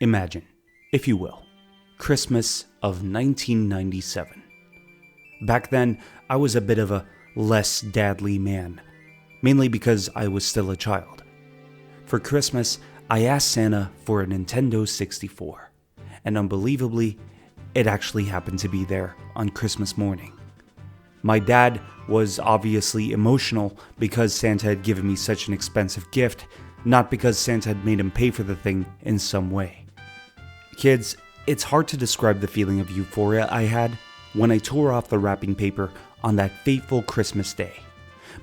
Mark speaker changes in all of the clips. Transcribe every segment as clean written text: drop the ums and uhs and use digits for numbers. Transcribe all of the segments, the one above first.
Speaker 1: Imagine, if you will, Christmas of 1997. Back then, I was a bit of a less dadly man, mainly because I was still a child. For Christmas, I asked Santa for a Nintendo 64, and unbelievably, it actually happened to be there on Christmas morning. My dad was obviously emotional because Santa had given me such an expensive gift, not because Santa had made him pay for the thing in some way. Kids, it's hard to describe the feeling of euphoria I had when I tore off the wrapping paper on that fateful Christmas day,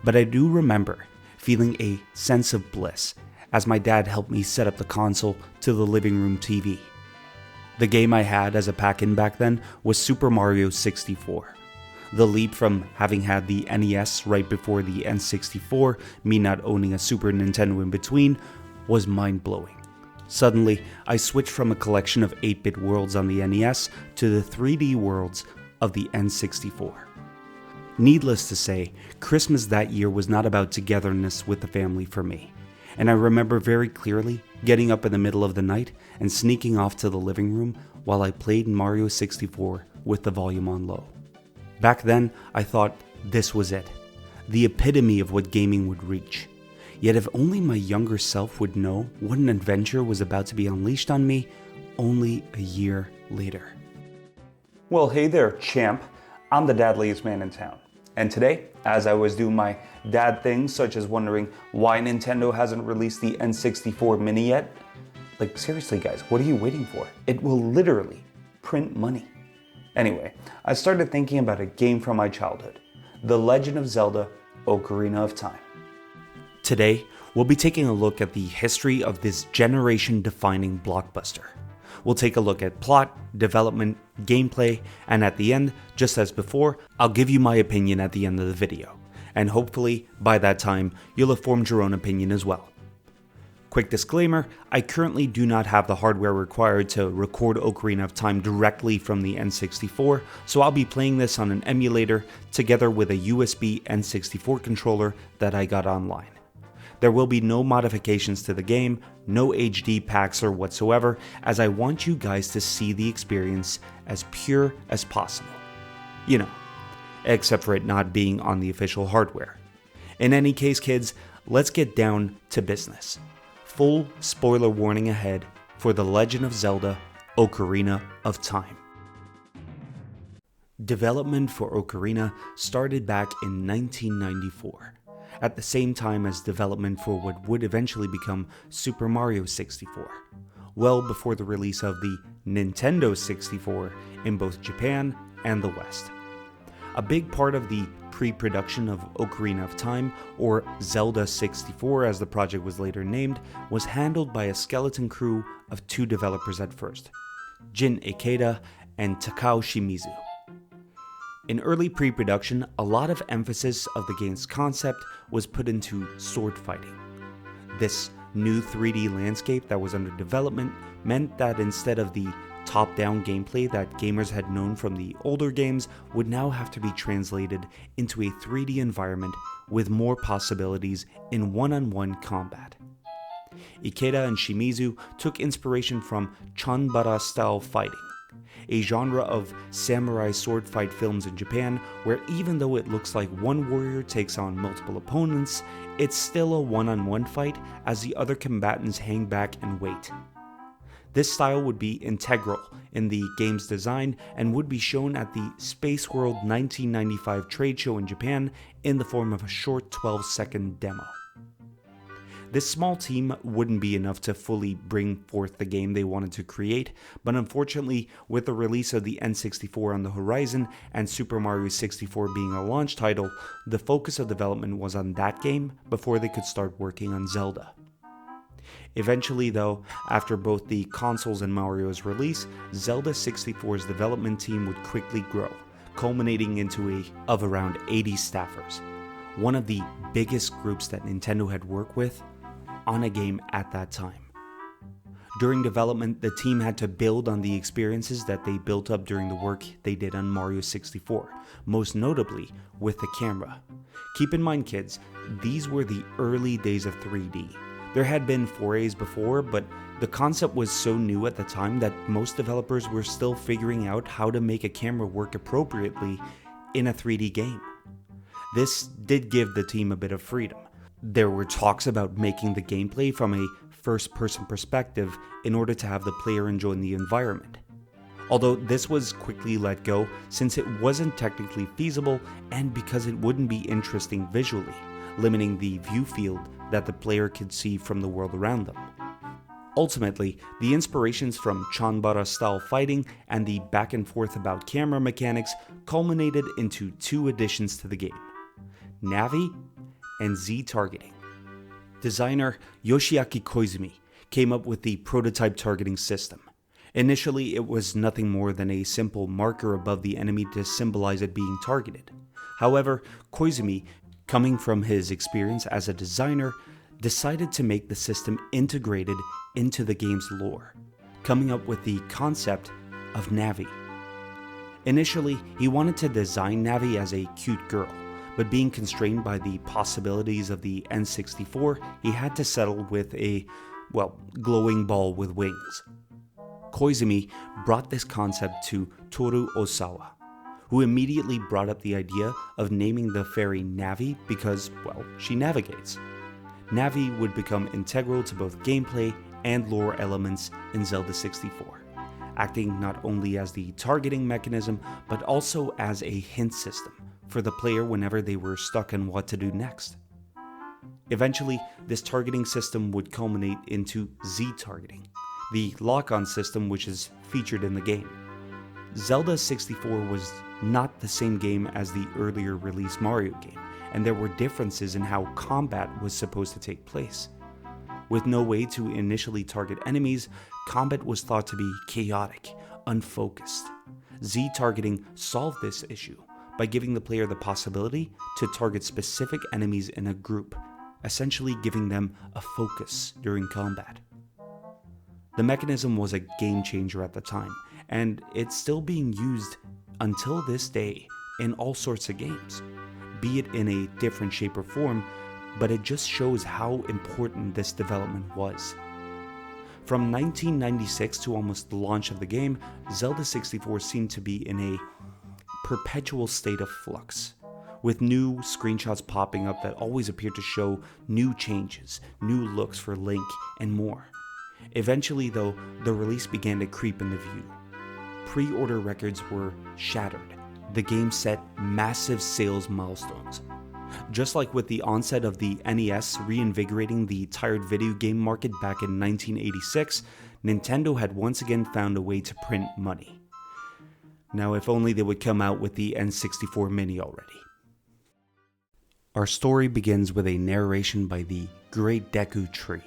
Speaker 1: but I do remember feeling a sense of bliss as my dad helped me set up the console to the living room TV. The game I had as a pack-in back then was Super Mario 64. The leap from having had the NES right before the N64, me not owning a Super Nintendo in between, was mind-blowing. Suddenly, I switched from a collection of 8-bit worlds on the NES to the 3D worlds of the N64. Needless to say, Christmas that year was not about togetherness with the family for me, and I remember very clearly getting up in the middle of the night and sneaking off to the living room while I played Mario 64 with the volume on low. Back then, I thought this was it, the epitome of what gaming would reach. Yet if only my younger self would know what an adventure was about to be unleashed on me only a year later. Well, hey there, champ. I'm the dadliest man in town. And today, as I was doing my dad things, such as wondering why Nintendo hasn't released the N64 Mini yet, like seriously guys, what are you waiting for? It will literally print money. Anyway, I started thinking about a game from my childhood, The Legend of Zelda, Ocarina of Time. Today, we'll be taking a look at the history of this generation-defining blockbuster. We'll take a look at plot, development, gameplay, and at the end, just as before, I'll give you my opinion at the end of the video. And hopefully, by that time, you'll have formed your own opinion as well. Quick disclaimer, I currently do not have the hardware required to record Ocarina of Time directly from the N64, so I'll be playing this on an emulator together with a USB N64 controller that I got online. There will be no modifications to the game, no HD packs or whatsoever, as I want you guys to see the experience as pure as possible. You know, except for it not being on the official hardware. In any case, kids, let's get down to business. Full spoiler warning ahead for The Legend of Zelda, Ocarina of Time. Development for Ocarina started back in 1994. At the same time as development for what would eventually become Super Mario 64, well before the release of the Nintendo 64 in both Japan and the West. A big part of the pre-production of Ocarina of Time, or Zelda 64 as the project was later named, was handled by a skeleton crew of two developers at first, Jin Ikeda and Takao Shimizu. In early pre-production, a lot of emphasis of the game's concept was put into sword fighting. This new 3D landscape that was under development meant that instead of the top-down gameplay that gamers had known from the older games would now have to be translated into a 3D environment with more possibilities in one-on-one combat. Ikeda and Shimizu took inspiration from Chanbara-style fighting, a genre of samurai sword fight films in Japan where even though it looks like one warrior takes on multiple opponents, it's still a one-on-one fight as the other combatants hang back and wait. This style would be integral in the game's design and would be shown at the Space World 1995 trade show in Japan in the form of a short 12-second demo. This small team wouldn't be enough to fully bring forth the game they wanted to create, but unfortunately, with the release of the N64 on the horizon and Super Mario 64 being a launch title, the focus of development was on that game before they could start working on Zelda. Eventually though, after both the consoles and Mario's release, Zelda 64's development team would quickly grow, culminating into of around 80 staffers, one of the biggest groups that Nintendo had worked with on a game at that time. During development, the team had to build on the experiences that they built up during the work they did on Mario 64, most notably with the camera. Keep in mind, kids, these were the early days of 3D. There had been forays before, but The concept was so new at the time that most developers were still figuring out how to make a camera work appropriately in a 3D game. This did give the team a bit of freedom. There were talks about making the gameplay from a first-person perspective in order to have the player enjoy the environment. Although this was quickly let go since it wasn't technically feasible and because it wouldn't be interesting visually, limiting the view field that the player could see from the world around them. Ultimately, the inspirations from Chanbara-style fighting and the back and forth about camera mechanics culminated into two additions to the game: Navi and Z targeting. Designer Yoshiaki Koizumi came up with the prototype targeting system. Initially, it was nothing more than a simple marker above the enemy to symbolize it being targeted. However, Koizumi, coming from his experience as a designer, decided to make the system integrated into the game's lore, coming up with the concept of Navi. Initially, he wanted to design Navi as a cute girl, but being constrained by the possibilities of the N64, he had to settle with a, glowing ball with wings. Koizumi brought this concept to Toru Osawa, who immediately brought up the idea of naming the fairy Navi because, she navigates. Navi would become integral to both gameplay and lore elements in Zelda 64, acting not only as the targeting mechanism, but also as a hint system for the player whenever they were stuck on what to do next. Eventually, this targeting system would culminate into Z targeting, the lock-on system which is featured in the game. Zelda 64 was not the same game as the earlier released Mario game, and there were differences in how combat was supposed to take place. With no way to initially target enemies, combat was thought to be chaotic, unfocused. Z targeting solved this issue by giving the player the possibility to target specific enemies in a group, essentially giving them a focus during combat. The mechanism was a game changer at the time, and it's still being used until this day in all sorts of games, be it in a different shape or form, but it just shows how important this development was. From 1996 to almost the launch of the game, Zelda 64 seemed to be in a perpetual state of flux, with new screenshots popping up that always appeared to show new changes, new looks for Link, and more. Eventually, though, the release began to creep into view. Pre-order records were shattered. The game set massive sales milestones. Just like with the onset of the NES reinvigorating the tired video game market back in 1986, Nintendo had once again found a way to print money. Now, if only they would come out with the N64 Mini already. Our story begins with a narration by the Great Deku Tree,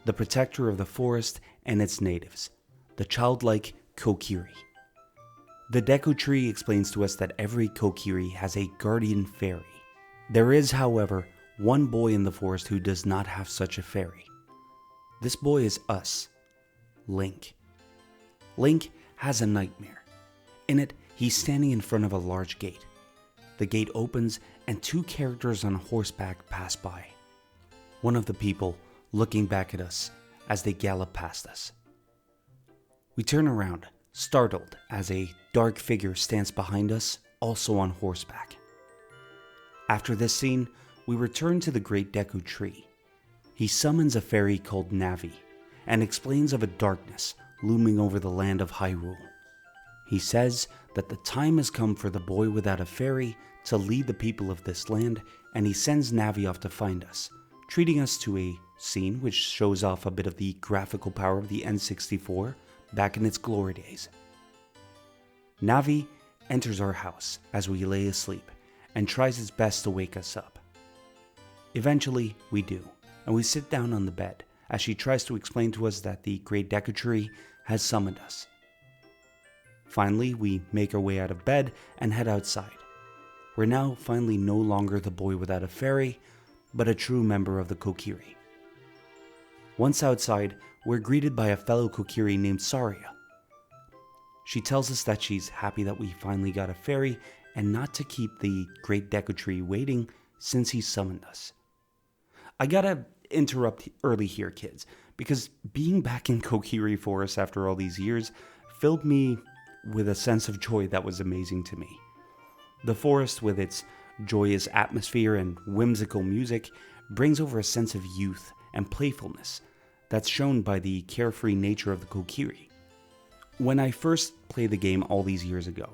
Speaker 1: the protector of the forest and its natives, the childlike Kokiri. The Deku Tree explains to us that every Kokiri has a guardian fairy. There is, however, one boy in the forest who does not have such a fairy. This boy is us, Link. Link has a nightmare. In it, he's standing in front of a large gate. The gate opens and two characters on horseback pass by. One of the people looking back at us as they gallop past us. We turn around, startled, as a dark figure stands behind us, also on horseback. After this scene, we return to the Great Deku Tree. He summons a fairy called Navi and explains of a darkness looming over the land of Hyrule. He says that the time has come for the boy without a fairy to lead the people of this land, and he sends Navi off to find us, treating us to a scene which shows off a bit of the graphical power of the N64 back in its glory days. Navi enters our house as we lay asleep and tries its best to wake us up. Eventually, we do, and we sit down on the bed as she tries to explain to us that the Great Deku Tree has summoned us. Finally, we make our way out of bed and head outside. We're now finally no longer the boy without a fairy, but a true member of the Kokiri. Once outside, we're greeted by a fellow Kokiri named Saria. She tells us that she's happy that we finally got a fairy and not to keep the Great Deku Tree waiting since he summoned us. I gotta interrupt early here, kids, because being back in Kokiri Forest after all these years filled me with a sense of joy that was amazing to me. The forest, with its joyous atmosphere and whimsical music, brings over a sense of youth and playfulness that's shown by the carefree nature of the Kokiri. When I first played the game all these years ago,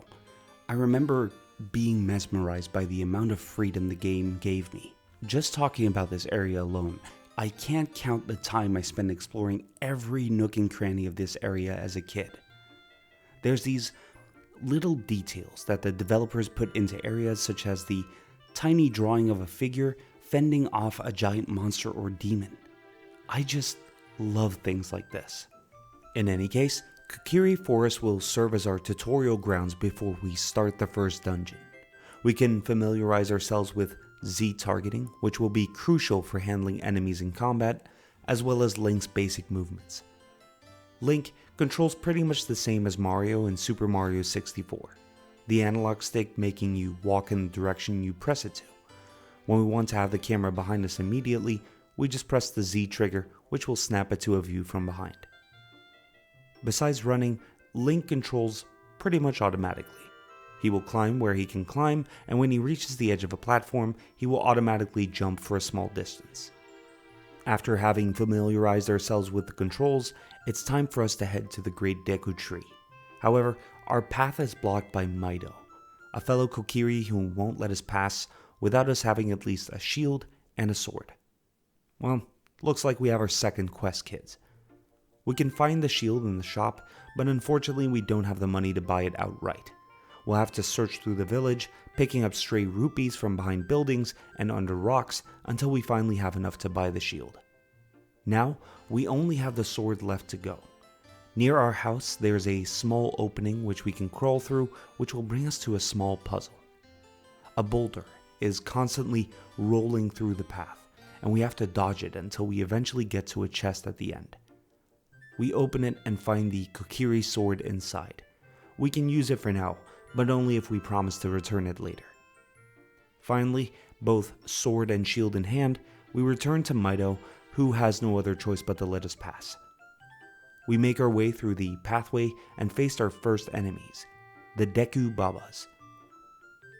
Speaker 1: I remember being mesmerized by the amount of freedom the game gave me. Just talking about this area alone, I can't count the time I spent exploring every nook and cranny of this area as a kid. There's these little details that the developers put into areas, such as the tiny drawing of a figure fending off a giant monster or demon. I just love things like this. In any case, Kokiri Forest will serve as our tutorial grounds before we start the first dungeon. We can familiarize ourselves with Z targeting, which will be crucial for handling enemies in combat, as well as Link's basic movements. Link controls pretty much the same as Mario in Super Mario 64, the analog stick making you walk in the direction you press it to. When we want to have the camera behind us immediately, we just press the Z trigger, which will snap it to a view from behind. Besides running, Link controls pretty much automatically. He will climb where he can climb, and when he reaches the edge of a platform, he will automatically jump for a small distance. After having familiarized ourselves with the controls, it's time for us to head to the Great Deku Tree. However, our path is blocked by Mido, a fellow Kokiri who won't let us pass without us having at least a shield and a sword. Well, looks like we have our second quest, kids. We can find the shield in the shop, but unfortunately we don't have the money to buy it outright. We'll have to search through the village, picking up stray rupees from behind buildings and under rocks until we finally have enough to buy the shield. Now, we only have the sword left to go. Near our house, there's a small opening which we can crawl through, which will bring us to a small puzzle. A boulder is constantly rolling through the path, and we have to dodge it until we eventually get to a chest at the end. We open it and find the Kokiri sword inside. We can use it for now, but only if we promise to return it later. Finally, both sword and shield in hand, we return to Mido, who has no other choice but to let us pass. We make our way through the pathway and face our first enemies, the Deku Babas.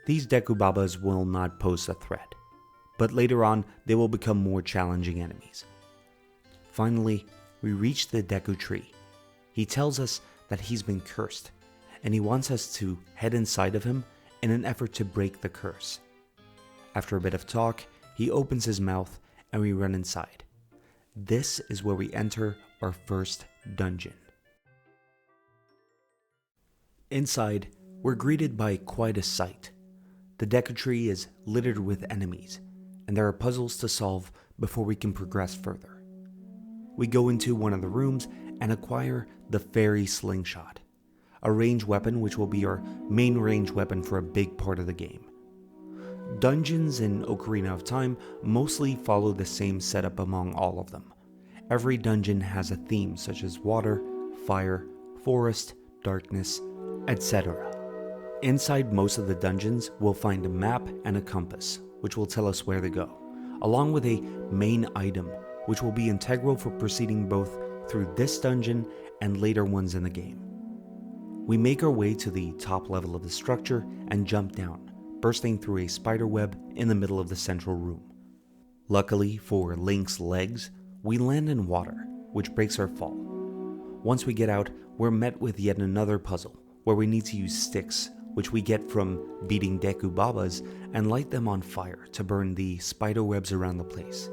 Speaker 1: These Deku Babas will not pose a threat, but later on they will become more challenging enemies. Finally, we reach the Deku Tree. He tells us that he's been cursed, and he wants us to head inside of him in an effort to break the curse. After a bit of talk, he opens his mouth and we run inside. This is where we enter our first dungeon. Inside, we're greeted by quite a sight. The Deku Tree is littered with enemies, and there are puzzles to solve before we can progress further. We go into one of the rooms and acquire the Fairy Slingshot, a ranged weapon which will be our main ranged weapon for a big part of the game. Dungeons in Ocarina of Time mostly follow the same setup among all of them. Every dungeon has a theme such as water, fire, forest, darkness, etc. Inside most of the dungeons, we'll find a map and a compass, which will tell us where to go, along with a main item, which will be integral for proceeding both through this dungeon and later ones in the game. We make our way to the top level of the structure and jump down, bursting through a spider web in the middle of the central room. Luckily for Link's legs, we land in water, which breaks our fall. Once we get out, we're met with yet another puzzle, where we need to use sticks, which we get from beating Deku Babas, and light them on fire to burn the spider webs around the place.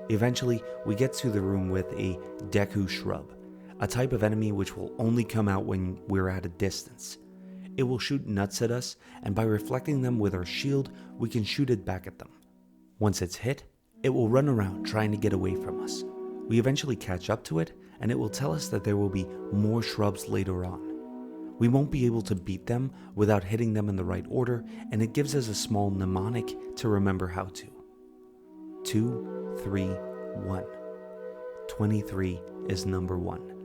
Speaker 1: Eventually, we get to the room with a Deku Shrub, a type of enemy which will only come out when we're at a distance. It will shoot nuts at us, and by reflecting them with our shield, we can shoot it back at them. Once it's hit, it will run around trying to get away from us. We eventually catch up to it, and it will tell us that there will be more shrubs later on. We won't be able to beat them without hitting them in the right order, and it gives us a small mnemonic to remember how to. 2, 3, 1. 23 is number 1.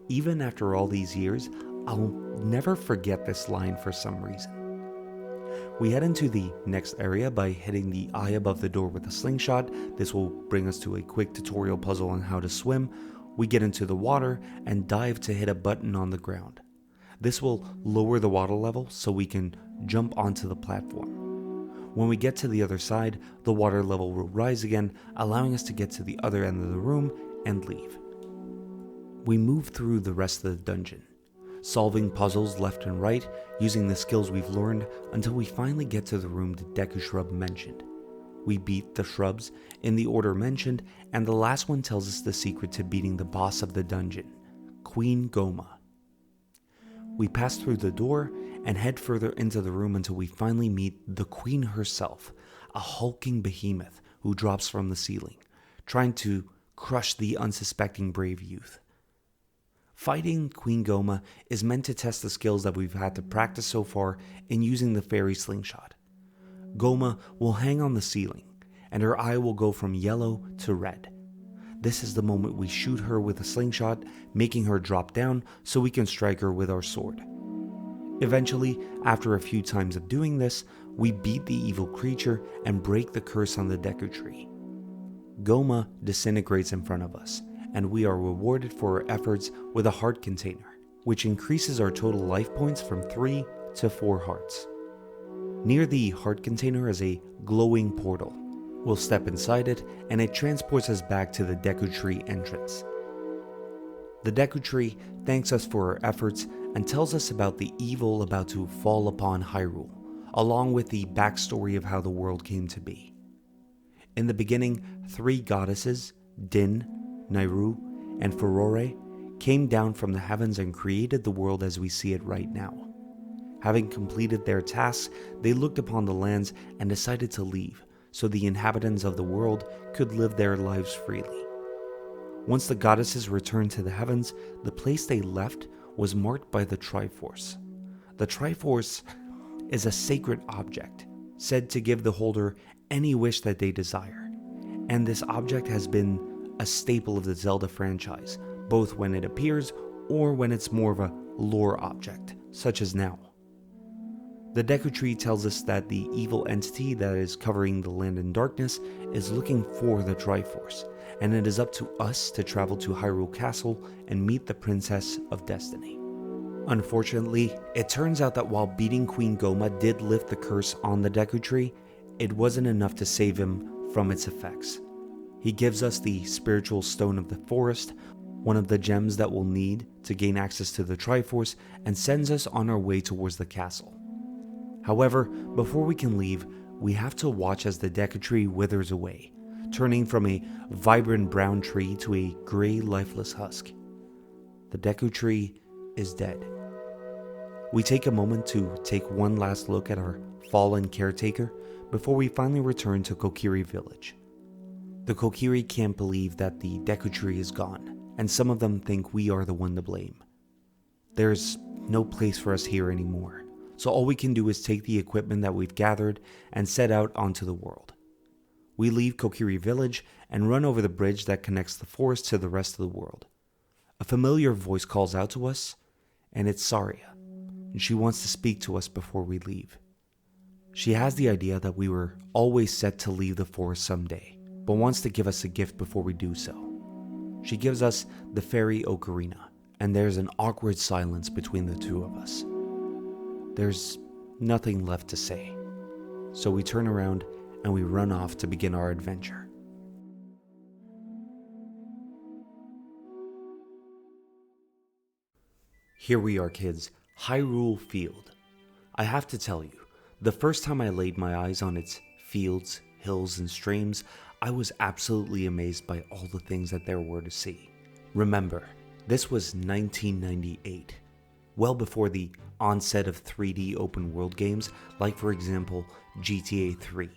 Speaker 1: Even after all these years, I'll never forget this line for some reason. We head into the next area by hitting the eye above the door with a slingshot. This will bring us to a quick tutorial puzzle on how to swim. We get into the water and dive to hit a button on the ground. This will lower the water level so we can jump onto the platform. When we get to the other side, the water level will rise again, allowing us to get to the other end of the room and leave. We move through the rest of the dungeon, solving puzzles left and right, using the skills we've learned until we finally get to the room the Deku Shrub mentioned. We beat the shrubs in the order mentioned, and the last one tells us the secret to beating the boss of the dungeon, Queen Gohma. We pass through the door and head further into the room until we finally meet the Queen herself, a hulking behemoth who drops from the ceiling, trying to crush the unsuspecting brave youth. Fighting Queen Gohma is meant to test the skills that we've had to practice so far in using the fairy slingshot. Gohma will hang on the ceiling, and her eye will go from yellow to red. This is the moment we shoot her with a slingshot, making her drop down so we can strike her with our sword. Eventually, after a few times of doing this, we beat the evil creature and break the curse on the Deku Tree. Gohma disintegrates in front of us, and we are rewarded for our efforts with a heart container, which increases our total life points from 3 to 4 hearts. Near the heart container is a glowing portal. We'll step inside it, and it transports us back to the Deku Tree entrance. The Deku Tree thanks us for our efforts and tells us about the evil about to fall upon Hyrule, along with the backstory of how the world came to be. In the beginning, 3 goddesses, Din, Nairu, and Furore, came down from the heavens and created the world as we see it right now. Having completed their tasks, they looked upon the lands and decided to leave, so the inhabitants of the world could live their lives freely. Once the goddesses returned to the heavens, the place they left was marked by the Triforce. The Triforce is a sacred object, said to give the holder any wish that they desire, and this object has been a staple of the Zelda franchise, both when it appears or when it's more of a lore object, such as now. The Deku Tree tells us that the evil entity that is covering the land in darkness is looking for the Triforce, and it is up to us to travel to Hyrule Castle and meet the Princess of Destiny. Unfortunately, it turns out that while beating Queen Gohma did lift the curse on the Deku Tree, it wasn't enough to save him from its effects. He gives us the Spiritual Stone of the Forest, one of the gems that we'll need to gain access to the Triforce, and sends us on our way towards the castle. However, before we can leave, we have to watch as the Deku Tree withers away, turning from a vibrant brown tree to a gray, lifeless husk. The Deku Tree is dead. We take a moment to take one last look at our fallen caretaker before we finally return to Kokiri Village. The Kokiri can't believe that the Deku Tree is gone, and some of them think we are the one to blame. There's no place for us here anymore, so all we can do is take the equipment that we've gathered and set out onto the world. We leave Kokiri Village and run over the bridge that connects the forest to the rest of the world. A familiar voice calls out to us, and it's Saria, and she wants to speak to us before we leave. She has the idea that we were always set to leave the forest someday, but wants to give us a gift before we do so. She gives us the fairy ocarina, and there's an awkward silence between the two of us. There's nothing left to say, so we turn around and we run off to begin our adventure. Here we are, kids, Hyrule Field. I have to tell you, the first time I laid my eyes on its fields, hills, and streams, I was absolutely amazed by all the things that there were to see. Remember, this was 1998, well before the onset of 3D open world games like, for example, GTA 3.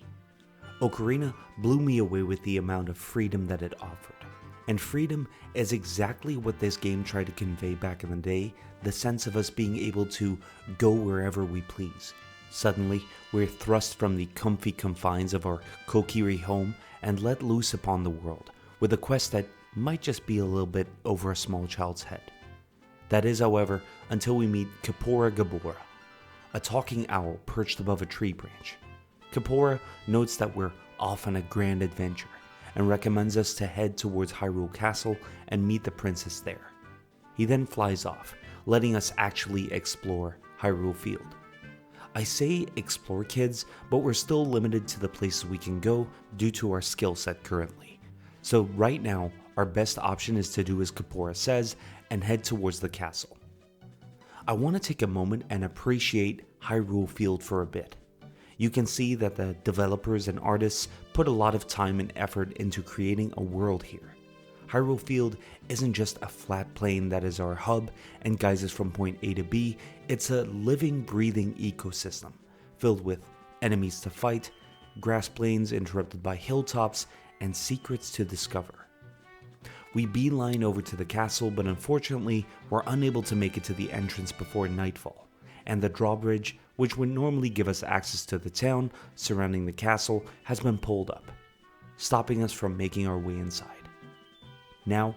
Speaker 1: Ocarina blew me away with the amount of freedom that it offered. And freedom is exactly what this game tried to convey back in the day, the sense of us being able to go wherever we please. Suddenly, we're thrust from the comfy confines of our Kokiri home and let loose upon the world, with a quest that might just be a little bit over a small child's head. That is, however, until we meet Kapora Gabora, a talking owl perched above a tree branch. Kaepora notes that we're off on a grand adventure and recommends us to head towards Hyrule Castle and meet the princess there. He then flies off, letting us actually explore Hyrule Field. I say explore, kids, but we're still limited to the places we can go due to our skill set currently. So right now, our best option is to do as Kaepora says and head towards the castle. I want to take a moment and appreciate Hyrule Field for a bit. You can see that the developers and artists put a lot of time and effort into creating a world here. Hyrule Field isn't just a flat plain that is our hub and guides us from point A to B, it's a living, breathing ecosystem filled with enemies to fight, grass plains interrupted by hilltops, and secrets to discover. We beeline over to the castle, but unfortunately, we're unable to make it to the entrance before nightfall, and the drawbridge, which would normally give us access to the town surrounding the castle, has been pulled up, stopping us from making our way inside. Now,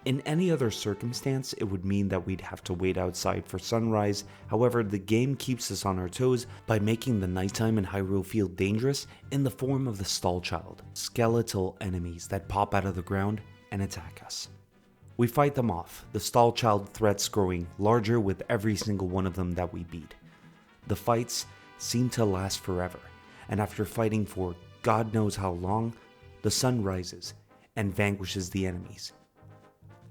Speaker 1: in any other circumstance, it would mean that we'd have to wait outside for sunrise. However, the game keeps us on our toes by making the nighttime in Hyrule Field dangerous in the form of the Stall Child, skeletal enemies that pop out of the ground and attack us. We fight them off, the Stall Child threats growing larger with every single one of them that we beat. The fights seem to last forever, and after fighting for God knows how long, the sun rises and vanquishes the enemies.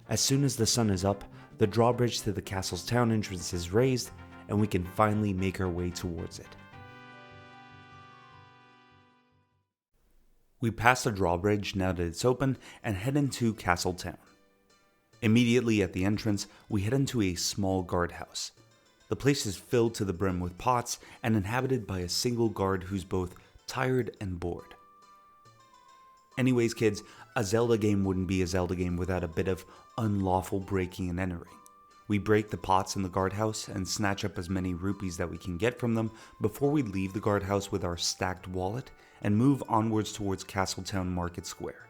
Speaker 1: As soon as the sun is up, the drawbridge to the castle's town entrance is raised, and we can finally make our way towards it. We pass the drawbridge now that it's open and head into Castle Town. Immediately at the entrance, we head into a small guardhouse. The place is filled to the brim with pots and inhabited by a single guard who's both tired and bored. Anyways, kids, a Zelda game wouldn't be a Zelda game without a bit of unlawful breaking and entering. We break the pots in the guardhouse and snatch up as many rupees that we can get from them before we leave the guardhouse with our stacked wallet and move onwards towards Castletown Market Square.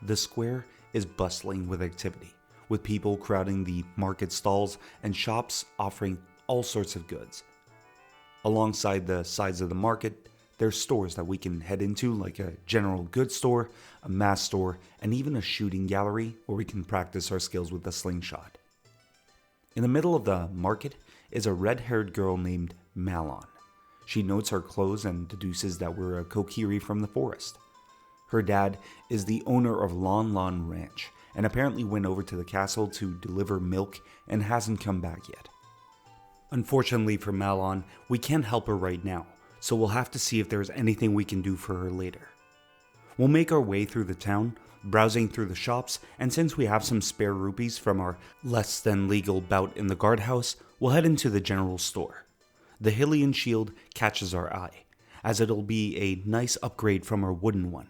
Speaker 1: The square is bustling with activity, with people crowding the market stalls and shops offering all sorts of goods. Alongside the sides of the market, there's stores that we can head into, like a general goods store, a mass store, and even a shooting gallery where we can practice our skills with the slingshot. In the middle of the market is a red-haired girl named Malon. She notes our clothes and deduces that we're a Kokiri from the forest. Her dad is the owner of Lon Lon Ranch, and apparently went over to the castle to deliver milk and hasn't come back yet. Unfortunately for Malon, we can't help her right now, so we'll have to see if there's anything we can do for her later. We'll make our way through the town, browsing through the shops, and since we have some spare rupees from our less than legal bout in the guardhouse, we'll head into the general store. The Hylian shield catches our eye, as it'll be a nice upgrade from our wooden one.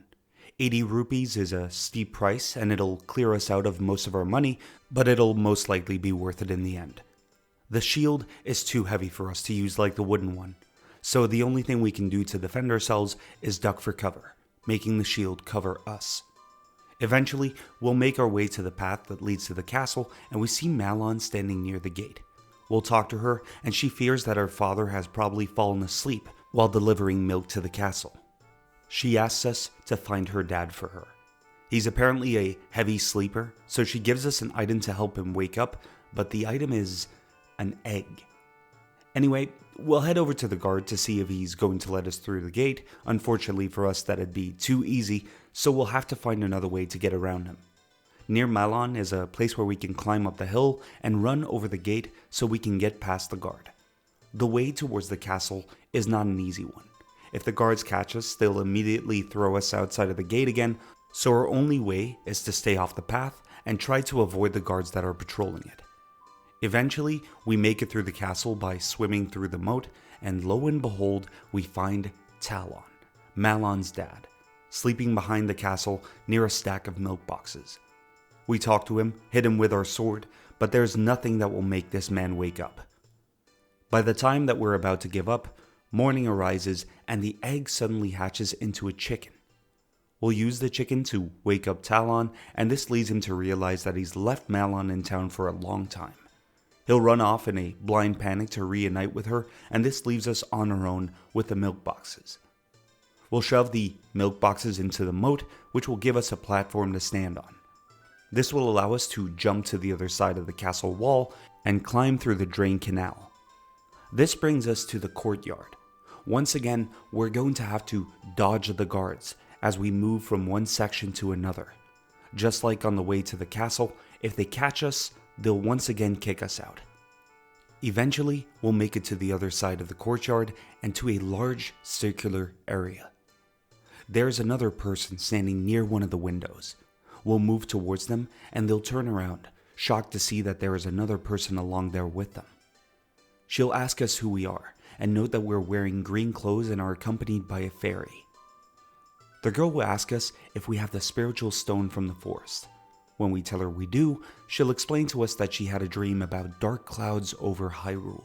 Speaker 1: 80 rupees is a steep price, and it'll clear us out of most of our money, but it'll most likely be worth it in the end. The shield is too heavy for us to use like the wooden one, so the only thing we can do to defend ourselves is duck for cover, making the shield cover us. Eventually, we'll make our way to the path that leads to the castle, and we see Malon standing near the gate. We'll talk to her, and she fears that her father has probably fallen asleep while delivering milk to the castle. She asks us to find her dad for her. He's apparently a heavy sleeper, so she gives us an item to help him wake up, but the item is an egg. Anyway, we'll head over to the guard to see if he's going to let us through the gate. Unfortunately for us, that'd be too easy, so we'll have to find another way to get around him. Near Malon is a place where we can climb up the hill and run over the gate so we can get past the guard. The way towards the castle is not an easy one. If the guards catch us, they'll immediately throw us outside of the gate again, so our only way is to stay off the path and try to avoid the guards that are patrolling it. Eventually, we make it through the castle by swimming through the moat, and lo and behold, we find Talon, Malon's dad, sleeping behind the castle near a stack of milk boxes. We talk to him, hit him with our sword, but there's nothing that will make this man wake up. By the time that we're about to give up, morning arises and the egg suddenly hatches into a chicken. We'll use the chicken to wake up Talon, and this leads him to realize that he's left Malon in town for a long time. He'll run off in a blind panic to reunite with her, and this leaves us on our own with the milk boxes. We'll shove the milk boxes into the moat, which will give us a platform to stand on. This will allow us to jump to the other side of the castle wall and climb through the drain canal. This brings us to the courtyard. Once again, we're going to have to dodge the guards as we move from one section to another. Just like on the way to the castle, if they catch us, they'll once again kick us out. Eventually, we'll make it to the other side of the courtyard and to a large circular area. There's another person standing near one of the windows. We'll move towards them and they'll turn around, shocked to see that there is another person along there with them. She'll ask us who we are and note that we're wearing green clothes and are accompanied by a fairy. The girl will ask us if we have the spiritual stone from the forest. When we tell her we do, she'll explain to us that she had a dream about dark clouds over Hyrule.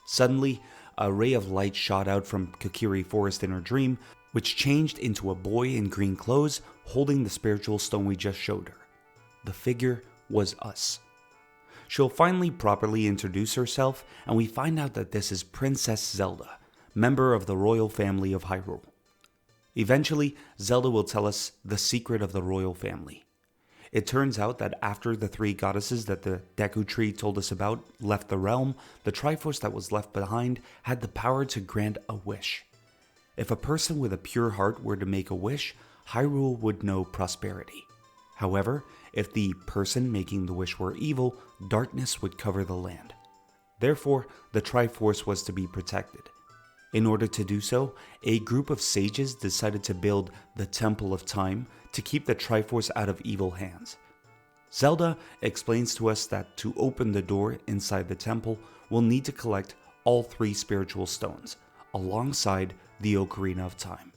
Speaker 1: Suddenly, a ray of light shot out from Kokiri Forest in her dream, which changed into a boy in green clothes holding the spiritual stone we just showed her. The figure was us. She'll finally properly introduce herself, and we find out that this is Princess Zelda, member of the royal family of Hyrule. Eventually, Zelda will tell us the secret of the royal family. It turns out that after the three goddesses that the Deku Tree told us about left the realm, the Triforce that was left behind had the power to grant a wish. If a person with a pure heart were to make a wish, Hyrule would know prosperity. However, if the person making the wish were evil, darkness would cover the land. Therefore, the Triforce was to be protected. In order to do so, a group of sages decided to build the Temple of Time to keep the Triforce out of evil hands. Zelda explains to us that to open the door inside the temple, we'll need to collect all 3 spiritual stones, alongside the Ocarina of Time.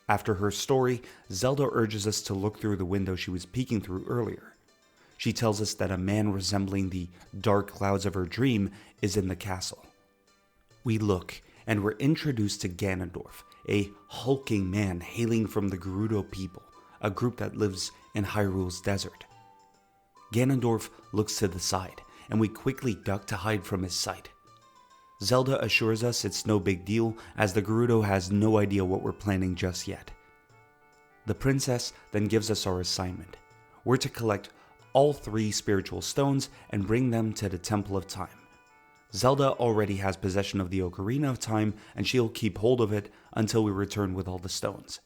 Speaker 1: After her story, Zelda urges us to look through the window she was peeking through earlier. She tells us that a man resembling the dark clouds of her dream is in the castle. We look, and we're introduced to Ganondorf, a hulking man hailing from the Gerudo people, a group that lives in Hyrule's desert. Ganondorf looks to the side, and we quickly duck to hide from his sight. Zelda assures us it's no big deal, as the Gerudo has no idea what we're planning just yet. The princess then gives us our assignment. We're to collect all 3 spiritual stones and bring them to the Temple of Time. Zelda already has possession of the Ocarina of Time, and she'll keep hold of it until we return with all the stones.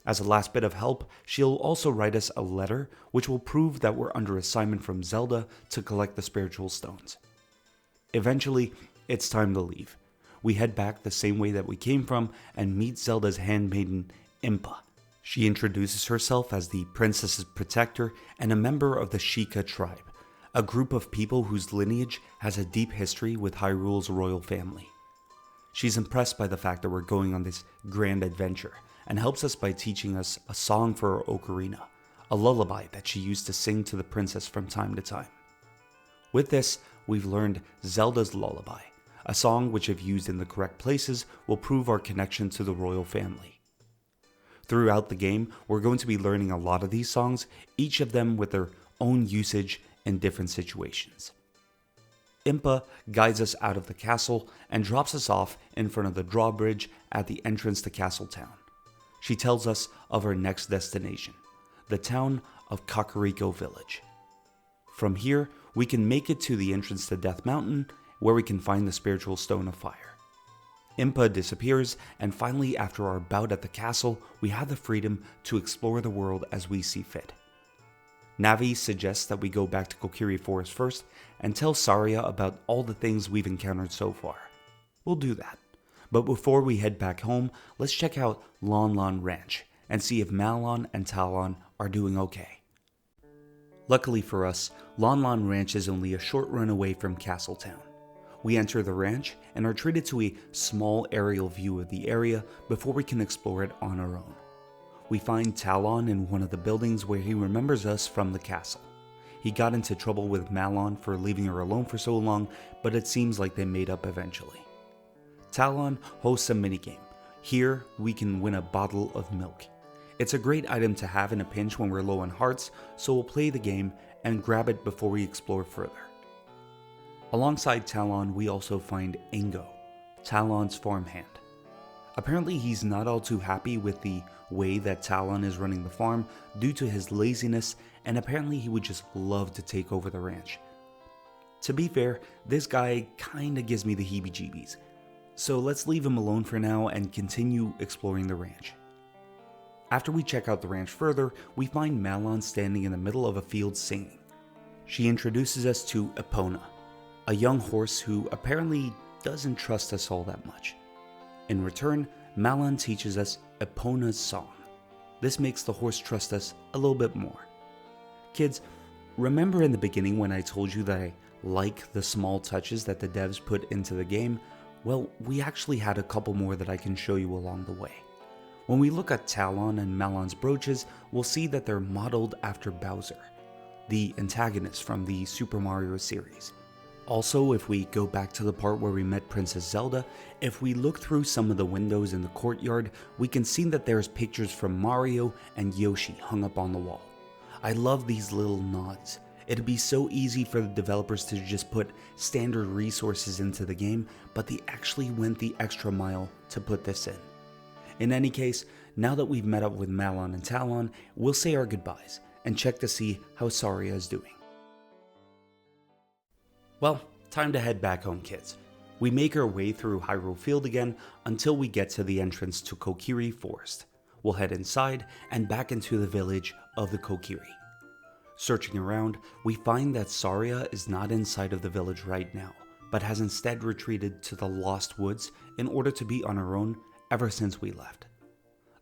Speaker 1: As a last bit of help, she'll also write us a letter which will prove that we're under assignment from Zelda to collect the spiritual stones. Eventually, it's time to leave. We head back the same way that we came from and meet Zelda's handmaiden, Impa. She introduces herself as the princess's protector and a member of the Sheikah tribe, a group of people whose lineage has a deep history with Hyrule's royal family. She's impressed by the fact that we're going on this grand adventure and helps us by teaching us a song for our ocarina, a lullaby that she used to sing to the princess from time to time. With this, we've learned Zelda's lullaby, a song which, if used in the correct places, will prove our connection to the royal family. Throughout the game, we're going to be learning a lot of these songs, each of them with their own usage in different situations. Impa guides us out of the castle and drops us off in front of the drawbridge at the entrance to Castletown. She tells us of our next destination, the town of Kakariko Village. From here, we can make it to the entrance to Death Mountain, where we can find the spiritual stone of fire. Impa disappears, and finally, after our bout at the castle, we have the freedom to explore the world as we see fit. Navi suggests that we go back to Kokiri Forest first and tell Saria about all the things we've encountered so far. We'll do that. But before we head back home, let's check out Lon Lon Ranch and see if Malon and Talon are doing okay. Luckily for us, Lon Lon Ranch is only a short run away from Castletown. We enter the ranch and are treated to a small aerial view of the area before we can explore it on our own. We find Talon in one of the buildings where he remembers us from the castle. He got into trouble with Malon for leaving her alone for so long, but it seems like they made up eventually. Talon hosts a minigame. Here, we can win a bottle of milk. It's a great item to have in a pinch when we're low on hearts, so we'll play the game and grab it before we explore further. Alongside Talon, we also find Ingo, Talon's farmhand. Apparently he's not all too happy with the way that Talon is running the farm due to his laziness, and apparently he would just love to take over the ranch. To be fair, this guy kinda gives me the heebie-jeebies, so let's leave him alone for now and continue exploring the ranch. After we check out the ranch further, we find Malon standing in the middle of a field singing. She introduces us to Epona, a young horse who apparently doesn't trust us all that much. In return, Malon teaches us Epona's song. This makes the horse trust us a little bit more. Kids, remember in the beginning when I told you that I like the small touches that the devs put into the game? Well, we actually had a couple more that I can show you along the way. When we look at Talon and Malon's brooches, we'll see that they're modeled after Bowser, the antagonist from the Super Mario series. Also, if we go back to the part where we met Princess Zelda, if we look through some of the windows in the courtyard, we can see that there's pictures from Mario and Yoshi hung up on the wall. I love these little nods. It'd be so easy for the developers to just put standard resources into the game, but they actually went the extra mile to put this in. In any case, now that we've met up with Malon and Talon, we'll say our goodbyes and check to see how Saria is doing. Well, time to head back home, kids. We make our way through Hyrule Field again until we get to the entrance to Kokiri Forest. We'll head inside and back into the village of the Kokiri. Searching around, we find that Saria is not inside of the village right now, but has instead retreated to the Lost Woods in order to be on her own ever since we left.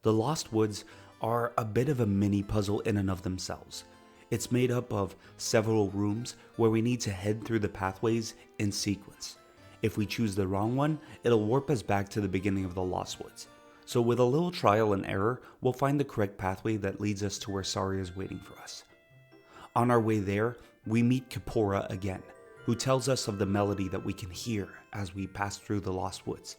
Speaker 1: The Lost Woods are a bit of a mini puzzle in and of themselves. It's made up of several rooms where we need to head through the pathways in sequence. If we choose the wrong one, it'll warp us back to the beginning of the Lost Woods. So with a little trial and error, we'll find the correct pathway that leads us to where Saria is waiting for us. On our way there, we meet Kaepora again, who tells us of the melody that we can hear as we pass through the Lost Woods.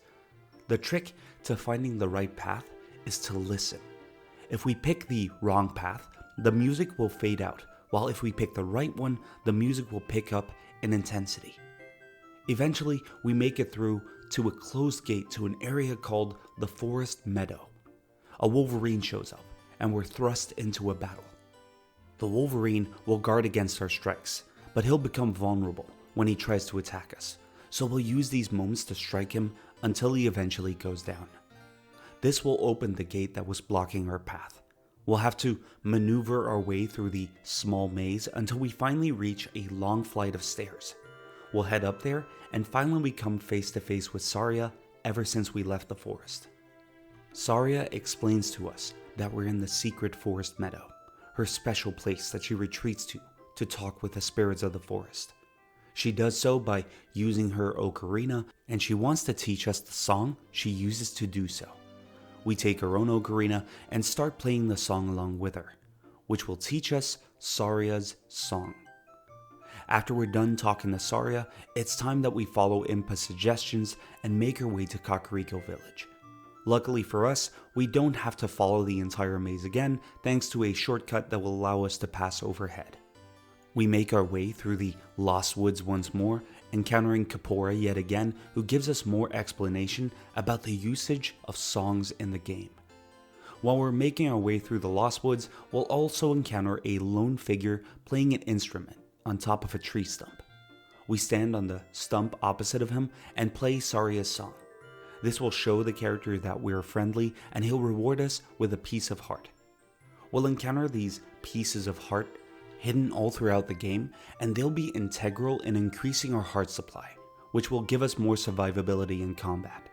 Speaker 1: The trick to finding the right path is to listen. If we pick the wrong path, the music will fade out, while if we pick the right one, the music will pick up in intensity. Eventually, we make it through to a closed gate to an area called the Forest Meadow. A Wolverine shows up, and we're thrust into a battle. The Wolverine will guard against our strikes, but he'll become vulnerable when he tries to attack us, so we'll use these moments to strike him until he eventually goes down. This will open the gate that was blocking our path. We'll have to maneuver our way through the small maze until we finally reach a long flight of stairs. We'll head up there, and finally we come face to face with Saria ever since we left the forest. Saria explains to us that we're in the secret forest meadow, her special place that she retreats to talk with the spirits of the forest. She does so by using her ocarina, and she wants to teach us the song she uses to do so. We take our own ocarina and start playing the song along with her, which will teach us Saria's song. After we're done talking to Saria, it's time that we follow Impa's suggestions and make our way to Kakariko Village. Luckily for us, we don't have to follow the entire maze again thanks to a shortcut that will allow us to pass overhead. We make our way through the Lost Woods once more, encountering Kaepora yet again, who gives us more explanation about the usage of songs in the game. While we're making our way through the Lost Woods, we'll also encounter a lone figure playing an instrument on top of a tree stump. We stand on the stump opposite of him and play Saria's song. This will show the character that we're friendly, and he'll reward us with a piece of heart. We'll encounter these pieces of heart hidden all throughout the game, and they'll be integral in increasing our heart supply, which will give us more survivability in combat.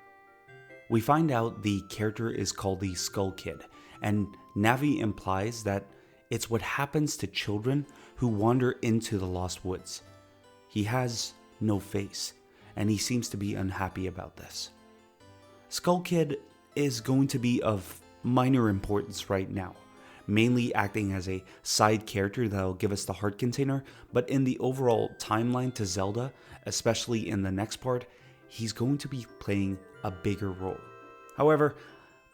Speaker 1: We find out the character is called the Skull Kid, and Navi implies that it's what happens to children who wander into the Lost Woods. He has no face, and he seems to be unhappy about this. Skull Kid is going to be of minor importance right now, mainly acting as a side character that'll give us the heart container, but in the overall timeline to Zelda, especially in the next part, he's going to be playing a bigger role. However,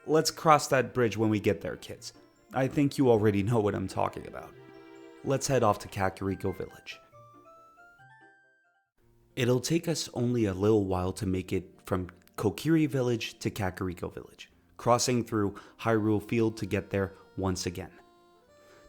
Speaker 1: let's cross that bridge when we get there, kids. I think you already know what I'm talking about. Let's head off to Kakariko Village. It'll take us only a little while to make it from Kokiri Village to Kakariko Village, crossing through Hyrule Field to get there once again.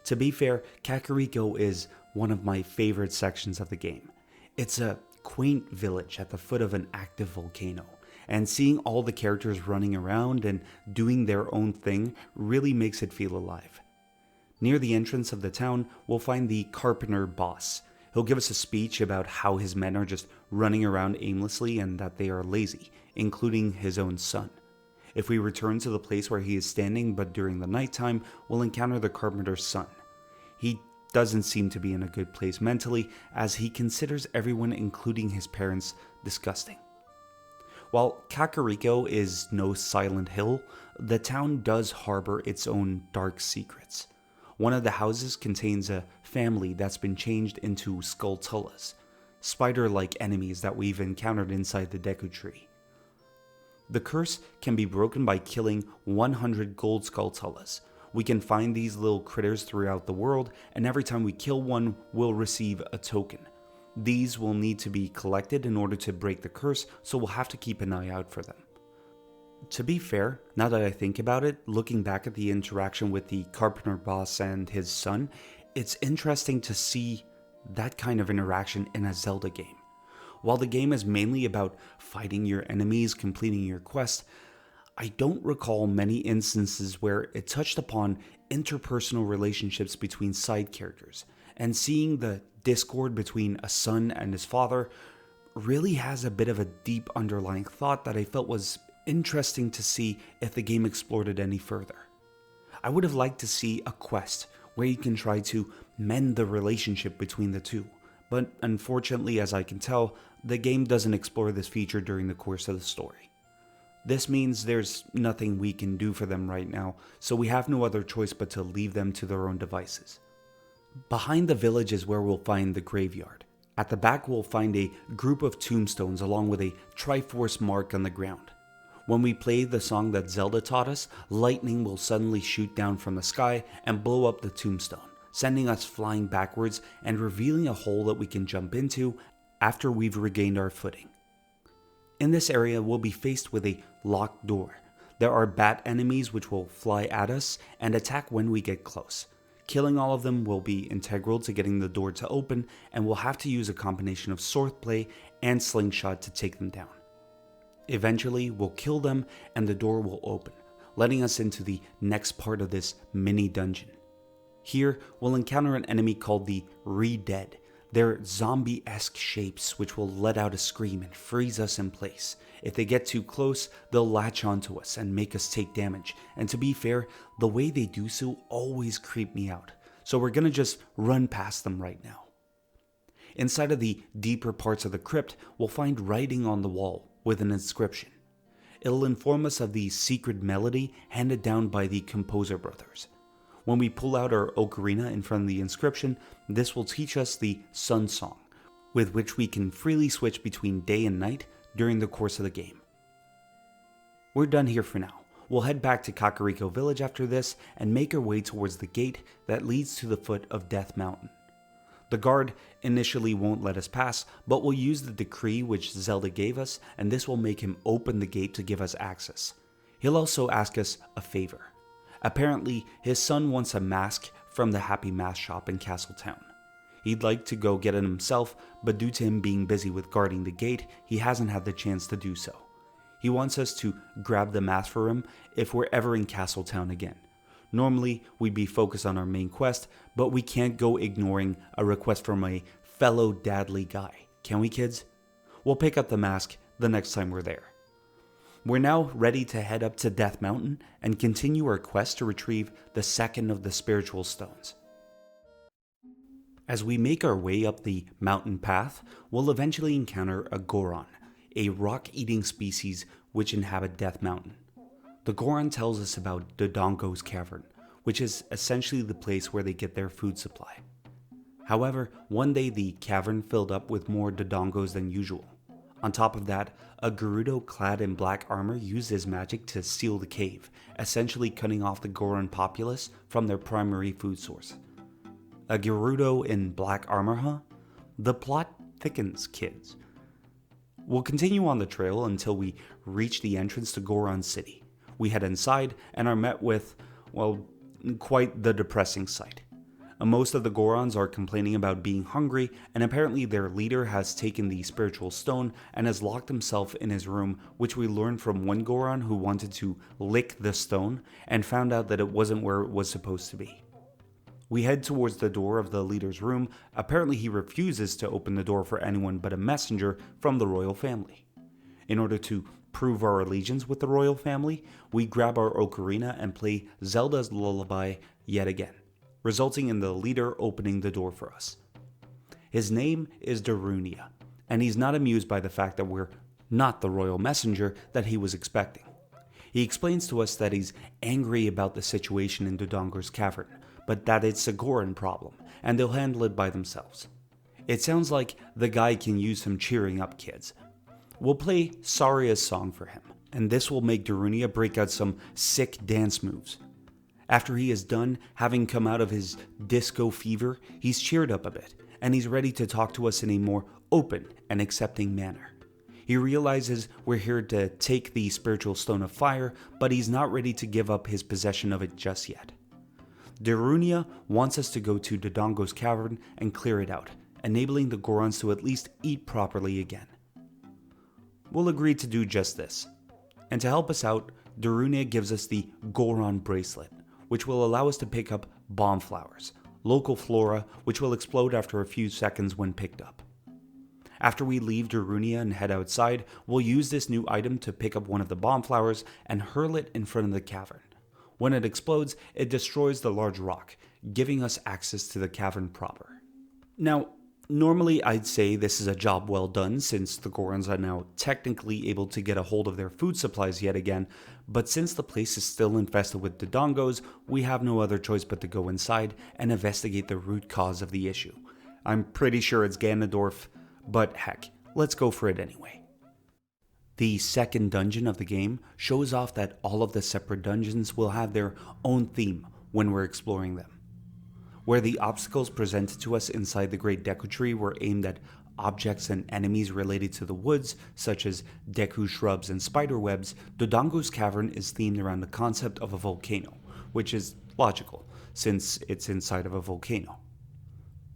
Speaker 1: To be fair, Kakariko is one of my favorite sections of the game. It's a quaint village at the foot of an active volcano, and seeing all the characters running around and doing their own thing really makes it feel alive. Near the entrance of the town, we'll find the Carpenter boss. He'll give us a speech about how his men are just running around aimlessly and that they are lazy, including his own son. If we return to the place where he is standing, but during the nighttime, we'll encounter the Carpenter's son. He doesn't seem to be in a good place mentally, as he considers everyone, including his parents, disgusting. While Kakariko is no Silent Hill, the town does harbor its own dark secrets. One of the houses contains a family that's been changed into Skulltulas, spider-like enemies that we've encountered inside the Deku Tree. The curse can be broken by killing 100 gold Skulltulas. We can find these little critters throughout the world, and every time we kill one, we'll receive a token. These will need to be collected in order to break the curse, so we'll have to keep an eye out for them. To be fair, now that I think about it, looking back at the interaction with the Carpenter boss and his son, it's interesting to see that kind of interaction in a Zelda game. While the game is mainly about fighting your enemies, completing your quest, I don't recall many instances where it touched upon interpersonal relationships between side characters, and seeing the discord between a son and his father really has a bit of a deep underlying thought that I felt was interesting to see if the game explored it any further. I would have liked to see a quest where you can try to mend the relationship between the two, but unfortunately, as I can tell, the game doesn't explore this feature during the course of the story. This means there's nothing we can do for them right now, so we have no other choice but to leave them to their own devices. Behind the village is where we'll find the graveyard. At the back we'll find a group of tombstones along with a Triforce mark on the ground. When we play the song that Zelda taught us, lightning will suddenly shoot down from the sky and blow up the tombstone, sending us flying backwards and revealing a hole that we can jump into after we've regained our footing. In this area, we'll be faced with a locked door. There are bat enemies which will fly at us and attack when we get close. Killing all of them will be integral to getting the door to open, and we'll have to use a combination of swordplay and slingshot to take them down. Eventually, we'll kill them and the door will open, letting us into the next part of this mini dungeon. Here, we'll encounter an enemy called the Re-Dead. They're zombie-esque shapes which will let out a scream and freeze us in place. If they get too close, they'll latch onto us and make us take damage, and to be fair, the way they do so always creep me out, so we're gonna just run past them right now. Inside of the deeper parts of the crypt, we'll find writing on the wall with an inscription. It'll inform us of the secret melody handed down by the Composer brothers. When we pull out our ocarina in front of the inscription, this will teach us the Sun Song, with which we can freely switch between day and night during the course of the game. We're done here for now. We'll head back to Kakariko Village after this and make our way towards the gate that leads to the foot of Death Mountain. The guard initially won't let us pass, but we'll use the decree which Zelda gave us, and this will make him open the gate to give us access. He'll also ask us a favor. Apparently, his son wants a mask from the Happy Mask shop in Castle Town. He'd like to go get it himself, but due to him being busy with guarding the gate, he hasn't had the chance to do so. He wants us to grab the mask for him if we're ever in Castle Town again. Normally, we'd be focused on our main quest, but we can't go ignoring a request from a fellow dadly guy, can we, kids? We'll pick up the mask the next time we're there. We're now ready to head up to Death Mountain and continue our quest to retrieve the second of the spiritual stones. As we make our way up the mountain path, we'll eventually encounter a Goron, a rock-eating species which inhabit Death Mountain. The Goron tells us about Dodongo's Cavern, which is essentially the place where they get their food supply. However, one day the cavern filled up with more Dodongos than usual. On top of that, a Gerudo clad in black armor used his magic to seal the cave, essentially cutting off the Goron populace from their primary food source. A Gerudo in black armor, huh? The plot thickens, kids. We'll continue on the trail until we reach the entrance to Goron City. We head inside and are met with, well, quite the depressing sight. Most of the Gorons are complaining about being hungry, and apparently their leader has taken the spiritual stone and has locked himself in his room, which we learned from one Goron who wanted to lick the stone and found out that it wasn't where it was supposed to be. We head towards the door of the leader's room. Apparently he refuses to open the door for anyone but a messenger from the royal family. In order to prove our allegiance with the royal family, we grab our ocarina and play Zelda's lullaby yet again, resulting in the leader opening the door for us. His name is Darunia, and he's not amused by the fact that we're not the royal messenger that he was expecting. He explains to us that he's angry about the situation in Dodongo's Cavern, but that it's a Goron problem, and they'll handle it by themselves. It sounds like the guy can use some cheering up, kids. We'll play Saria's song for him, and this will make Darunia break out some sick dance moves. After he is done, having come out of his disco fever, he's cheered up a bit, and he's ready to talk to us in a more open and accepting manner. He realizes we're here to take the spiritual stone of fire, but he's not ready to give up his possession of it just yet. Darunia wants us to go to Dodongo's Cavern and clear it out, enabling the Gorons to at least eat properly again. We'll agree to do just this. And to help us out, Darunia gives us the Goron bracelet, which will allow us to pick up bomb flowers, local flora which will explode after a few seconds when picked up. After we leave Darunia and head outside, we'll use this new item to pick up one of the bomb flowers and hurl it in front of the cavern. When it explodes, it destroys the large rock, giving us access to the cavern proper. Now, normally I'd say this is a job well done since the Gorons are now technically able to get a hold of their food supplies yet again, but since the place is still infested with Dodongos, we have no other choice but to go inside and investigate the root cause of the issue. I'm pretty sure it's Ganondorf, but heck, let's go for it anyway. The second dungeon of the game shows off that all of the separate dungeons will have their own theme when we're exploring them. Where the obstacles presented to us inside the Great Deku Tree were aimed at objects and enemies related to the woods, such as Deku shrubs and spider webs, Dodongo's Cavern is themed around the concept of a volcano, which is logical, since it's inside of a volcano.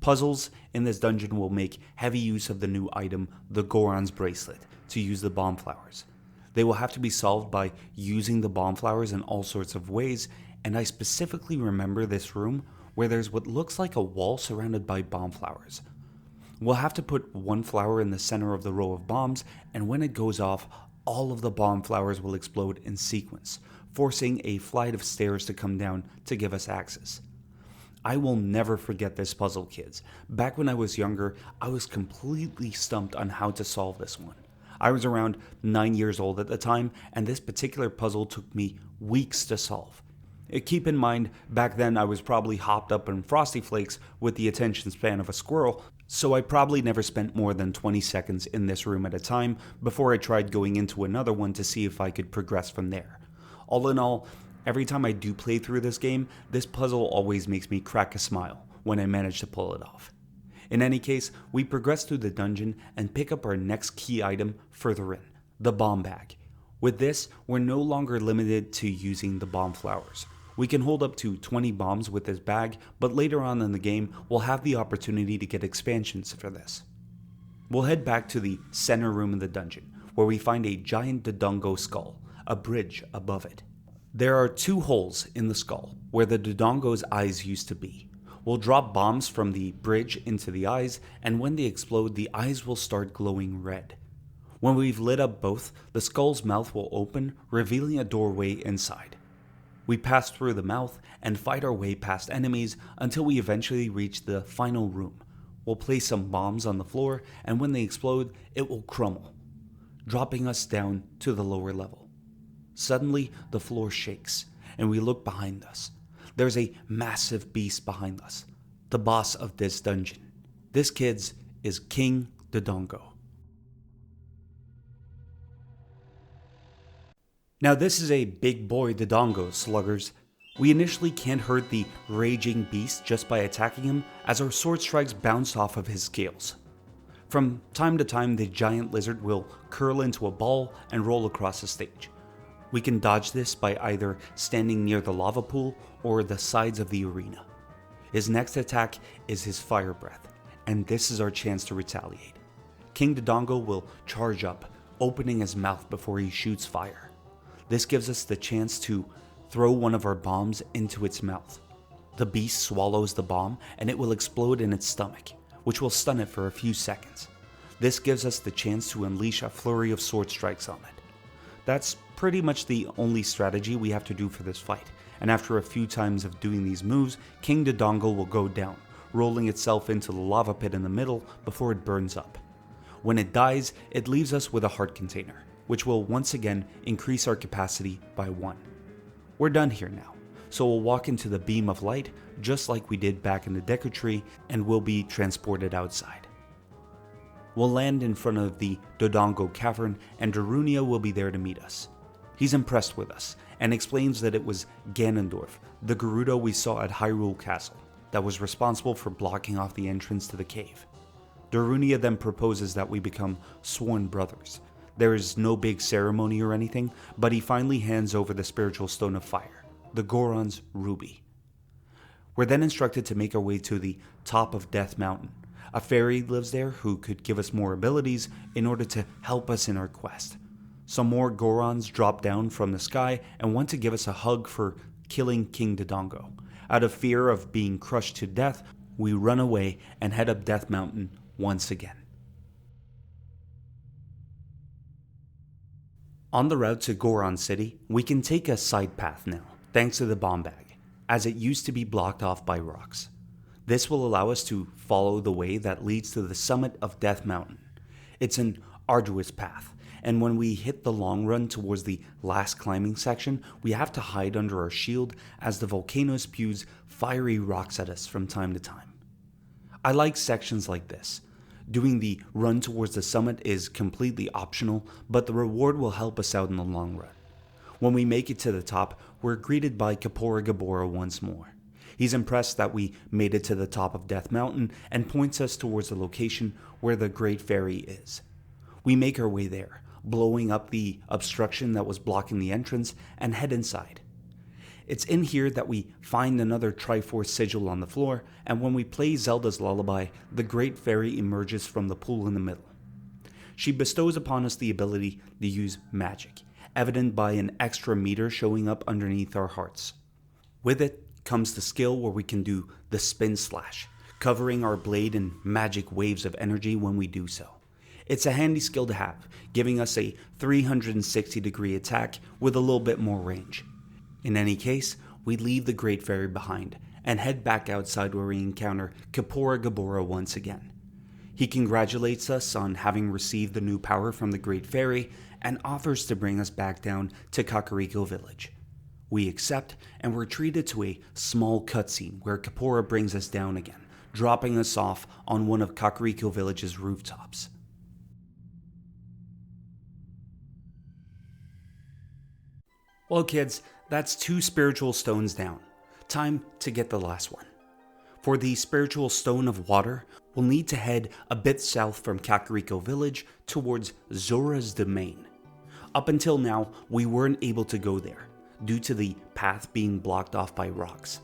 Speaker 1: Puzzles in this dungeon will make heavy use of the new item, the Goron's Bracelet, to use the bomb flowers. They will have to be solved by using the bomb flowers in all sorts of ways, and I specifically remember this room where there's what looks like a wall surrounded by bomb flowers. We'll have to put one flower in the center of the row of bombs, and when it goes off, all of the bomb flowers will explode in sequence, forcing a flight of stairs to come down to give us access. I will never forget this puzzle, kids. Back when I was younger, I was completely stumped on how to solve this one. I was around 9 years old at the time, and this particular puzzle took me weeks to solve. Keep in mind, back then I was probably hopped up on Frosty Flakes with the attention span of a squirrel, so I probably never spent more than 20 seconds in this room at a time before I tried going into another one to see if I could progress from there. All in all, every time I do play through this game, this puzzle always makes me crack a smile when I manage to pull it off. In any case, we progress through the dungeon and pick up our next key item further in, the bomb bag. With this, we're no longer limited to using the bomb flowers. We can hold up to 20 bombs with this bag, but later on in the game, we'll have the opportunity to get expansions for this. We'll head back to the center room of the dungeon, where we find a giant Dodongo skull, a bridge above it. There are 2 holes in the skull, where the Dodongo's eyes used to be. We'll drop bombs from the bridge into the eyes, and when they explode, the eyes will start glowing red. When we've lit up both, the skull's mouth will open, revealing a doorway inside. We pass through the mouth and fight our way past enemies until we eventually reach the final room. We'll place some bombs on the floor, and when they explode, it will crumble, dropping us down to the lower level. Suddenly, the floor shakes, and we look behind us. There's a massive beast behind us, the boss of this dungeon. This, kids, is King Dodongo. Now this is a big boy Dodongo, sluggers. We initially can't hurt the raging beast just by attacking him, as our sword strikes bounce off of his scales. From time to time, the giant lizard will curl into a ball and roll across the stage. We can dodge this by either standing near the lava pool or the sides of the arena. His next attack is his fire breath, and this is our chance to retaliate. King Dodongo will charge up, opening his mouth before he shoots fire. This gives us the chance to throw one of our bombs into its mouth. The beast swallows the bomb and it will explode in its stomach, which will stun it for a few seconds. This gives us the chance to unleash a flurry of sword strikes on it. That's pretty much the only strategy we have to do for this fight, and after a few times of doing these moves, King Dodongo will go down, rolling itself into the lava pit in the middle before it burns up. When it dies, it leaves us with a heart container, which will once again increase our capacity by 1. We're done here now, so we'll walk into the beam of light just like we did back in the Deku Tree and we'll be transported outside. We'll land in front of the Dodongo Cavern and Darunia will be there to meet us. He's impressed with us and explains that it was Ganondorf, the Gerudo we saw at Hyrule Castle, that was responsible for blocking off the entrance to the cave. Darunia then proposes that we become sworn brothers. There is no big ceremony or anything, but he finally hands over the spiritual stone of fire, the Goron's ruby. We're then instructed to make our way to the top of Death Mountain. A fairy lives there who could give us more abilities in order to help us in our quest. Some more Gorons drop down from the sky and want to give us a hug for killing King Dodongo. Out of fear of being crushed to death, we run away and head up Death Mountain once again. On the route to Goron City, we can take a side path now, thanks to the bomb bag, as it used to be blocked off by rocks. This will allow us to follow the way that leads to the summit of Death Mountain. It's an arduous path, and when we hit the long run towards the last climbing section, we have to hide under our shield as the volcano spews fiery rocks at us from time to time. I like sections like this. Doing the run towards the summit is completely optional, but the reward will help us out in the long run. When we make it to the top, we're greeted by Kakariko once more. He's impressed that we made it to the top of Death Mountain and points us towards the location where the Great Fairy is. We make our way there, blowing up the obstruction that was blocking the entrance, and head inside. It's in here that we find another Triforce sigil on the floor, and when we play Zelda's lullaby, the Great Fairy emerges from the pool in the middle. She bestows upon us the ability to use magic, evident by an extra meter showing up underneath our hearts. With it comes the skill where we can do the spin slash, covering our blade in magic waves of energy when we do so. It's a handy skill to have, giving us a 360-degree attack with a little bit more range. In any case, we leave the Great Fairy behind and head back outside where we encounter Kakariko once again. He congratulates us on having received the new power from the Great Fairy and offers to bring us back down to Kakariko Village. We accept and we're treated to a small cutscene where Kakariko brings us down again, dropping us off on one of Kakariko Village's rooftops. Well kids, that's 2 spiritual stones down. Time to get the last one. For the spiritual stone of water, we'll need to head a bit south from Kakariko Village towards Zora's domain. Up until now, we weren't able to go there, due to the path being blocked off by rocks.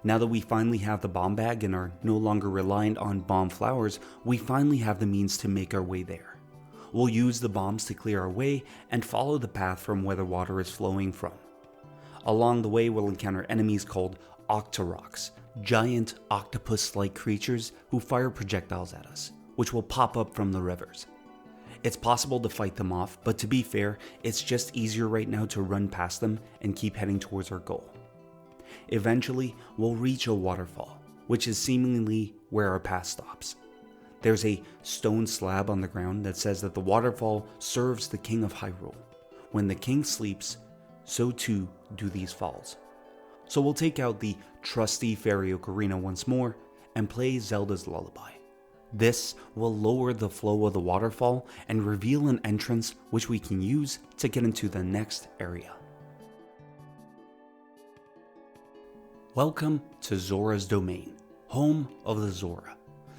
Speaker 1: Now that we finally have the bomb bag and are no longer reliant on bomb flowers, we finally have the means to make our way there. We'll use the bombs to clear our way and follow the path from where the water is flowing from. Along the way, we'll encounter enemies called Octoroks, giant octopus-like creatures who fire projectiles at us, which will pop up from the rivers. It's possible to fight them off, but to be fair, it's just easier right now to run past them and keep heading towards our goal. Eventually, we'll reach a waterfall, which is seemingly where our path stops. There's a stone slab on the ground that says that the waterfall serves the King of Hyrule. When the king sleeps, so too do these falls. So we'll take out the trusty fairy ocarina once more and play Zelda's lullaby. This will lower the flow of the waterfall and reveal an entrance which we can use to get into the next area. Welcome to Zora's domain, home of the Zora.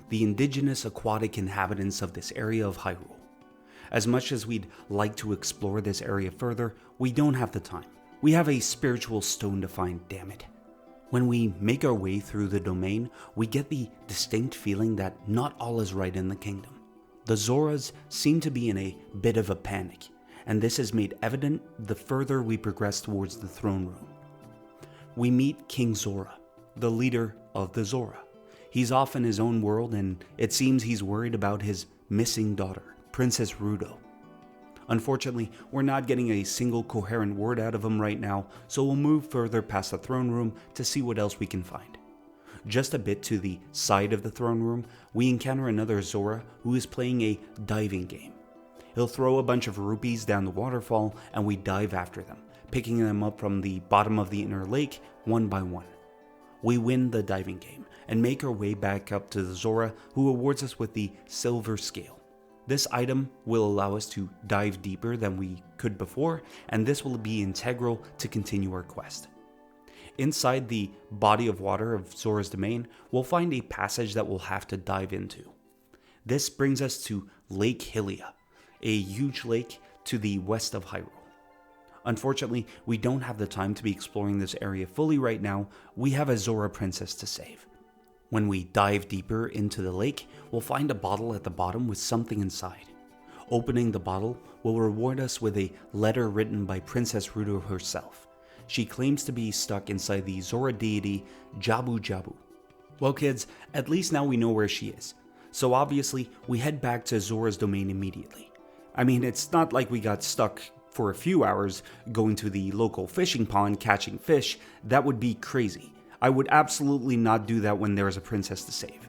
Speaker 1: the indigenous aquatic inhabitants of this area of Hyrule. As much as we'd like to explore this area further, we don't have the time. We have a spiritual stone to find, damn it. When we make our way through the domain, we get the distinct feeling that not all is right in the kingdom. The Zoras seem to be in a bit of a panic, and this is made evident the further we progress towards the throne room. We meet King Zora, the leader of the Zora. He's off in his own world, and it seems he's worried about his missing daughter, Princess Gerudo. Unfortunately, we're not getting a single coherent word out of him right now, so we'll move further past the throne room to see what else we can find. Just a bit to the side of the throne room, we encounter another Zora who is playing a diving game. He'll throw a bunch of rupees down the waterfall and we dive after them, picking them up from the bottom of the inner lake one by one. We win the diving game and make our way back up to the Zora, who awards us with the silver scale. This item will allow us to dive deeper than we could before, and this will be integral to continue our quest. Inside the body of water of Zora's domain, we'll find a passage that we'll have to dive into. This brings us to Lake Hylia, a huge lake to the west of Hyrule. Unfortunately, we don't have the time to be exploring this area fully right now. We have a Zora princess to save. When we dive deeper into the lake, we'll find a bottle at the bottom with something inside. Opening the bottle will reward us with a letter written by Princess Gerudo herself. She claims to be stuck inside the Zora deity Jabu Jabu. Well kids, at least now we know where she is. So obviously, we head back to Zora's domain immediately. I mean, it's not like we got stuck for a few hours going to the local fishing pond catching fish. That would be crazy. I would absolutely not do that when there is a princess to save.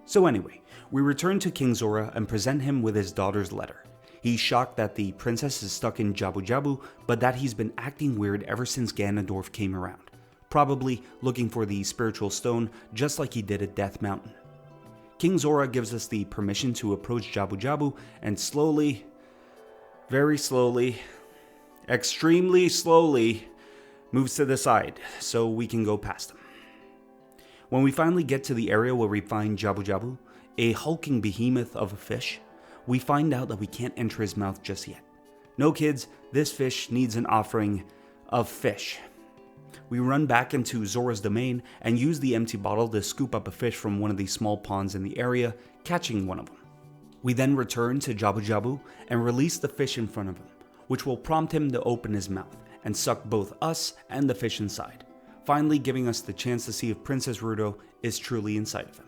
Speaker 1: So anyway, we return to King Zora and present him with his daughter's letter. He's shocked that the princess is stuck in Jabu Jabu, but that he's been acting weird ever since Ganondorf came around, probably looking for the spiritual stone just like he did at Death Mountain. King Zora gives us the permission to approach Jabu Jabu and slowly, very slowly, extremely slowly, moves to the side so we can go past him. When we finally get to the area where we find Jabu Jabu, a hulking behemoth of a fish, we find out that we can't enter his mouth just yet. No kids, this fish needs an offering of fish. We run back into Zora's domain and use the empty bottle to scoop up a fish from one of the small ponds in the area, catching one of them. We then return to Jabu Jabu and release the fish in front of him, which will prompt him to open his mouth and suck both us and the fish inside, finally giving us the chance to see if Princess Gerudo is truly inside of him.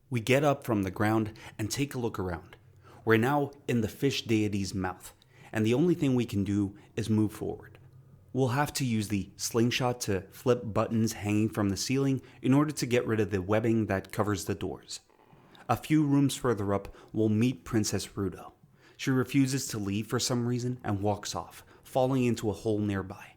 Speaker 1: We get up from the ground and take a look around. We're now in the fish deity's mouth, and the only thing we can do is move forward. We'll have to use the slingshot to flip buttons hanging from the ceiling in order to get rid of the webbing that covers the doors. A few rooms further up, we'll meet Princess Gerudo. She refuses to leave for some reason and walks off, falling into a hole nearby.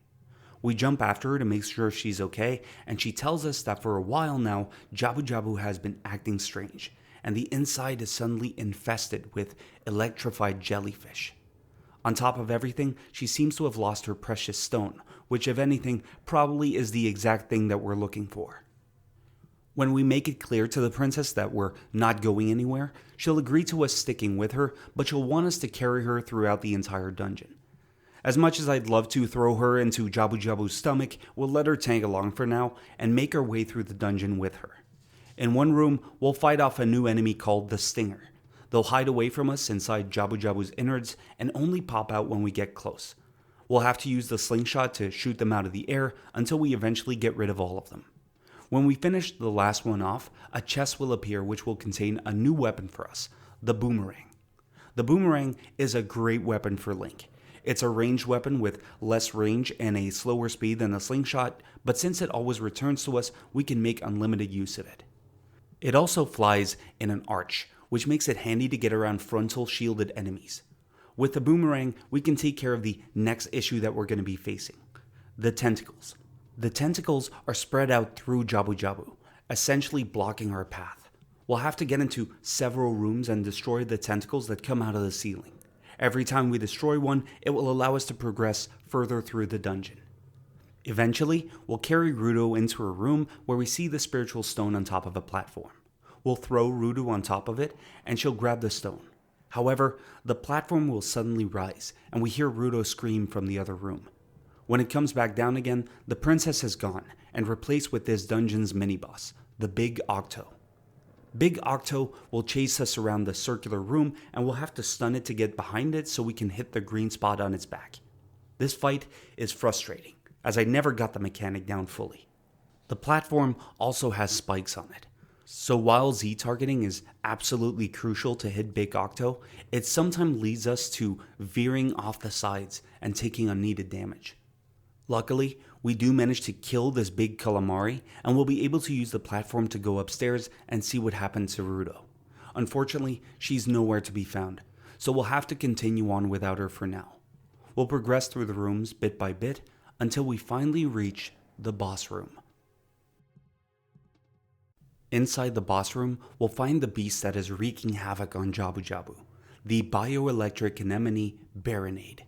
Speaker 1: We jump after her to make sure she's okay, and she tells us that for a while now, Jabu Jabu has been acting strange, and the inside is suddenly infested with electrified jellyfish. On top of everything, she seems to have lost her precious stone, which if anything, probably is the exact thing that we're looking for. When we make it clear to the princess that we're not going anywhere, she'll agree to us sticking with her, but she'll want us to carry her throughout the entire dungeon. As much as I'd love to throw her into Jabu Jabu's stomach, we'll let her tag along for now and make our way through the dungeon with her. In one room, we'll fight off a new enemy called the Stinger. They'll hide away from us inside Jabu Jabu's innards and only pop out when we get close. We'll have to use the slingshot to shoot them out of the air until we eventually get rid of all of them. When we finish the last one off, a chest will appear which will contain a new weapon for us, the boomerang. The boomerang is a great weapon for Link. It's a ranged weapon with less range and a slower speed than the slingshot, but since it always returns to us, we can make unlimited use of it. It also flies in an arch, which makes it handy to get around frontal shielded enemies. With the boomerang, we can take care of the next issue that we're going to be facing, the tentacles. The tentacles are spread out through Jabu Jabu, essentially blocking our path. We'll have to get into several rooms and destroy the tentacles that come out of the ceiling. Every time we destroy one, it will allow us to progress further through the dungeon. Eventually, we'll carry Rudo into a room where we see the spiritual stone on top of a platform. We'll throw Rudo on top of it, and she'll grab the stone. However, the platform will suddenly rise, and we hear Rudo scream from the other room. When it comes back down again, the princess is gone, and replaced with this dungeon's mini-boss, the Big Octo. Big Octo will chase us around the circular room, and we'll have to stun it to get behind it so we can hit the green spot on its back. This fight is frustrating, as I never got the mechanic down fully. The platform also has spikes on it. So while Z-targeting is absolutely crucial to hit Big Octo, it sometimes leads us to veering off the sides and taking unneeded damage. Luckily, we do manage to kill this big calamari, and we'll be able to use the platform to go upstairs and see what happened to Rudo. Unfortunately, she's nowhere to be found, so we'll have to continue on without her for now. We'll progress through the rooms bit by bit until we finally reach the boss room. Inside the boss room, we'll find the beast that is wreaking havoc on Jabu Jabu, the bioelectric anemone Barinade.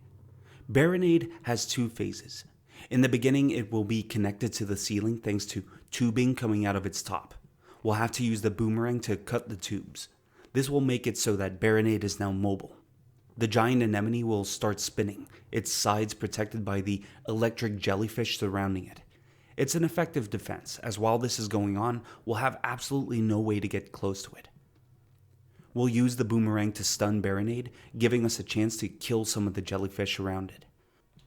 Speaker 1: Barinade has two phases. In the beginning, it will be connected to the ceiling thanks to tubing coming out of its top. We'll have to use the boomerang to cut the tubes. This will make it so that Barinade is now mobile. The giant anemone will start spinning, its sides protected by the electric jellyfish surrounding it. It's an effective defense, as while this is going on, we'll have absolutely no way to get close to it. We'll use the boomerang to stun Barinade, giving us a chance to kill some of the jellyfish around it.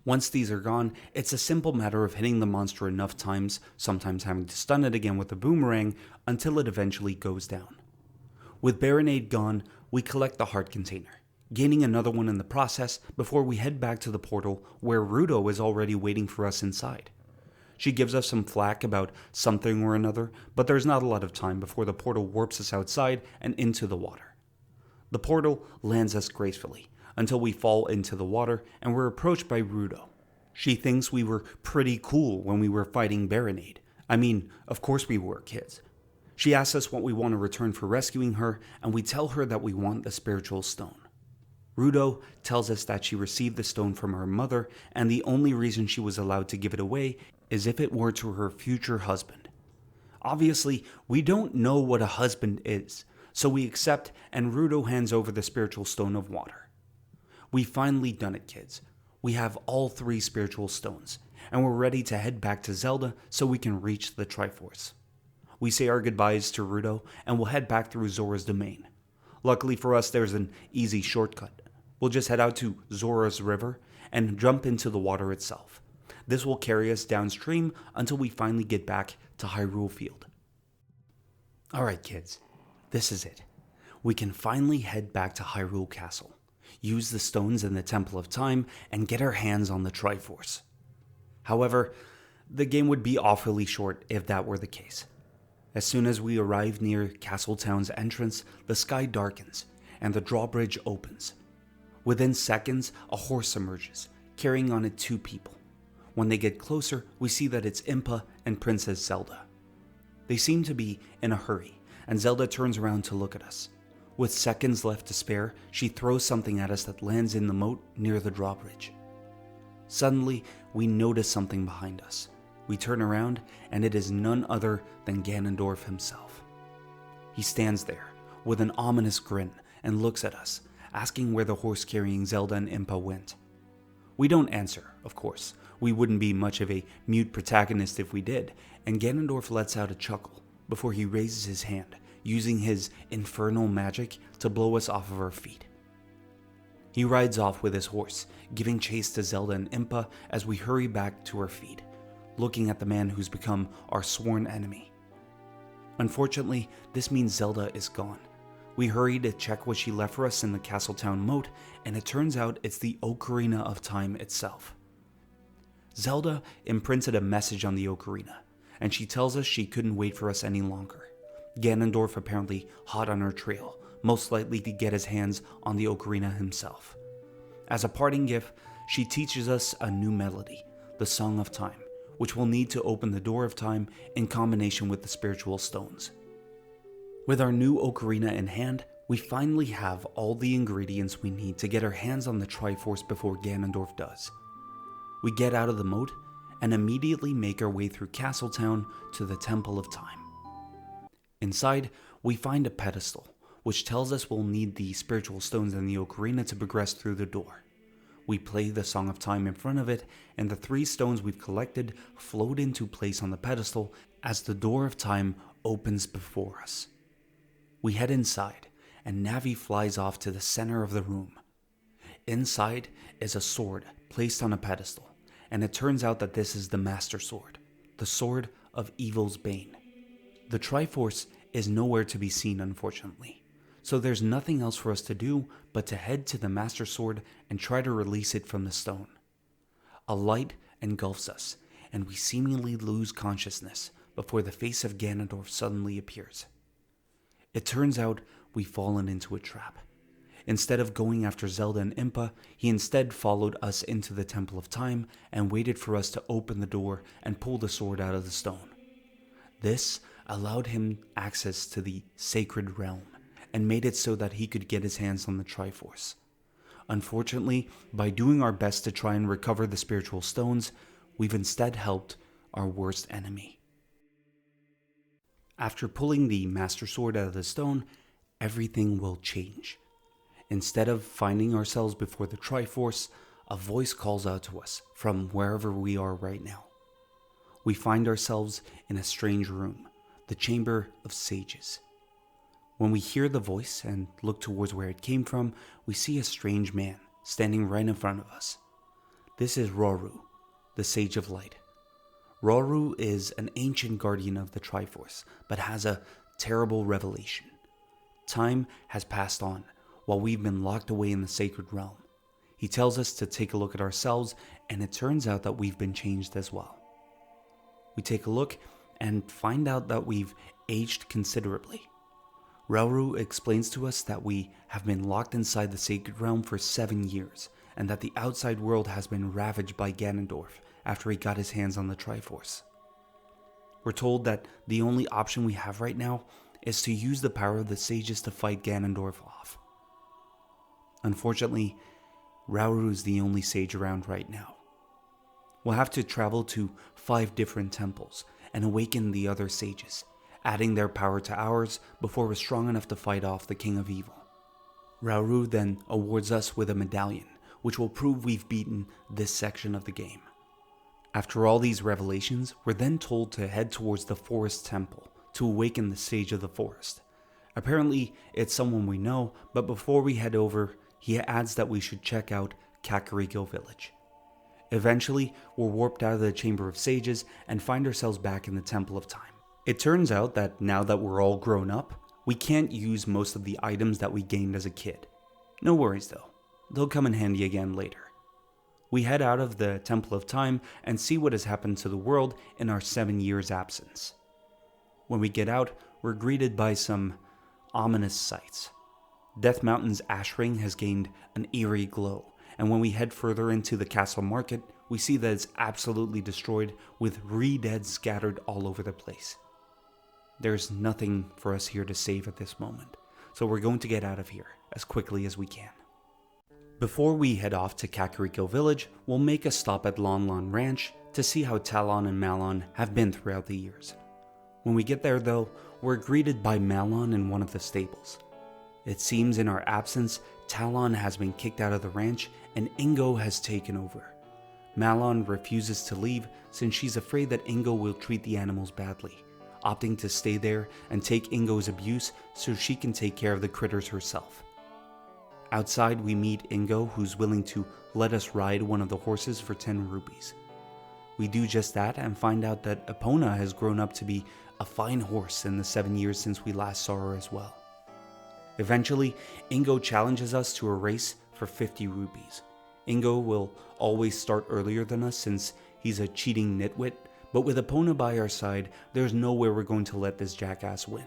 Speaker 1: Once these are gone, it's a simple matter of hitting the monster enough times, sometimes having to stun it again with the boomerang, until it eventually goes down. With Barinade gone, we collect the heart container, gaining another one in the process before we head back to the portal where Rudo is already waiting for us inside. She gives us some flack about something or another, but there's not a lot of time before the portal warps us outside and into the water. The portal lands us gracefully, until we fall into the water and we're approached by Rudo. She thinks we were pretty cool when we were fighting Barinade. I mean, of course we were, kids. She asks us what we want to return for rescuing her, and we tell her that we want the spiritual stone. Rudo tells us that she received the stone from her mother, and the only reason she was allowed to give it away is if it were to her future husband. Obviously, we don't know what a husband is, so we accept, and Rudo hands over the spiritual stone of water. We've finally done it, kids. We have all 3 spiritual stones, and we're ready to head back to Zelda so we can reach the Triforce. We say our goodbyes to Rudo, and we'll head back through Zora's domain. Luckily for us, there's an easy shortcut. We'll just head out to Zora's river and jump into the water itself. This will carry us downstream until we finally get back to Hyrule Field. Alright kids, this is it. We can finally head back to Hyrule Castle, use the stones in the Temple of Time, and get our hands on the Triforce. However, the game would be awfully short if that were the case. As soon as we arrive near Castletown's entrance, the sky darkens and the drawbridge opens. Within seconds, a horse emerges, carrying on it 2 people. When they get closer, we see that it's Impa and Princess Zelda. They seem to be in a hurry, and Zelda turns around to look at us. With seconds left to spare, she throws something at us that lands in the moat near the drawbridge. Suddenly, we notice something behind us. We turn around, and it is none other than Ganondorf himself. He stands there, with an ominous grin, and looks at us, asking where the horse carrying Zelda and Impa went. We don't answer, of course. We wouldn't be much of a mute protagonist if we did, and Ganondorf lets out a chuckle before he raises his hand, using his infernal magic to blow us off of our feet. He rides off with his horse, giving chase to Zelda and Impa as we hurry back to our feet, looking at the man who's become our sworn enemy. Unfortunately, this means Zelda is gone. We hurry to check what she left for us in the Castletown moat, and it turns out it's the Ocarina of Time itself. Zelda imprinted a message on the ocarina, and she tells us she couldn't wait for us any longer. Ganondorf apparently hot on her trail, most likely to get his hands on the ocarina himself. As a parting gift, she teaches us a new melody, the Song of Time, which we'll need to open the door of time in combination with the spiritual stones. With our new ocarina in hand, we finally have all the ingredients we need to get our hands on the Triforce before Ganondorf does. We get out of the moat, and immediately make our way through Castletown to the Temple of Time. Inside, we find a pedestal, which tells us we'll need the spiritual stones in the ocarina to progress through the door. We play the Song of Time in front of it, and the 3 stones we've collected float into place on the pedestal as the door of time opens before us. We head inside, and Navi flies off to the center of the room. Inside is a sword placed on a pedestal, and it turns out that this is the Master Sword, the Sword of Evil's Bane. The Triforce is nowhere to be seen, unfortunately, so there's nothing else for us to do but to head to the Master Sword and try to release it from the stone. A light engulfs us, and we seemingly lose consciousness before the face of Ganondorf suddenly appears. It turns out we've fallen into a trap. Instead of going after Zelda and Impa, he instead followed us into the Temple of Time and waited for us to open the door and pull the sword out of the stone. This allowed him access to the sacred realm and made it so that he could get his hands on the Triforce. Unfortunately, by doing our best to try and recover the spiritual stones, we've instead helped our worst enemy. After pulling the Master Sword out of the stone, everything will change. Instead of finding ourselves before the Triforce, a voice calls out to us from wherever we are right now. We find ourselves in a strange room, the Chamber of Sages. When we hear the voice and look towards where it came from, we see a strange man standing right in front of us. This is Roru, the Sage of Light. Roru is an ancient guardian of the Triforce, but has a terrible revelation. Time has passed on, while we've been locked away in the sacred realm. He tells us to take a look at ourselves, and it turns out that we've been changed as well. We take a look and find out that we've aged considerably. Roru explains to us that we have been locked inside the sacred realm for 7 years, and that the outside world has been ravaged by Ganondorf after he got his hands on the Triforce. We're told that the only option we have right now is to use the power of the sages to fight Ganondorf off. Unfortunately, Roru is the only sage around right now. We'll have to travel to 5 different temples and awaken the other sages, adding their power to ours before we're strong enough to fight off the King of Evil. Roru then awards us with a medallion, which will prove we've beaten this section of the game. After all these revelations, we're then told to head towards the Forest Temple to awaken the Sage of the Forest. Apparently, it's someone we know, but before we head over, he adds that we should check out Kakariko Village. Eventually, we're warped out of the Chamber of Sages and find ourselves back in the Temple of Time. It turns out that now that we're all grown up, we can't use most of the items that we gained as a kid. No worries though, they'll come in handy again later. We head out of the Temple of Time and see what has happened to the world in our 7 years' absence. When we get out, we're greeted by some ominous sights. Death Mountain's ash ring has gained an eerie glow, and when we head further into the castle market, we see that it's absolutely destroyed with re-dead scattered all over the place. There's nothing for us here to save at this moment, so we're going to get out of here as quickly as we can. Before we head off to Kakariko Village, we'll make a stop at Lon Lon Ranch to see how Talon and Malon have been throughout the years. When we get there though, we're greeted by Malon in one of the stables. It seems in our absence, Talon has been kicked out of the ranch and Ingo has taken over. Malon refuses to leave since she's afraid that Ingo will treat the animals badly, opting to stay there and take Ingo's abuse so she can take care of the critters herself. Outside we meet Ingo, who's willing to let us ride one of the horses for 10 rupees. We do just that and find out that Epona has grown up to be a fine horse in the 7 years since we last saw her as well. Eventually, Ingo challenges us to a race for 50 rupees. Ingo will always start earlier than us since he's a cheating nitwit, but with Epona by our side, there's no way we're going to let this jackass win.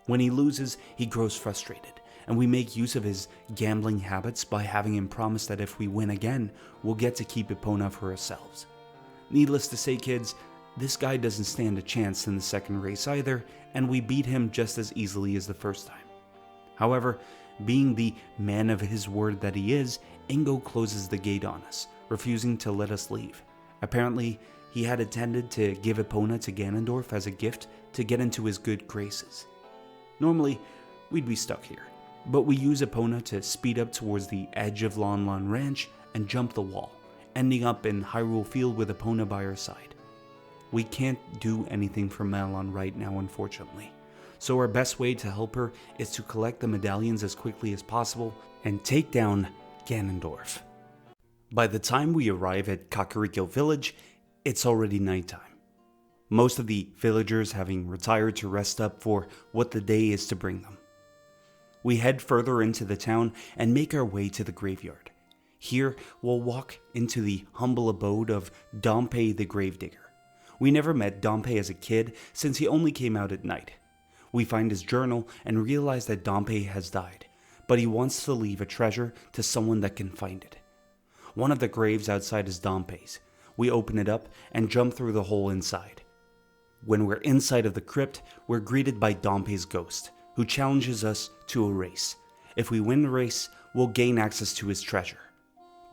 Speaker 1: When he loses, he grows frustrated, and we make use of his gambling habits by having him promise that if we win again, we'll get to keep Epona for ourselves. Needless to say, kids, this guy doesn't stand a chance in the second race either, and we beat him just as easily as the first time. However, being the man of his word that he is, Ingo closes the gate on us, refusing to let us leave. Apparently, he had intended to give Epona to Ganondorf as a gift to get into his good graces. Normally, we'd be stuck here, but we use Epona to speed up towards the edge of Lon Lon Ranch and jump the wall, ending up in Hyrule Field with Epona by our side. We can't do anything for Malon right now, unfortunately, so our best way to help her is to collect the medallions as quickly as possible and take down Ganondorf. By the time we arrive at Kakariko Village, it's already nighttime. Most of the villagers having retired to rest up for what the day is to bring them. We head further into the town and make our way to the graveyard. Here, we'll walk into the humble abode of Dompe the Gravedigger. We never met Dompe as a kid since he only came out at night. We find his journal and realize that Dompe has died, but he wants to leave a treasure to someone that can find it. One of the graves outside is Dompe's. We open it up and jump through the hole inside. When we're inside of the crypt, we're greeted by Dompe's ghost, who challenges us to a race. If we win the race, we'll gain access to his treasure.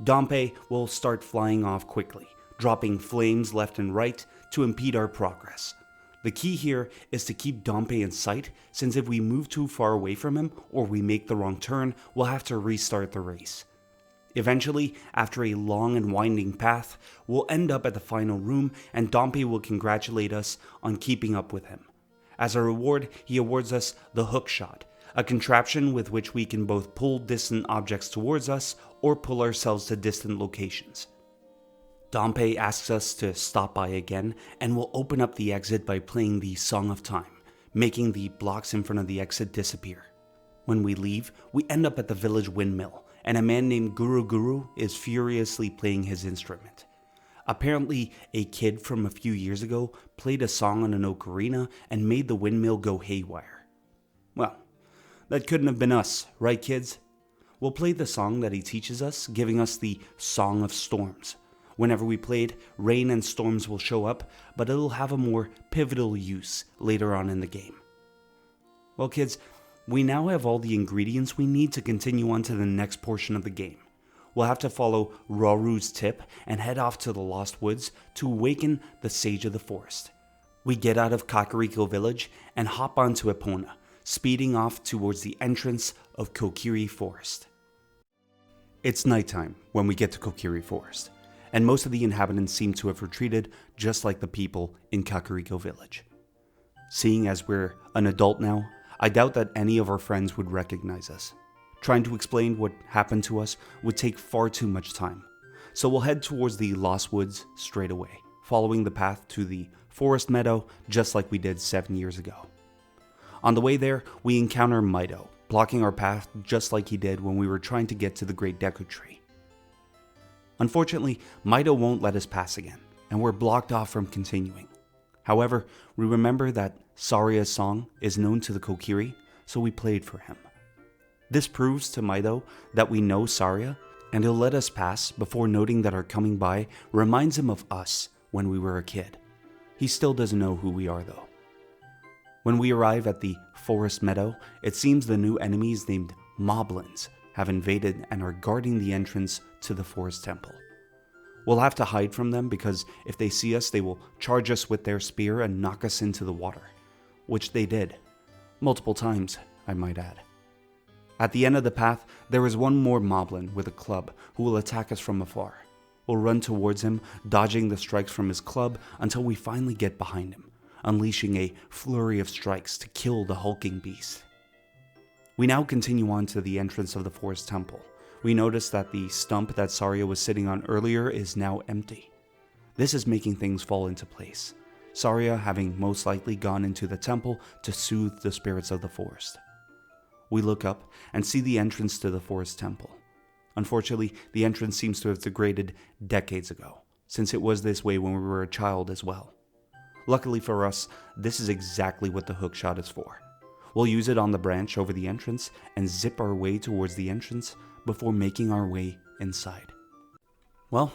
Speaker 1: Dompe will start flying off quickly, dropping flames left and right to impede our progress. The key here is to keep Dompe in sight, since if we move too far away from him or we make the wrong turn, we'll have to restart the race. Eventually, after a long and winding path, we'll end up at the final room and Dompe will congratulate us on keeping up with him. As a reward, he awards us the hook shot, a contraption with which we can both pull distant objects towards us or pull ourselves to distant locations. Dompe asks us to stop by again and we'll open up the exit by playing the Song of Time, making the blocks in front of the exit disappear. When we leave, we end up at the village windmill, and a man named Guru is furiously playing his instrument. Apparently, a kid from a few years ago played a song on an ocarina and made the windmill go haywire. Well, that couldn't have been us, right kids? We'll play the song that he teaches us, giving us the Song of Storms. Whenever we played, rain and storms will show up, but it'll have a more pivotal use later on in the game. Well kids, we now have all the ingredients we need to continue on to the next portion of the game. We'll have to follow Roru's tip and head off to the Lost Woods to awaken the Sage of the Forest. We get out of Kakariko Village and hop onto Epona, speeding off towards the entrance of Kokiri Forest. It's nighttime when we get to Kokiri Forest, and most of the inhabitants seem to have retreated just like the people in Kakariko Village. Seeing as we're an adult now, I doubt that any of our friends would recognize us. Trying to explain what happened to us would take far too much time, so we'll head towards the Lost Woods straight away, following the path to the forest meadow just like we did 7 years ago. On the way there, we encounter Mido, blocking our path just like he did when we were trying to get to the Great Deku Tree. Unfortunately, Mido won't let us pass again, and we're blocked off from continuing. However, we remember that Saria's song is known to the Kokiri, so we played for him. This proves to Mido that we know Saria, and he'll let us pass before noting that our coming by reminds him of us when we were a kid. He still doesn't know who we are though. When we arrive at the forest meadow, it seems the new enemies named Moblins have invaded and are guarding the entrance to the forest temple. We'll have to hide from them because if they see us, they will charge us with their spear and knock us into the water, which they did. Multiple times, I might add. At the end of the path, there is one more Moblin with a club who will attack us from afar. We'll run towards him, dodging the strikes from his club until we finally get behind him, unleashing a flurry of strikes to kill the hulking beast. We now continue on to the entrance of the forest temple. We notice that the stump that Saria was sitting on earlier is now empty. This is making things fall into place, Saria having most likely gone into the temple to soothe the spirits of the forest. We look up and see the entrance to the forest temple. Unfortunately, the entrance seems to have degraded decades ago, since it was this way when we were a child as well. Luckily for us, this is exactly what the hookshot is for. We'll use it on the branch over the entrance and zip our way towards the entrance before making our way inside. Well,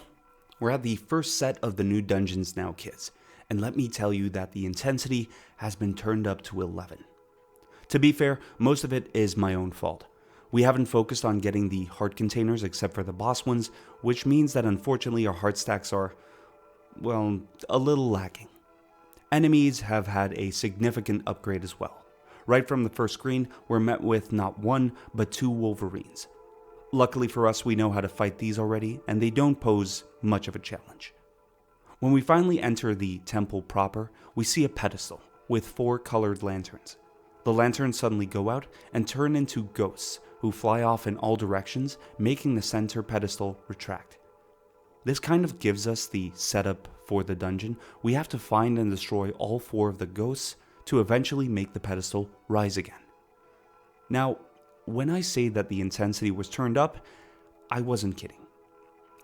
Speaker 1: we're at the first set of the new dungeons now, kids, and let me tell you that the intensity has been turned up to 11. To be fair, most of it is my own fault. We haven't focused on getting the heart containers except for the boss ones, which means that unfortunately our heart stacks are, well, a little lacking. Enemies have had a significant upgrade as well. Right from the first screen, we're met with not one, but two Wolverines. Luckily for us, we know how to fight these already, and they don't pose much of a challenge. When we finally enter the temple proper, we see a pedestal with 4 colored lanterns. The lanterns suddenly go out and turn into ghosts who fly off in all directions, making the center pedestal retract. This kind of gives us the setup for the dungeon. We have to find and destroy all 4 of the ghosts to eventually make the pedestal rise again. Now, when I say that the intensity was turned up, I wasn't kidding.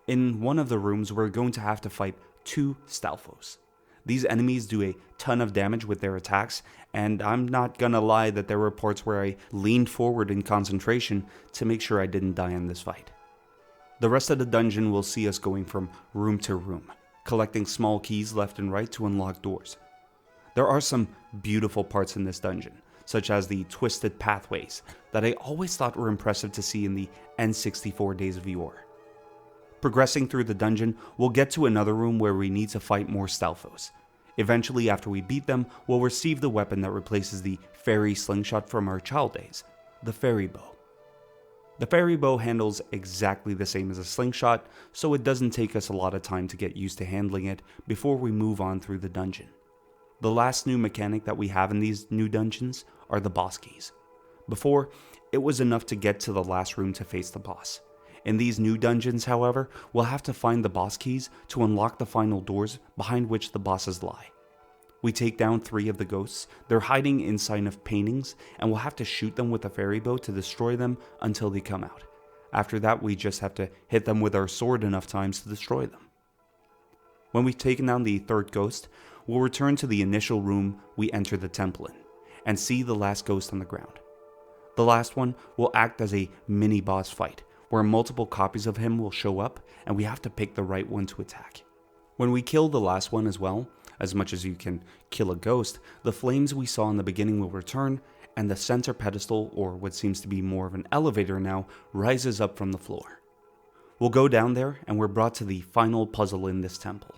Speaker 1: In one of the rooms, we're going to have to fight 2 Stalfos. These enemies do a ton of damage with their attacks, and I'm not gonna lie that there were parts where I leaned forward in concentration to make sure I didn't die in this fight. The rest of the dungeon will see us going from room to room, collecting small keys left and right to unlock doors. There are some beautiful parts in this dungeon, such as the twisted pathways that I always thought were impressive to see in the N64 Days of Yore. Progressing through the dungeon, we'll get to another room where we need to fight more Stalfos. Eventually, after we beat them, we'll receive the weapon that replaces the fairy slingshot from our child days, the fairy bow. The fairy bow handles exactly the same as a slingshot, so it doesn't take us a lot of time to get used to handling it before we move on through the dungeon. The last new mechanic that we have in these new dungeons are the boss keys. Before, it was enough to get to the last room to face the boss. In these new dungeons, however, we'll have to find the boss keys to unlock the final doors behind which the bosses lie. We take down 3 of the ghosts. They're hiding inside of paintings, and we'll have to shoot them with a fairy bow to destroy them until they come out. After that, we just have to hit them with our sword enough times to destroy them. When we've taken down the 3rd ghost, we'll return to the initial room we enter the temple in, and see the last ghost on the ground. The last one will act as a mini-boss fight, where multiple copies of him will show up, and we have to pick the right one to attack. When we kill the last one as well, as much as you can kill a ghost, the flames we saw in the beginning will return, and the center pedestal, or what seems to be more of an elevator now, rises up from the floor. We'll go down there, and we're brought to the final puzzle in this temple.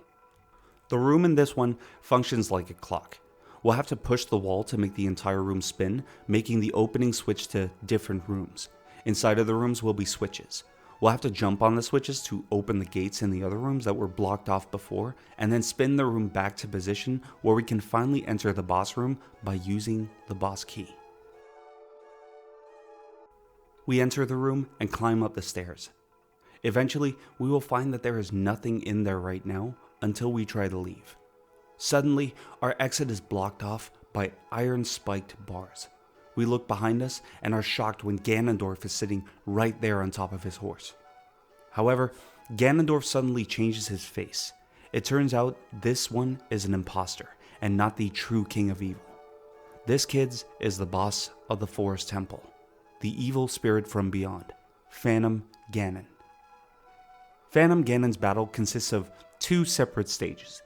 Speaker 1: The room in this one functions like a clock. We'll have to push the wall to make the entire room spin, making the opening switch to different rooms. Inside of the rooms will be switches. We'll have to jump on the switches to open the gates in the other rooms that were blocked off before, and then spin the room back to position where we can finally enter the boss room by using the boss key. We enter the room and climb up the stairs. Eventually, we will find that there is nothing in there right now until we try to leave. Suddenly, our exit is blocked off by iron-spiked bars. We look behind us and are shocked when Ganondorf is sitting right there on top of his horse. However, Ganondorf suddenly changes his face. It turns out this one is an imposter and not the true king of evil. This, kids, is the boss of the Forest Temple, the evil spirit from beyond, Phantom Ganon. Phantom Ganon's battle consists of 2 separate stages.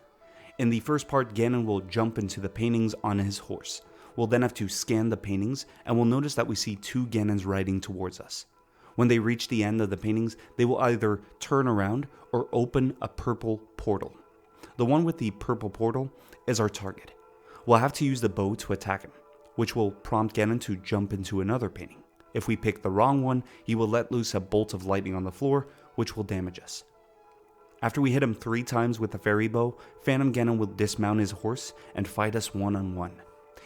Speaker 1: In the first part, Ganon will jump into the paintings on his horse. We'll then have to scan the paintings, and we'll notice that we see 2 Ganons riding towards us. When they reach the end of the paintings, they will either turn around or open a purple portal. The one with the purple portal is our target. We'll have to use the bow to attack him, which will prompt Ganon to jump into another painting. If we pick the wrong one, he will let loose a bolt of lightning on the floor, which will damage us. After we hit him 3 times with the fairy bow, Phantom Ganon will dismount his horse and fight us one-on-one.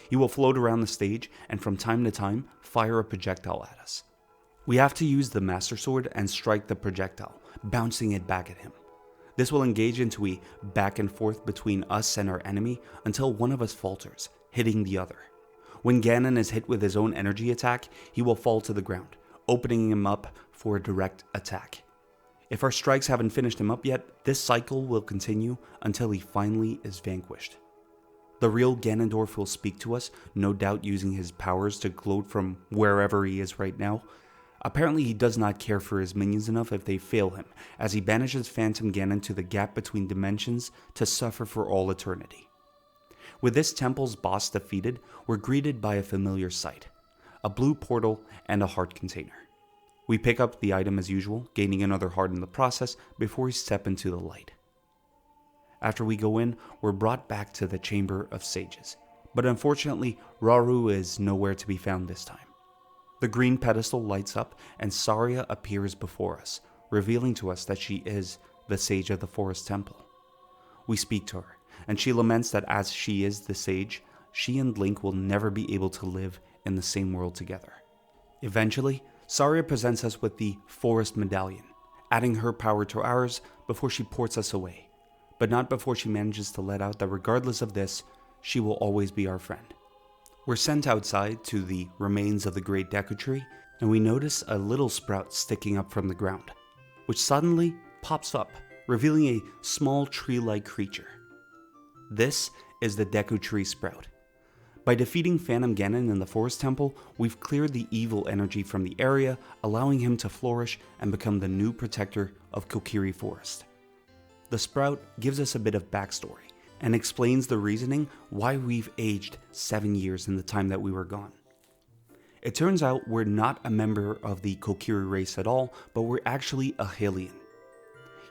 Speaker 1: He will float around the stage and from time to time fire a projectile at us. We have to use the Master Sword and strike the projectile, bouncing it back at him. This will engage into a back and forth between us and our enemy until one of us falters, hitting the other. When Ganon is hit with his own energy attack, he will fall to the ground, opening him up for a direct attack. If our strikes haven't finished him up yet, this cycle will continue until he finally is vanquished. The real Ganondorf will speak to us, no doubt using his powers to gloat from wherever he is right now. Apparently he does not care for his minions enough if they fail him, as he banishes Phantom Ganon to the gap between dimensions to suffer for all eternity. With this temple's boss defeated, we're greeted by a familiar sight, a blue portal and a heart container. We pick up the item as usual, gaining another heart in the process before we step into the light. After we go in, we're brought back to the Chamber of Sages. But unfortunately, Rauru is nowhere to be found this time. The green pedestal lights up and Saria appears before us, revealing to us that she is the Sage of the Forest Temple. We speak to her, and she laments that as she is the Sage, she and Link will never be able to live in the same world together. Eventually, Saria presents us with the Forest Medallion, adding her power to ours before she ports us away, but not before she manages to let out that regardless of this, she will always be our friend. We're sent outside to the remains of the great Deku Tree, and we notice a little sprout sticking up from the ground, which suddenly pops up, revealing a small tree-like creature. This is the Deku Tree Sprout. By defeating Phantom Ganon in the Forest Temple, we've cleared the evil energy from the area, allowing him to flourish and become the new protector of Kokiri Forest. The Sprout gives us a bit of backstory, and explains the reasoning why we've aged 7 years in the time that we were gone. It turns out we're not a member of the Kokiri race at all, but we're actually a Hylian.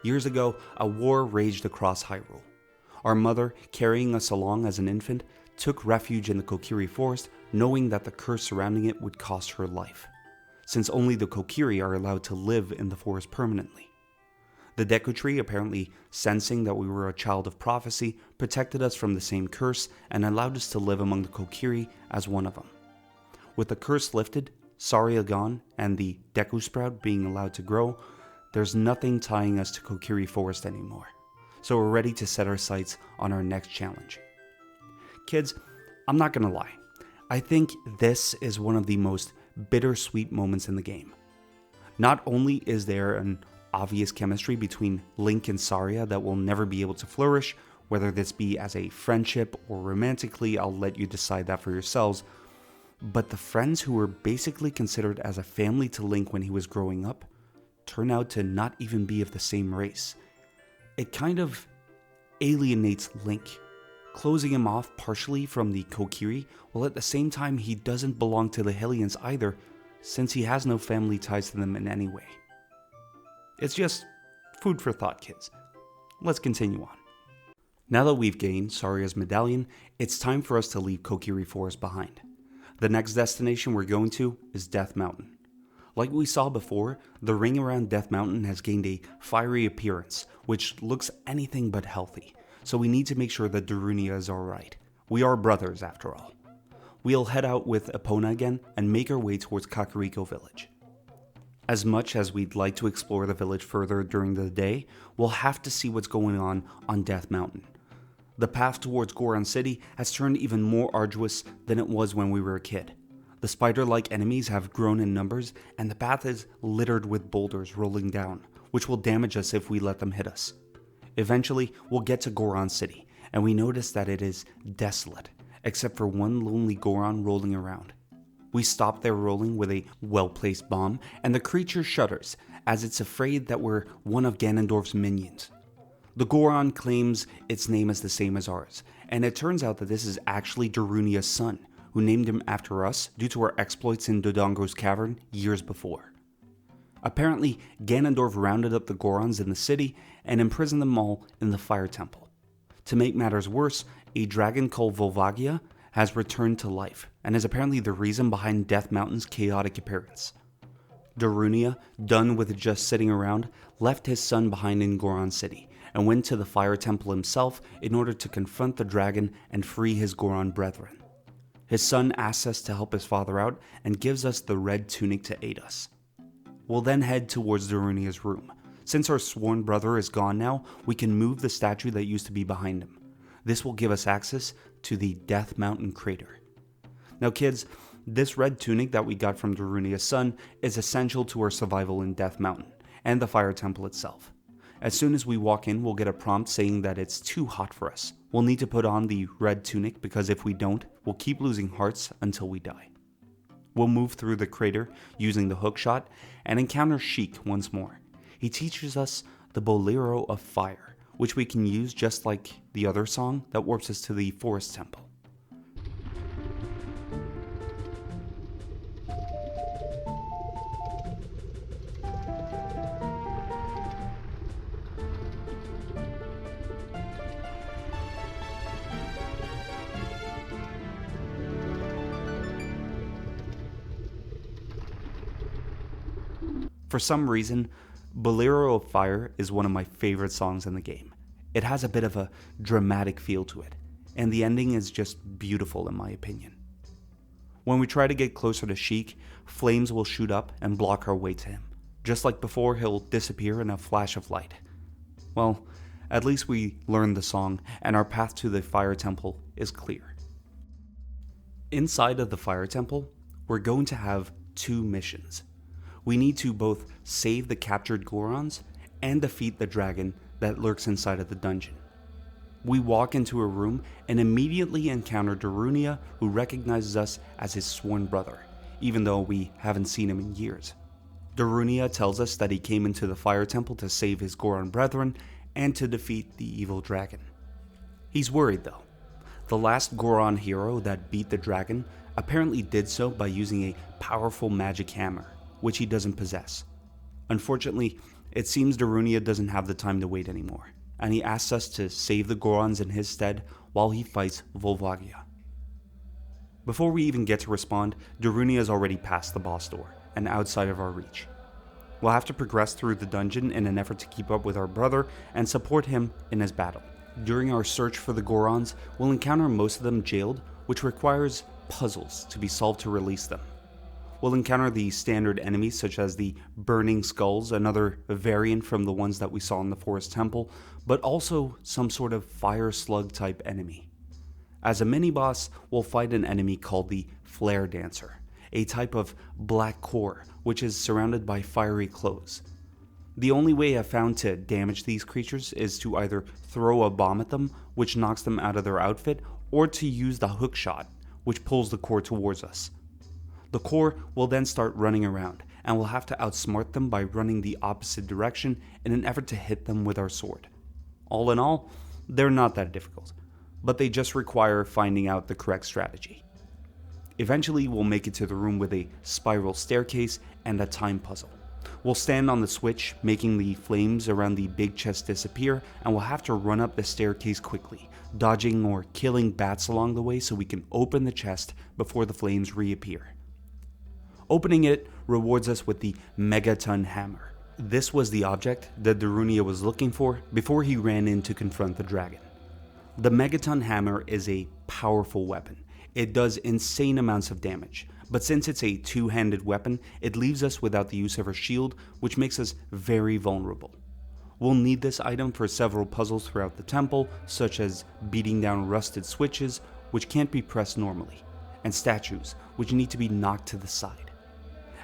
Speaker 1: Years ago, a war raged across Hyrule. Our mother, carrying us along as an infant, took refuge in the Kokiri Forest, knowing that the curse surrounding it would cost her life, since only the Kokiri are allowed to live in the forest permanently. The Deku Tree, apparently sensing that we were a child of prophecy, protected us from the same curse and allowed us to live among the Kokiri as one of them. With the curse lifted, Saria gone, and the Deku Sprout being allowed to grow, there's nothing tying us to Kokiri Forest anymore. So we're ready to set our sights on our next challenge. Kids, I'm not gonna lie. I think this is one of the most bittersweet moments in the game. Not only is there an obvious chemistry between Link and Saria that will never be able to flourish, whether this be as a friendship or romantically, I'll let you decide that for yourselves, but the friends who were basically considered as a family to Link when he was growing up turn out to not even be of the same race. It kind of alienates Link, closing him off partially from the Kokiri, while at the same time he doesn't belong to the Hylians either, since he has no family ties to them in any way. It's just food for thought, kids. Let's continue on. Now that we've gained Saria's medallion, it's time for us to leave Kokiri Forest behind. The next destination we're going to is Death Mountain. Like we saw before, the ring around Death Mountain has gained a fiery appearance, which looks anything but healthy, so we need to make sure that Darunia is alright. We are brothers after all. We'll head out with Epona again and make our way towards Kakariko Village. As much as we'd like to explore the village further during the day, we'll have to see what's going on Death Mountain. The path towards Goron City has turned even more arduous than it was when we were a kid. The spider-like enemies have grown in numbers, and the path is littered with boulders rolling down, which will damage us if we let them hit us. Eventually, we'll get to Goron City, and we notice that it is desolate, except for one lonely Goron rolling around. We stop their rolling with a well-placed bomb, and the creature shudders, as it's afraid that we're one of Ganondorf's minions. The Goron claims its name is the same as ours, and it turns out that this is actually Darunia's son, who named him after us due to our exploits in Dodongo's Cavern years before. Apparently, Ganondorf rounded up the Gorons in the city and imprisoned them all in the Fire Temple. To make matters worse, a dragon called Volvagia has returned to life, and is apparently the reason behind Death Mountain's chaotic appearance. Darunia, done with just sitting around, left his son behind in Goron City, and went to the Fire Temple himself in order to confront the dragon and free his Goron brethren. His son asks us to help his father out, and gives us the red tunic to aid us. We'll then head towards Darunia's room. Since our sworn brother is gone now, we can move the statue that used to be behind him. This will give us access to the Death Mountain crater. Now kids, this red tunic that we got from Darunia's son is essential to our survival in Death Mountain, and the Fire Temple itself. As soon as we walk in, we'll get a prompt saying that it's too hot for us. We'll need to put on the red tunic because if we don't, we'll keep losing hearts until we die. We'll move through the crater using the hookshot and encounter Sheik once more. He teaches us the Bolero of Fire, which we can use just like the other song that warps us to the Forest Temple. For some reason, Bolero of Fire is one of my favorite songs in the game. It has a bit of a dramatic feel to it, and the ending is just beautiful in my opinion. When we try to get closer to Sheik, flames will shoot up and block our way to him. Just like before, he'll disappear in a flash of light. Well, at least we learned the song, and our path to the Fire Temple is clear. Inside of the Fire Temple, we're going to have 2 missions. We need to both save the captured Gorons and defeat the dragon that lurks inside of the dungeon. We walk into a room and immediately encounter Darunia, who recognizes us as his sworn brother, even though we haven't seen him in years. Darunia tells us that he came into the Fire Temple to save his Goron brethren and to defeat the evil dragon. He's worried though. The last Goron hero that beat the dragon apparently did so by using a powerful magic hammer, which he doesn't possess. Unfortunately, it seems Darunia doesn't have the time to wait anymore, and he asks us to save the Gorons in his stead while he fights Volvagia. Before we even get to respond, Darunia is already past the boss door and outside of our reach. We'll have to progress through the dungeon in an effort to keep up with our brother and support him in his battle. During our search for the Gorons, we'll encounter most of them jailed, which requires puzzles to be solved to release them. We'll encounter the standard enemies such as the Burning Skulls, another variant from the ones that we saw in the Forest Temple, but also some sort of fire slug type enemy. As a mini-boss, we'll fight an enemy called the Flare Dancer, a type of black core which is surrounded by fiery clothes. The only way I've found to damage these creatures is to either throw a bomb at them, which knocks them out of their outfit, or to use the hook shot, which pulls the core towards us. The core will then start running around, and we'll have to outsmart them by running the opposite direction in an effort to hit them with our sword. All in all, they're not that difficult, but they just require finding out the correct strategy. Eventually, we'll make it to the room with a spiral staircase and a time puzzle. We'll stand on the switch, making the flames around the big chest disappear, and we'll have to run up the staircase quickly, dodging or killing bats along the way so we can open the chest before the flames reappear. Opening it rewards us with the Megaton Hammer. This was the object that Darunia was looking for before he ran in to confront the dragon. The Megaton Hammer is a powerful weapon. It does insane amounts of damage, but since it's a two-handed weapon, it leaves us without the use of our shield, which makes us very vulnerable. We'll need this item for several puzzles throughout the temple, such as beating down rusted switches, which can't be pressed normally, and statues, which need to be knocked to the side.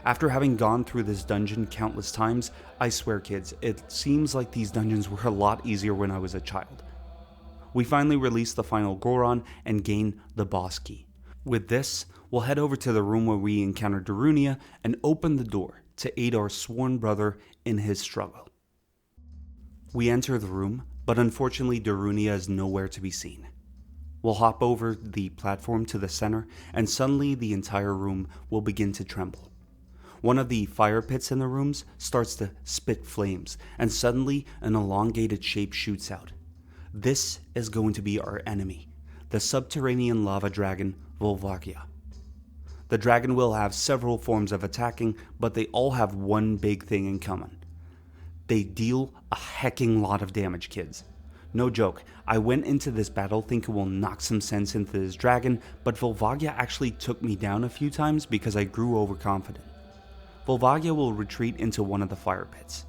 Speaker 1: After having gone through this dungeon countless times, I swear kids, it seems like these dungeons were a lot easier when I was a child. We finally release the final Goron and gain the boss key. With this, we'll head over to the room where we encounter Darunia and open the door to aid our sworn brother in his struggle. We enter the room, but unfortunately Darunia is nowhere to be seen. We'll hop over the platform to the center, and suddenly the entire room will begin to tremble. One of the fire pits in the rooms starts to spit flames, and suddenly an elongated shape shoots out. This is going to be our enemy, the subterranean lava dragon Volvagia. The dragon will have several forms of attacking, but they all have one big thing in common. They deal a hecking lot of damage, kids. No joke, I went into this battle thinking we'll knock some sense into this dragon, but Volvagia actually took me down a few times because I grew overconfident. Volvagia will retreat into one of the fire pits.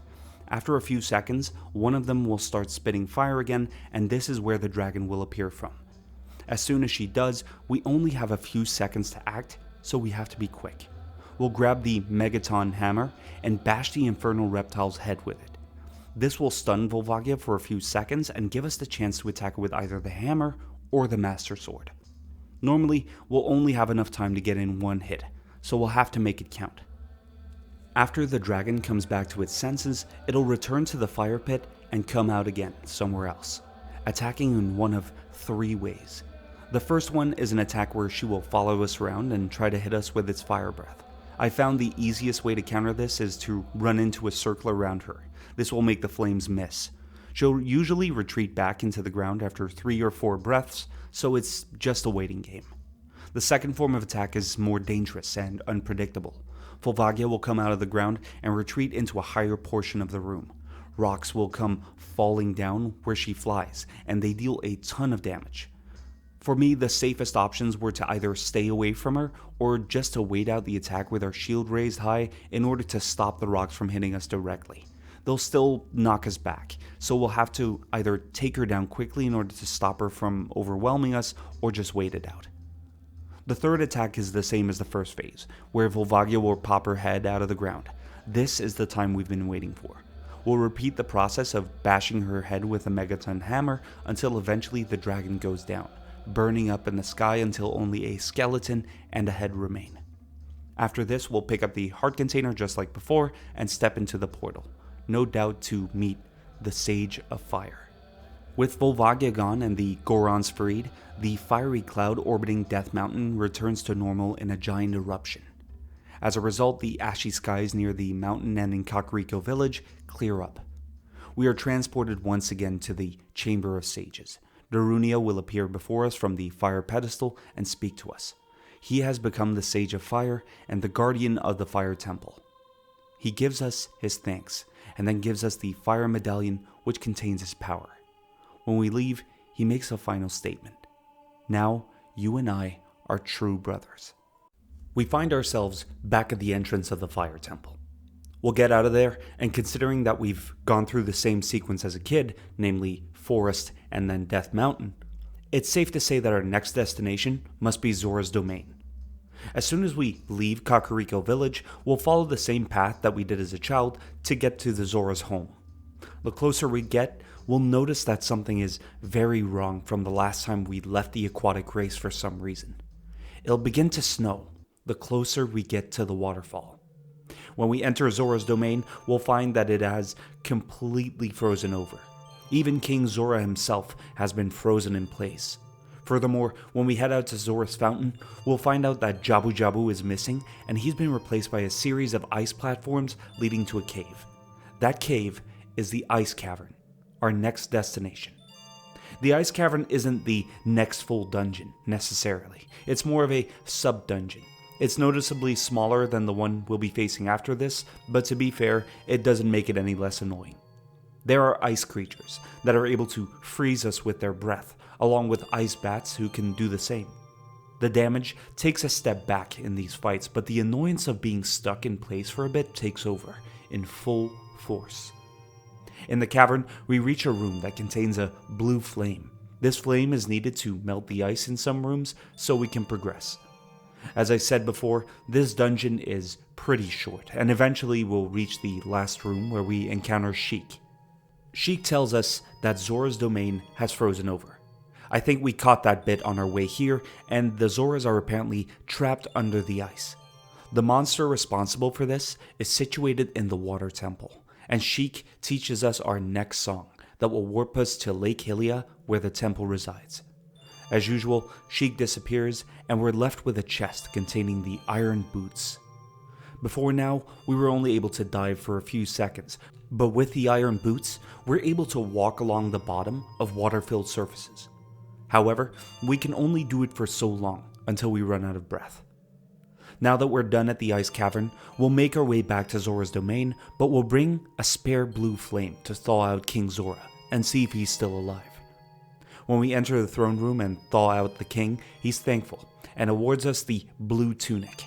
Speaker 1: After a few seconds, one of them will start spitting fire again, and this is where the dragon will appear from. As soon as she does, we only have a few seconds to act, so we have to be quick. We'll grab the Megaton Hammer and bash the infernal reptile's head with it. This will stun Volvagia for a few seconds and give us the chance to attack it with either the hammer or the Master Sword. Normally, we'll only have enough time to get in one hit, so we'll have to make it count. After the dragon comes back to its senses, it'll return to the fire pit and come out again somewhere else, attacking in one of 3 ways. The first one is an attack where she will follow us around and try to hit us with its fire breath. I found the easiest way to counter this is to run into a circle around her. This will make the flames miss. She'll usually retreat back into the ground after 3 or 4 breaths, so it's just a waiting game. The second form of attack is more dangerous and unpredictable. Volvagia will come out of the ground and retreat into a higher portion of the room. Rocks will come falling down where she flies, and they deal a ton of damage. For me, the safest options were to either stay away from her, or just to wait out the attack with our shield raised high in order to stop the rocks from hitting us directly. They'll still knock us back, so we'll have to either take her down quickly in order to stop her from overwhelming us, or just wait it out. The third attack is the same as the first phase, where Volvagia will pop her head out of the ground. This is the time we've been waiting for. We'll repeat the process of bashing her head with a megaton hammer until eventually the dragon goes down, burning up in the sky until only a skeleton and a head remain. After this, we'll pick up the heart container just like before and step into the portal, no doubt to meet the Sage of Fire. With Volvagia gone and the Gorons freed, the fiery cloud orbiting Death Mountain returns to normal in a giant eruption. As a result, the ashy skies near the mountain and in Kakariko Village clear up. We are transported once again to the Chamber of Sages. Darunia will appear before us from the fire pedestal and speak to us. He has become the Sage of Fire and the guardian of the Fire Temple. He gives us his thanks, and then gives us the Fire Medallion which contains his power. When we leave, he makes a final statement. Now, you and I are true brothers. We find ourselves back at the entrance of the Fire Temple. We'll get out of there, and considering that we've gone through the same sequence as a kid, namely Forest and then Death Mountain, it's safe to say that our next destination must be Zora's domain. As soon as we leave Kakariko Village, we'll follow the same path that we did as a child to get to the Zora's home. The closer we get, we'll notice that something is very wrong from the last time we left the aquatic race for some reason. It'll begin to snow the closer we get to the waterfall. When we enter Zora's domain, we'll find that it has completely frozen over. Even King Zora himself has been frozen in place. Furthermore, when we head out to Zora's fountain, we'll find out that Jabu Jabu is missing, and he's been replaced by a series of ice platforms leading to a cave. That cave is the Ice Cavern, our next destination. The Ice Cavern isn't the next full dungeon, necessarily. It's more of a sub-dungeon. It's noticeably smaller than the one we'll be facing after this, but to be fair, it doesn't make it any less annoying. There are ice creatures that are able to freeze us with their breath, along with ice bats who can do the same. The damage takes a step back in these fights, but the annoyance of being stuck in place for a bit takes over, in full force. In the cavern, we reach a room that contains a blue flame. This flame is needed to melt the ice in some rooms so we can progress. As I said before, this dungeon is pretty short, and eventually we'll reach the last room where we encounter Sheik. Sheik tells us that Zora's domain has frozen over. I think we caught that bit on our way here, and the Zoras are apparently trapped under the ice. The monster responsible for this is situated in the Water Temple, and Sheik teaches us our next song that will warp us to Lake Hylia where the temple resides. As usual, Sheik disappears, and we're left with a chest containing the iron boots. Before now, we were only able to dive for a few seconds, but with the iron boots, we're able to walk along the bottom of water-filled surfaces. However, we can only do it for so long until we run out of breath. Now that we're done at the Ice Cavern, we'll make our way back to Zora's domain, but we'll bring a spare blue flame to thaw out King Zora and see if he's still alive. When we enter the throne room and thaw out the king, he's thankful and awards us the blue tunic.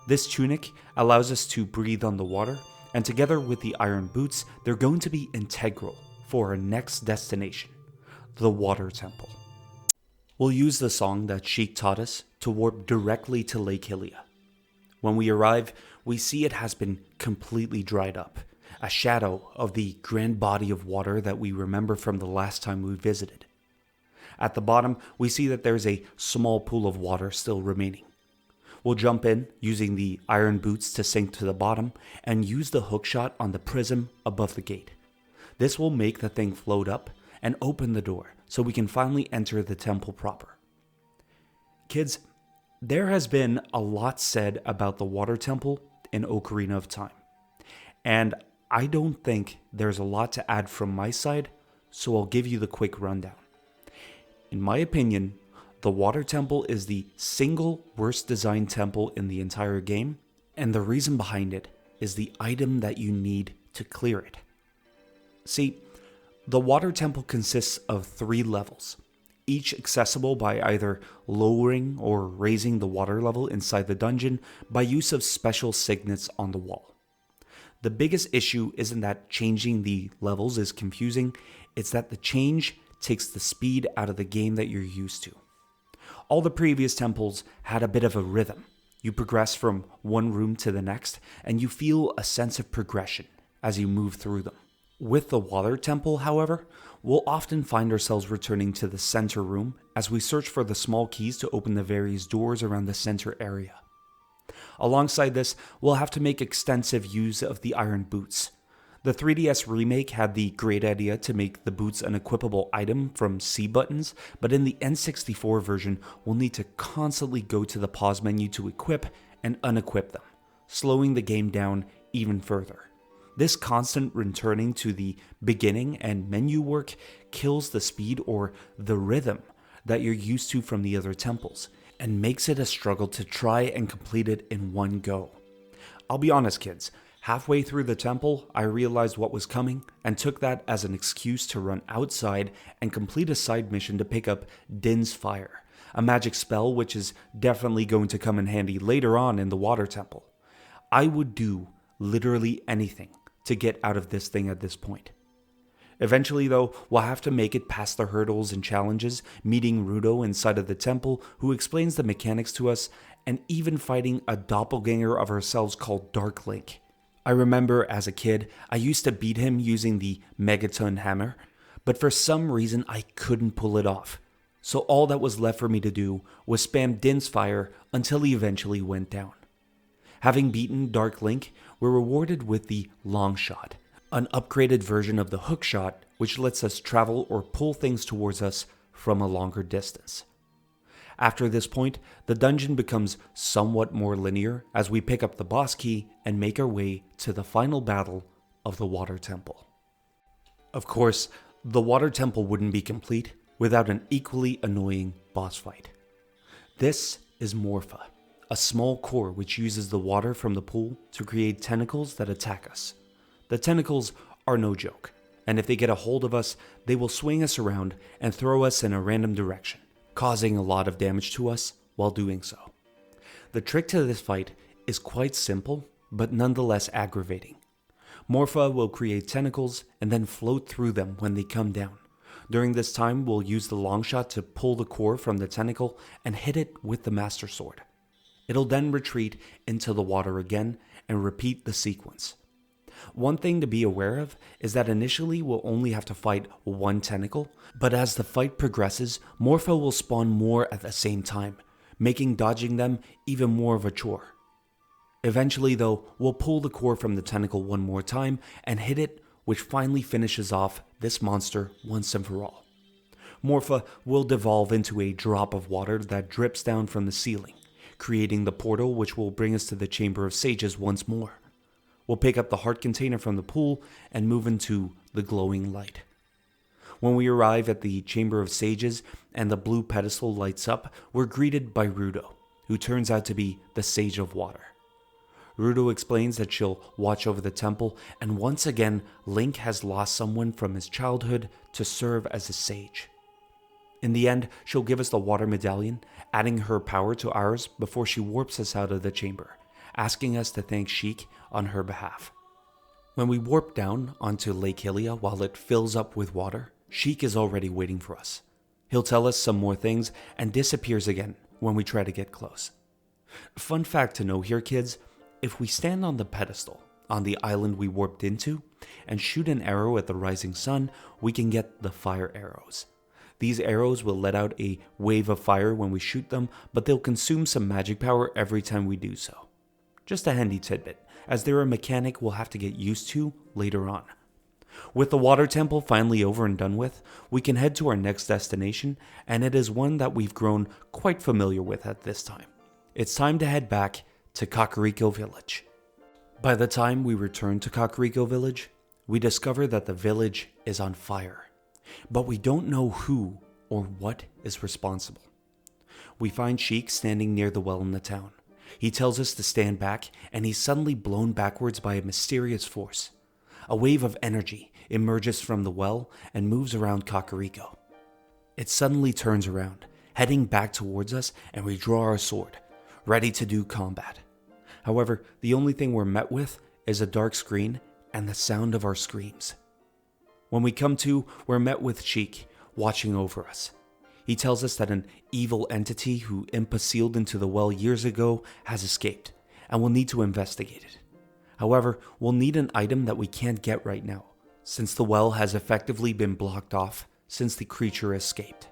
Speaker 1: This tunic allows us to breathe on the water, and together with the iron boots, they're going to be integral for our next destination, the Water Temple. We'll use the song that Sheik taught us to warp directly to Lake Hylia. When we arrive, we see it has been completely dried up, a shadow of the grand body of water that we remember from the last time we visited. At the bottom, we see that there's a small pool of water still remaining. We'll jump in using the iron boots to sink to the bottom and use the hookshot on the prism above the gate. This will make the thing float up and open the door so we can finally enter the temple proper. Kids, there has been a lot said about the Water Temple in Ocarina of Time, and I don't think there's a lot to add from my side, so I'll give you the quick rundown. In my opinion, the Water Temple is the single worst designed temple in the entire game, And the reason behind it is the item that you need to clear it. See, the water temple consists of 3 levels, each accessible by either lowering or raising the water level inside the dungeon by use of special signets on the wall. The biggest issue isn't that changing the levels is confusing, it's that the change takes the speed out of the game that you're used to. All the previous temples had a bit of a rhythm. You progress from one room to the next, and you feel a sense of progression as you move through them. With the water temple, however, we'll often find ourselves returning to the center room as we search for the small keys to open the various doors around the center area. Alongside this, we'll have to make extensive use of the iron boots. The 3DS remake had the great idea to make the boots an equipable item from C buttons, but in the N64 version, we'll need to constantly go to the pause menu to equip and unequip them, slowing the game down even further. This constant returning to the beginning and menu work kills the speed or the rhythm that you're used to from the other temples, and makes it a struggle to try and complete it in one go. I'll be honest, kids, halfway through the temple, I realized what was coming and took that as an excuse to run outside and complete a side mission to pick up Din's Fire, a magic spell which is definitely going to come in handy later on in the water temple. I would do literally anything to get out of this thing at this point. Eventually though, we'll have to make it past the hurdles and challenges, meeting Rudo inside of the temple who explains the mechanics to us, and even fighting a doppelganger of ourselves called Dark Link. I remember as a kid, I used to beat him using the Megaton hammer, but for some reason I couldn't pull it off. So all that was left for me to do was spam Din's Fire until he eventually went down. Having beaten Dark Link, we're rewarded with the Long Shot, an upgraded version of the Hook Shot which lets us travel or pull things towards us from a longer distance. After this point, the dungeon becomes somewhat more linear as we pick up the boss key and make our way to the final battle of the Water Temple. Of course, the Water Temple wouldn't be complete without an equally annoying boss fight. This is Morpha, a small core which uses the water from the pool to create tentacles that attack us. The tentacles are no joke, and if they get a hold of us, they will swing us around and throw us in a random direction, causing a lot of damage to us while doing so. The trick to this fight is quite simple, but nonetheless aggravating. Morpha will create tentacles and then float through them when they come down. During this time, we'll use the long shot to pull the core from the tentacle and hit it with the Master Sword. It'll then retreat into the water again and repeat the sequence. One thing to be aware of is that initially we'll only have to fight one tentacle, but as the fight progresses, Morpha will spawn more at the same time, making dodging them even more of a chore. Eventually though, we'll pull the core from the tentacle one more time and hit it, which finally finishes off this monster once and for all. Morpha will devolve into a drop of water that drips down from the ceiling, creating the portal which will bring us to the Chamber of Sages once more. We'll pick up the heart container from the pool and move into the glowing light. When we arrive at the Chamber of Sages and the blue pedestal lights up, we're greeted by Rudo, who turns out to be the Sage of Water. Rudo explains that she'll watch over the temple, and once again, Link has lost someone from his childhood to serve as a sage. In the end, she'll give us the water medallion, adding her power to ours before she warps us out of the chamber, asking us to thank Sheik on her behalf. When we warp down onto Lake Hylia while it fills up with water, Sheik is already waiting for us. He'll tell us some more things and disappears again when we try to get close. Fun fact to know here, kids, if we stand on the pedestal on the island we warped into and shoot an arrow at the rising sun, we can get the fire arrows. These arrows will let out a wave of fire when we shoot them, but they'll consume some magic power every time we do so. Just a handy tidbit, as they're a mechanic we'll have to get used to later on. With the water temple finally over and done with, we can head to our next destination, and it is one that we've grown quite familiar with at this time. It's time to head back to Kakariko Village. By the time we return to Kakariko Village, we discover that the village is on fire, but we don't know who or what is responsible. We find Sheik standing near the well in the town, He tells us to stand back, and he's suddenly blown backwards by a mysterious force. A wave of energy emerges from the well and moves around Kakariko. It suddenly turns around, heading back towards us, and we draw our sword, ready to do combat. However, the only thing we're met with is a dark screen and the sound of our screams. When we come to, we're met with Sheik watching over us. He tells us that an evil entity who Impa sealed into the well years ago has escaped, and we'll need to investigate it. However, we'll need an item that we can't get right now, since the well has effectively been blocked off since the creature escaped.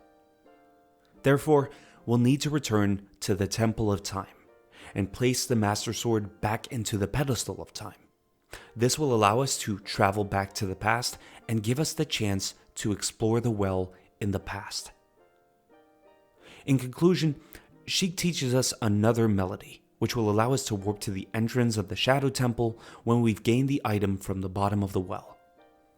Speaker 1: Therefore, we'll need to return to the Temple of Time and place the Master Sword back into the pedestal of time. This will allow us to travel back to the past and give us the chance to explore the well in the past. In conclusion, Sheik teaches us another melody, which will allow us to warp to the entrance of the Shadow Temple when we've gained the item from the bottom of the well.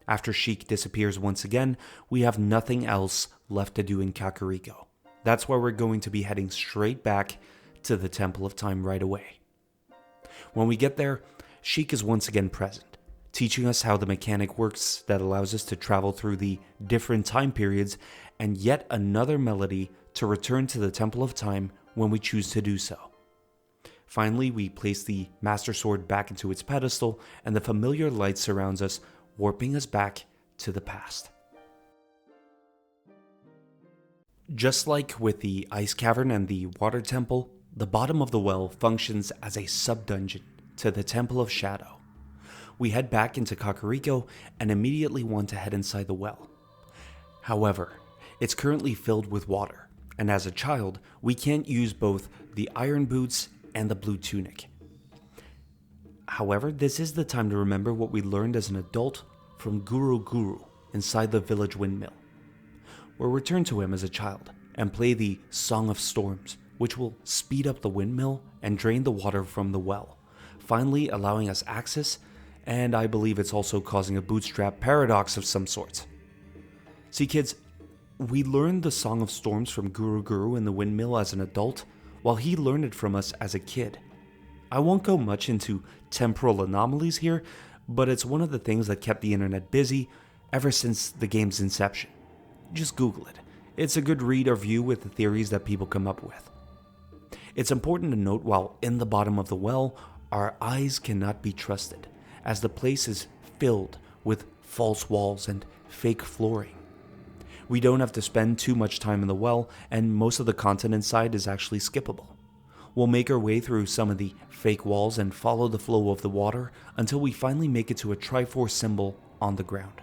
Speaker 1: After Sheik disappears once again, we have nothing else left to do in Kakariko. That's why we're going to be heading straight back to the Temple of Time right away. When we get there, Sheik is once again present, teaching us how the mechanic works that allows us to travel through the different time periods, and yet another melody to return to the Temple of Time when we choose to do so. Finally, we place the Master Sword back into its pedestal, and the familiar light surrounds us, warping us back to the past. Just like with the Ice Cavern and the Water Temple, the bottom of the well functions as a sub-dungeon to the Temple of Shadow. We head back into Kakariko and immediately want to head inside the well. However, it's currently filled with water, and as a child, we can't use both the iron boots and the blue tunic. However, this is the time to remember what we learned as an adult from Guru inside the village windmill. We'll return to him as a child and play the Song of Storms, which will speed up the windmill and drain the water from the well, finally allowing us access, and I believe it's also causing a bootstrap paradox of some sort. See kids, we learned the Song of Storms from Guru in the windmill as an adult, while he learned it from us as a kid. I won't go much into temporal anomalies here, but it's one of the things that kept the internet busy ever since the game's inception. Just Google it. It's a good read or view with the theories that people come up with. It's important to note while in the bottom of the well, our eyes cannot be trusted, as the place is filled with false walls and fake flooring. We don't have to spend too much time in the well, and most of the content inside is actually skippable. We'll make our way through some of the fake walls and follow the flow of the water until we finally make it to a Triforce symbol on the ground.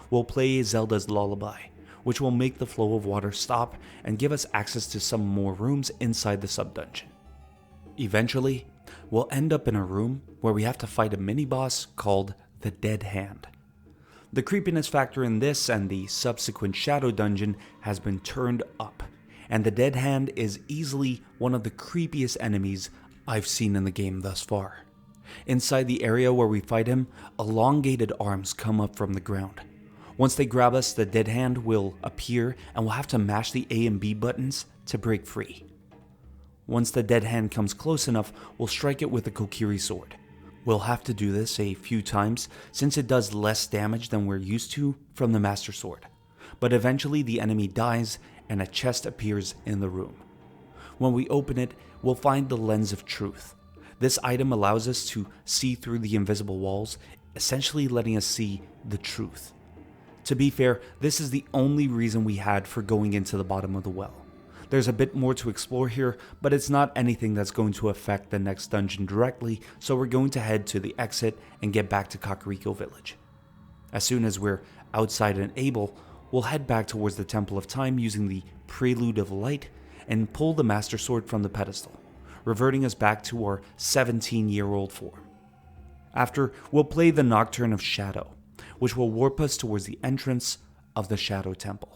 Speaker 1: We'll play Zelda's Lullaby, which will make the flow of water stop and give us access to some more rooms inside the sub-dungeon. Eventually, we'll end up in a room where we have to fight a mini-boss called the Dead Hand. The creepiness factor in this and the subsequent Shadow Dungeon has been turned up, and the Dead Hand is easily one of the creepiest enemies I've seen in the game thus far. Inside the area where we fight him, elongated arms come up from the ground. Once they grab us, the Dead Hand will appear and we'll have to mash the A and B buttons to break free. Once the Dead Hand comes close enough, we'll strike it with a Kokiri sword. We'll have to do this a few times since it does less damage than we're used to from the Master Sword. But eventually the enemy dies and a chest appears in the room. When we open it, we'll find the Lens of Truth. This item allows us to see through the invisible walls, essentially letting us see the truth. To be fair, this is the only reason we had for going into the bottom of the well. There's a bit more to explore here, but it's not anything that's going to affect the next dungeon directly, so we're going to head to the exit and get back to Kakariko Village. As soon as we're outside and able, we'll head back towards the Temple of Time using the Prelude of Light and pull the Master Sword from the pedestal, reverting us back to our 17-year-old form. After, we'll play the Nocturne of Shadow, which will warp us towards the entrance of the Shadow Temple.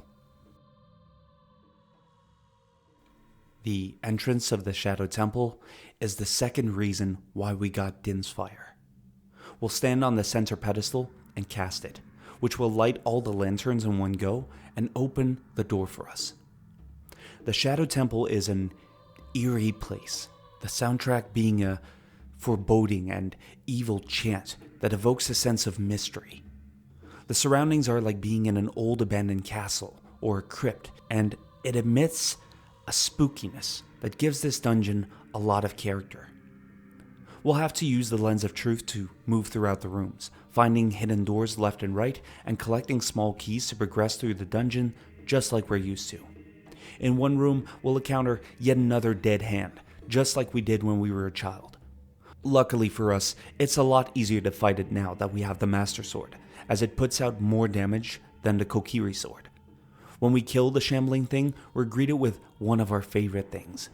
Speaker 1: The entrance of the Shadow Temple is the second reason why we got Din's Fire. We'll stand on the center pedestal and cast it, which will light all the lanterns in one go and open the door for us. The Shadow Temple is an eerie place the soundtrack being a foreboding and evil chant that evokes a sense of mystery. The surroundings are like being in an old abandoned castle or a crypt, and it emits a spookiness that gives this dungeon a lot of character. We'll have to use the lens of truth to move throughout the rooms, finding hidden doors left and right, and collecting small keys to progress through the dungeon just like we're used to. In one room, we'll encounter yet another dead hand, just like we did when we were a child. Luckily for us, it's a lot easier to fight it now that we have the Master Sword, as it puts out more damage than the Kokiri Sword. When we kill the shambling thing, we're greeted with one of our favorite things,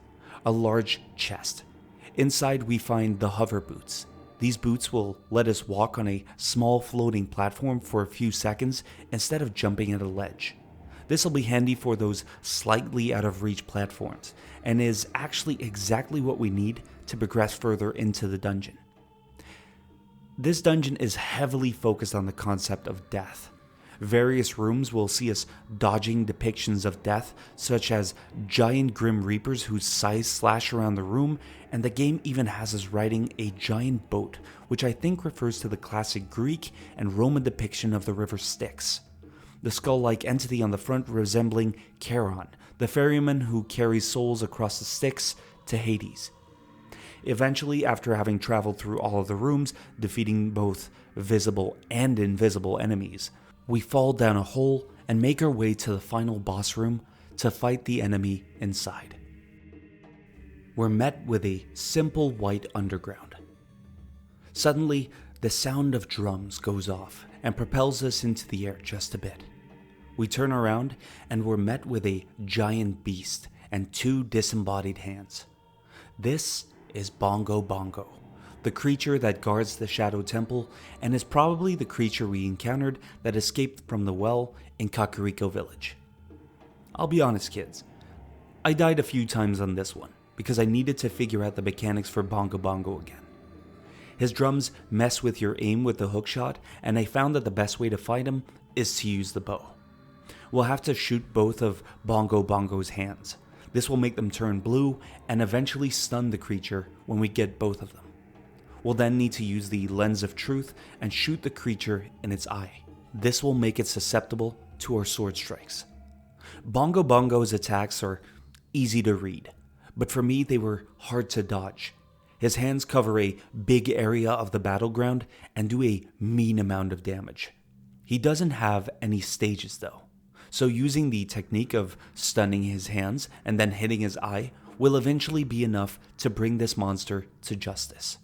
Speaker 1: a large chest. Inside we find the hover boots. These boots will let us walk on a small floating platform for a few seconds instead of jumping at a ledge. This will be handy for those slightly out of reach platforms, and is actually exactly what we need to progress further into the dungeon. This dungeon is heavily focused on the concept of death. Various rooms will see us dodging depictions of death, such as giant grim reapers whose scythes slash around the room, and the game even has us riding a giant boat, which I think refers to the classic Greek and Roman depiction of the river Styx. The skull-like entity on the front resembling Charon, the ferryman who carries souls across the Styx to Hades. Eventually, after having traveled through all of the rooms, defeating both visible and invisible enemies, we fall down a hole and make our way to the final boss room to fight the enemy inside. We're met with a simple white underground. Suddenly, the sound of drums goes off and propels us into the air just a bit. We turn around and we're met with a giant beast and two disembodied hands. This is Bongo Bongo, the creature that guards the Shadow Temple, and is probably the creature we encountered that escaped from the well in Kakariko Village. I'll be honest, kids, I died a few times on this one because I needed to figure out the mechanics for Bongo Bongo again. His drums mess with your aim with the hookshot, and I found that the best way to fight him is to use the bow. We'll have to shoot both of Bongo Bongo's hands. This will make them turn blue and eventually stun the creature when we get both of them. We'll then need to use the lens of truth and shoot the creature in its eye. This will make it susceptible to our sword strikes. Bongo Bongo's attacks are easy to read, but for me they were hard to dodge. His hands cover a big area of the battleground and do a mean amount of damage. He doesn't have any stages though, so using the technique of stunning his hands and then hitting his eye will eventually be enough to bring this monster to justice.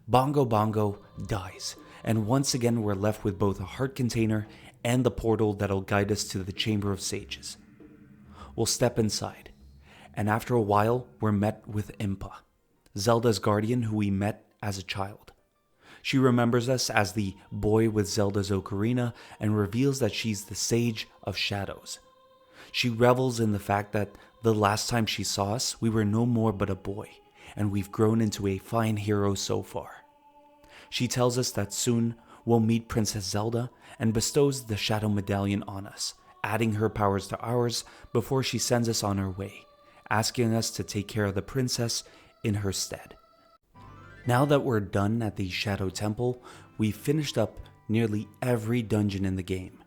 Speaker 1: Bongo Bongo dies, and once again we're left with both a heart container and the portal that'll guide us to the Chamber of Sages. We'll step inside, and after a while we're met with Impa, Zelda's guardian who we met as a child. She remembers us as the boy with Zelda's ocarina and reveals that she's the Sage of Shadows. She revels in the fact that the last time she saw us, we were no more but a boy, and we've grown into a fine hero so far. She tells us that soon we'll meet Princess Zelda and bestows the Shadow Medallion on us, adding her powers to ours before she sends us on our way, asking us to take care of the princess in her stead. Now that we're done at the Shadow Temple, we've finished up nearly every dungeon in the game.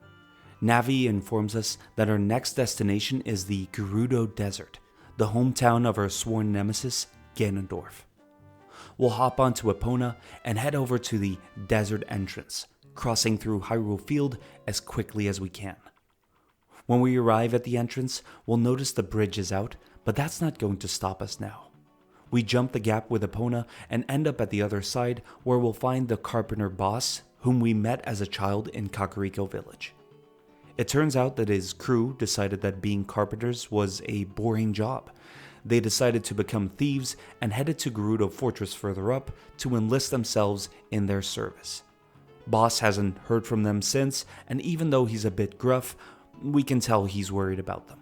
Speaker 1: Navi informs us that our next destination is the Gerudo Desert, the hometown of our sworn nemesis, Ganondorf. We'll hop onto Epona and head over to the desert entrance, crossing through Hyrule Field as quickly as we can. When we arrive at the entrance, we'll notice the bridge is out, but that's not going to stop us now. We jump the gap with Epona and end up at the other side, where we'll find the carpenter boss, whom we met as a child in Kakariko Village. It turns out that his crew decided that being carpenters was a boring job. They decided to become thieves and headed to Gerudo Fortress further up to enlist themselves in their service. Boss hasn't heard from them since, and even though he's a bit gruff, we can tell he's worried about them.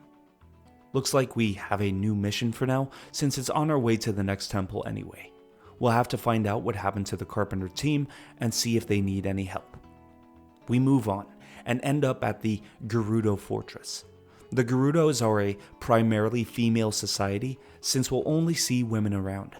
Speaker 1: Looks like we have a new mission for now, since it's on our way to the next temple anyway. We'll have to find out what happened to the carpenter team and see if they need any help. We move on and end up at the Gerudo Fortress. The Gerudos are a primarily female society, since we'll only see women around.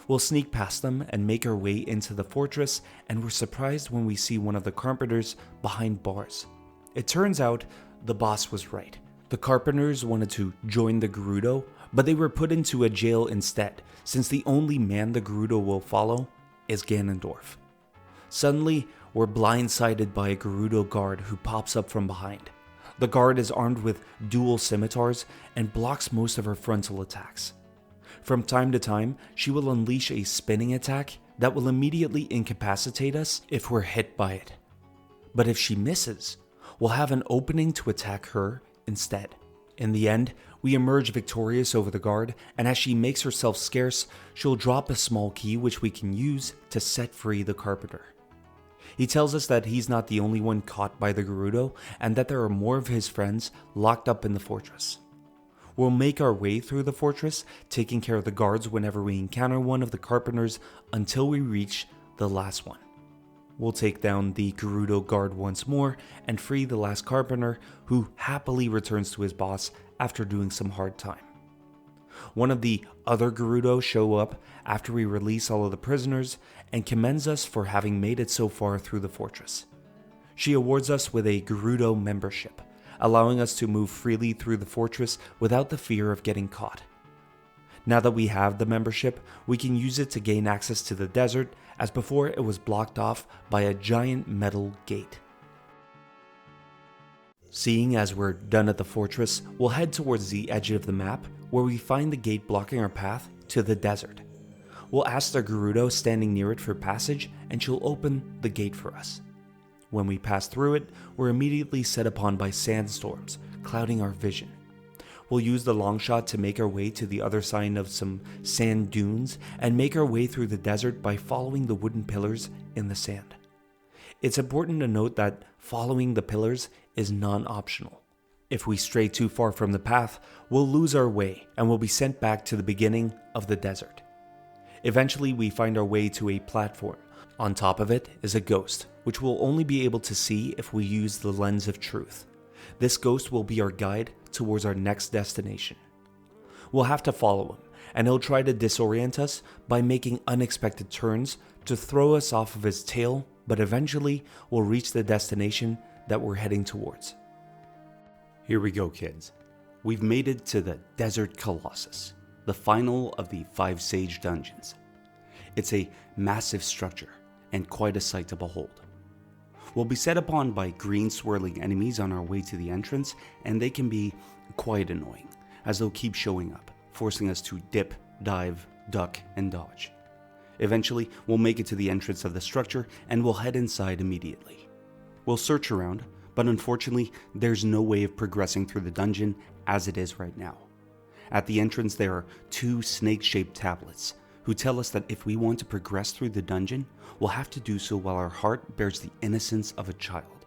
Speaker 1: We'll sneak past them and make our way into the fortress, and we're surprised when we see one of the carpenters behind bars. It turns out the boss was right. The carpenters wanted to join the Gerudo, but they were put into a jail instead, since the only man the Gerudo will follow is Ganondorf. Suddenly, we're blindsided by a Gerudo guard who pops up from behind. The guard is armed with dual scimitars and blocks most of her frontal attacks. From time to time, she will unleash a spinning attack that will immediately incapacitate us if we're hit by it. But if she misses, we'll have an opening to attack her instead. In the end, we emerge victorious over the guard, and as she makes herself scarce, she'll drop a small key which we can use to set free the carpenter. He tells us that he's not the only one caught by the Gerudo, and that there are more of his friends locked up in the fortress. We'll make our way through the fortress, taking care of the guards whenever we encounter one of the carpenters until we reach the last one. We'll take down the Gerudo guard once more and free the last carpenter, who happily returns to his boss after doing some hard time. One of the other Gerudo show up after we release all of the prisoners and commends us for having made it so far through the fortress. She awards us with a Gerudo membership, allowing us to move freely through the fortress without the fear of getting caught. Now that we have the membership, we can use it to gain access to the desert, as before it was blocked off by a giant metal gate. Seeing as we're done at the fortress, we'll head towards the edge of the map, where we find the gate blocking our path to the desert. We'll ask the Gerudo standing near it for passage, and she'll open the gate for us. When we pass through it, we're immediately set upon by sandstorms, clouding our vision. We'll use the long shot to make our way to the other side of some sand dunes, and make our way through the desert by following the wooden pillars in the sand. It's important to note that following the pillars is non-optional. If we stray too far from the path, we'll lose our way and will be sent back to the beginning of the desert. Eventually, we find our way to a platform. On top of it is a ghost, which we'll only be able to see if we use the lens of truth. This ghost will be our guide towards our next destination. We'll have to follow him, and he'll try to disorient us by making unexpected turns to throw us off of his tail, but eventually we'll reach the destination that we're heading towards. Here we go, kids. We've made it to the Desert Colossus, the final of the 5 Sage Dungeons. It's a massive structure and quite a sight to behold. We'll be set upon by green swirling enemies on our way to the entrance, and they can be quite annoying, as they'll keep showing up, forcing us to dip, dive, duck, and dodge. Eventually, we'll make it to the entrance of the structure, and we'll head inside immediately. We'll search around, but unfortunately, there's no way of progressing through the dungeon as it is right now. At the entrance, there are 2 snake-shaped tablets, who tell us that if we want to progress through the dungeon, we'll have to do so while our heart bears the innocence of a child.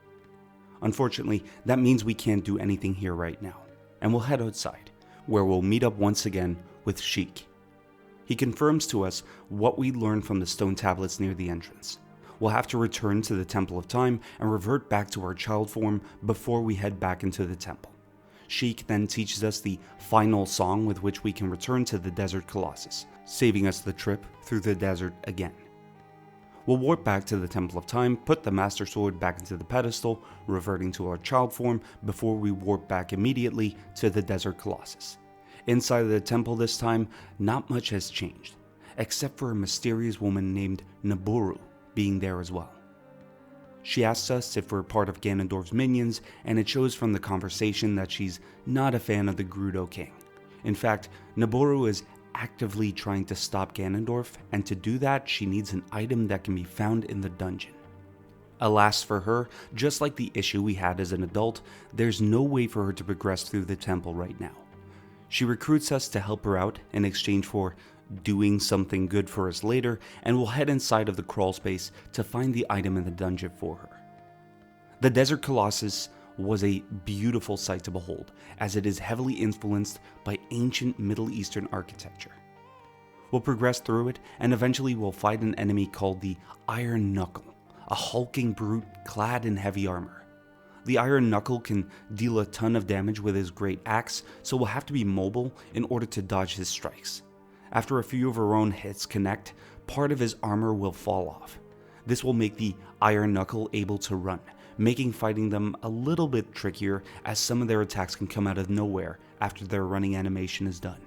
Speaker 1: Unfortunately, that means we can't do anything here right now, and we'll head outside, where we'll meet up once again with Sheik. He confirms to us what we learned from the stone tablets near the entrance. We'll have to return to the Temple of Time and revert back to our child form before we head back into the temple. Sheik then teaches us the final song with which we can return to the Desert Colossus, saving us the trip through the desert again. We'll warp back to the Temple of Time, put the Master Sword back into the pedestal, reverting to our child form before we warp back immediately to the Desert Colossus. Inside of the temple this time, not much has changed, except for a mysterious woman named Nabooru being there as well. She asks us if we're part of Ganondorf's minions, and it shows from the conversation that she's not a fan of the Gerudo King. In fact, Nabooru is actively trying to stop Ganondorf, and to do that, she needs an item that can be found in the dungeon. Alas for her, just like the issue we had as an adult, there's no way for her to progress through the temple right now. She recruits us to help her out in exchange for doing something good for us later, and we'll head inside of the crawl space to find the item in the dungeon for her. The Desert Colossus was a beautiful sight to behold, as it is heavily influenced by ancient Middle Eastern architecture. We'll progress through it, and eventually we'll fight an enemy called the Iron Knuckle, a hulking brute clad in heavy armor. The Iron Knuckle can deal a ton of damage with his great axe, so we'll have to be mobile in order to dodge his strikes. After a few of our own hits connect, part of his armor will fall off. This will make the Iron Knuckle able to run, making fighting them a little bit trickier as some of their attacks can come out of nowhere after their running animation is done.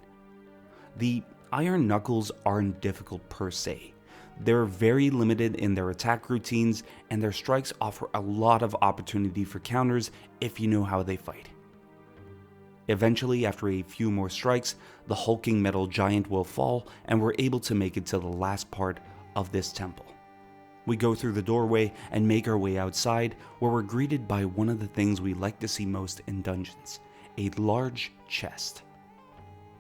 Speaker 1: The Iron Knuckles aren't difficult per se. They're very limited in their attack routines, and their strikes offer a lot of opportunity for counters if you know how they fight. Eventually, after a few more strikes, the hulking metal giant will fall, and we're able to make it to the last part of this temple. We go through the doorway and make our way outside, where we're greeted by one of the things we like to see most in dungeons, a large chest.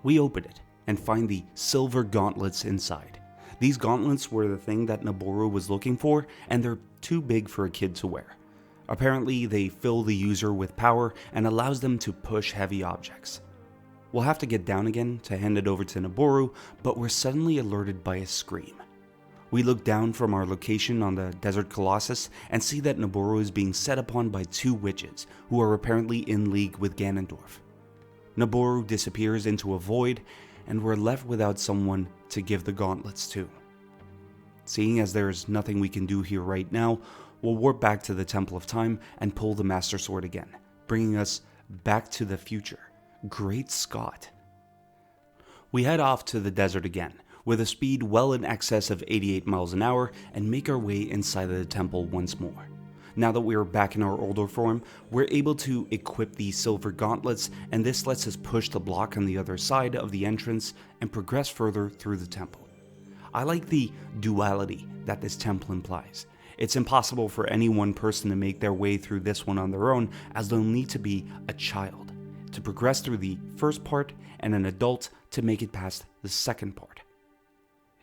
Speaker 1: We open it and find the silver gauntlets inside. These gauntlets were the thing that Noboru was looking for, and they're too big for a kid to wear. Apparently, they fill the user with power and allows them to push heavy objects. We'll have to get down again to hand it over to Noboru, but we're suddenly alerted by a scream. We look down from our location on the Desert Colossus and see that Noboru is being set upon by two witches who are apparently in league with Ganondorf. Noboru disappears into a void, and we're left without someone to give the gauntlets to. Seeing as there's nothing we can do here right now, we'll warp back to the Temple of Time and pull the Master Sword again, bringing us back to the future. Great Scott. We head off to the desert again, with a speed well in excess of 88 miles an hour, and make our way inside of the temple once more. Now that we are back in our older form, we're able to equip the silver gauntlets, and this lets us push the block on the other side of the entrance and progress further through the temple. I like the duality that this temple implies. It's impossible for any one person to make their way through this one on their own, as they'll need to be a child to progress through the first part and an adult to make it past the second part.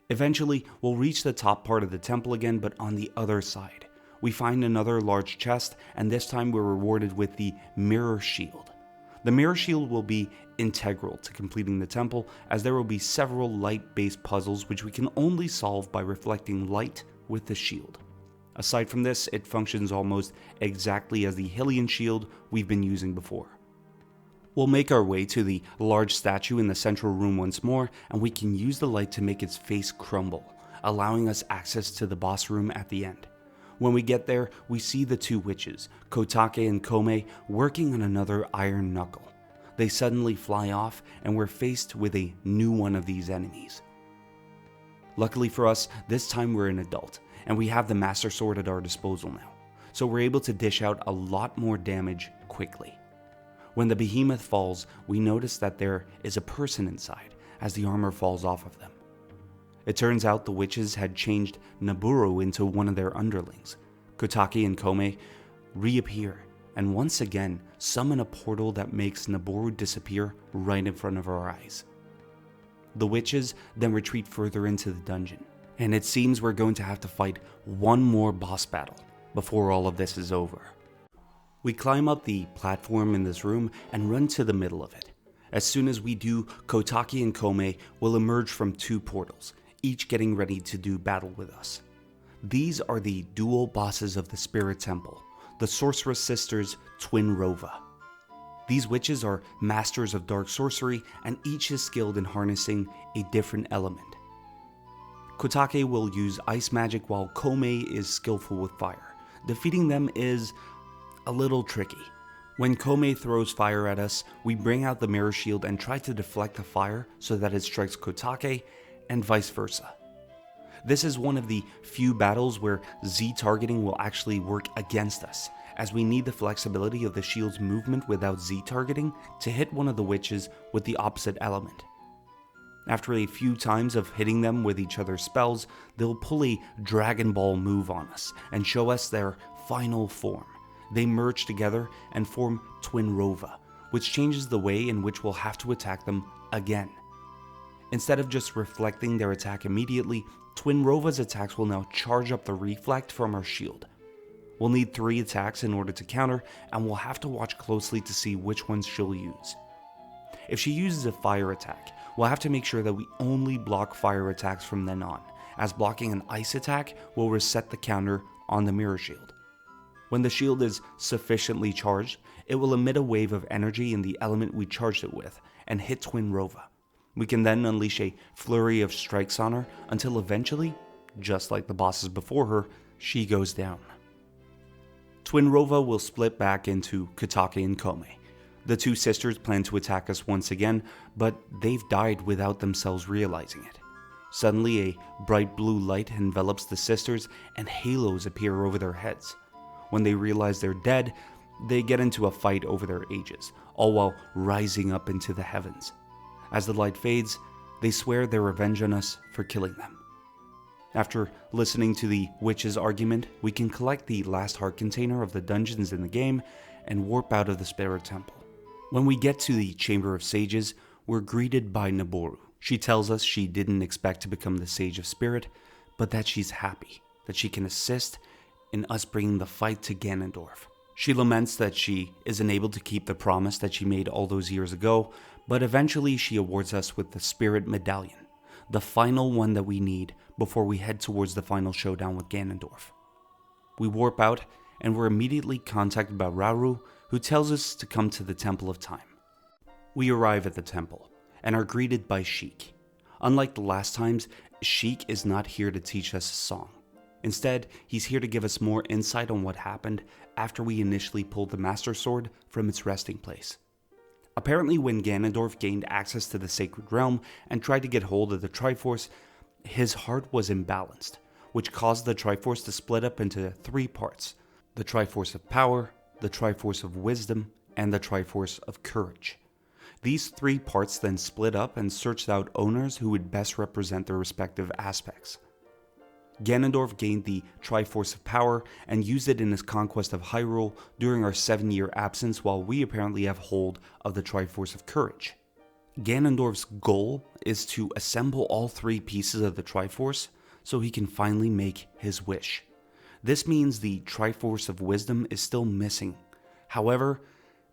Speaker 1: Eventually, we'll reach the top part of the temple again, but on the other side. We find another large chest, and this time we're rewarded with the Mirror Shield. The Mirror Shield will be integral to completing the temple, as there will be several light-based puzzles which we can only solve by reflecting light with the shield. Aside from this, it functions almost exactly as the Hylian shield we've been using before. We'll make our way to the large statue in the central room once more, and we can use the light to make its face crumble, allowing us access to the boss room at the end. When we get there, we see the two witches, Kotake and Kome, working on another iron knuckle. They suddenly fly off, and we're faced with a new one of these enemies. Luckily for us, this time we're an adult, and we have the Master Sword at our disposal now, so we're able to dish out a lot more damage quickly. When the behemoth falls, we notice that there is a person inside, as the armor falls off of them. It turns out the witches had changed Noboru into one of their underlings. Kotake and Kome reappear, and once again summon a portal that makes Noboru disappear right in front of our eyes. The witches then retreat further into the dungeon, and it seems we're going to have to fight one more boss battle before all of this is over. We climb up the platform in this room and run to the middle of it. As soon as we do, Kotake and Kome will emerge from two portals, each getting ready to do battle with us. These are the dual bosses of the Spirit Temple, the Sorceress Sisters Twinrova. These witches are masters of dark sorcery, and each is skilled in harnessing a different element. Kotake will use ice magic while Kome is skillful with fire. Defeating them is a little tricky. When Kome throws fire at us, we bring out the Mirror Shield and try to deflect the fire so that it strikes Kotake, and vice versa. This is one of the few battles where Z targeting will actually work against us, as we need the flexibility of the shield's movement without Z targeting to hit one of the witches with the opposite element. After a few times of hitting them with each other's spells, they'll pull a Dragon Ball move on us and show us their final form. They merge together and form Twinrova, which changes the way in which we'll have to attack them again. Instead of just reflecting their attack immediately, Twinrova's attacks will now charge up the reflect from our shield. We'll need 3 attacks in order to counter, and we'll have to watch closely to see which ones she'll use. If she uses a fire attack, we'll have to make sure that we only block fire attacks from then on, as blocking an ice attack will reset the counter on the Mirror Shield. When the shield is sufficiently charged, it will emit a wave of energy in the element we charged it with and hit Twinrova. We can then unleash a flurry of strikes on her until eventually, just like the bosses before her, she goes down. Twinrova will split back into Kotake and Kome. The two sisters plan to attack us once again, but they've died without themselves realizing it. Suddenly, a bright blue light envelops the sisters and halos appear over their heads. When they realize they're dead, they get into a fight over their ages, all while rising up into the heavens. As the light fades, they swear their revenge on us for killing them. After listening to the witch's argument, we can collect the last heart container of the dungeons in the game and warp out of the Spirit Temple. When we get to the Chamber of Sages, we're greeted by Naboru. She tells us she didn't expect to become the Sage of Spirit, but that she's happy that she can assist in us bringing the fight to Ganondorf. She laments that she isn't able to keep the promise that she made all those years ago, but eventually she awards us with the Spirit Medallion, the final one that we need before we head towards the final showdown with Ganondorf. We warp out and we're immediately contacted by Rauru, who tells us to come to the Temple of Time. We arrive at the temple and are greeted by Sheik. Unlike the last times, Sheik is not here to teach us a song. Instead, he's here to give us more insight on what happened after we initially pulled the Master Sword from its resting place. Apparently, when Ganondorf gained access to the Sacred Realm and tried to get hold of the Triforce, his heart was imbalanced, which caused the Triforce to split up into three parts: the Triforce of Power, the Triforce of Wisdom, and the Triforce of Courage. These three parts then split up and searched out owners who would best represent their respective aspects. Ganondorf gained the Triforce of Power and used it in his conquest of Hyrule during our 7-year absence, while we apparently have hold of the Triforce of Courage. Ganondorf's goal is to assemble all three pieces of the Triforce so he can finally make his wish. This means the Triforce of Wisdom is still missing. However,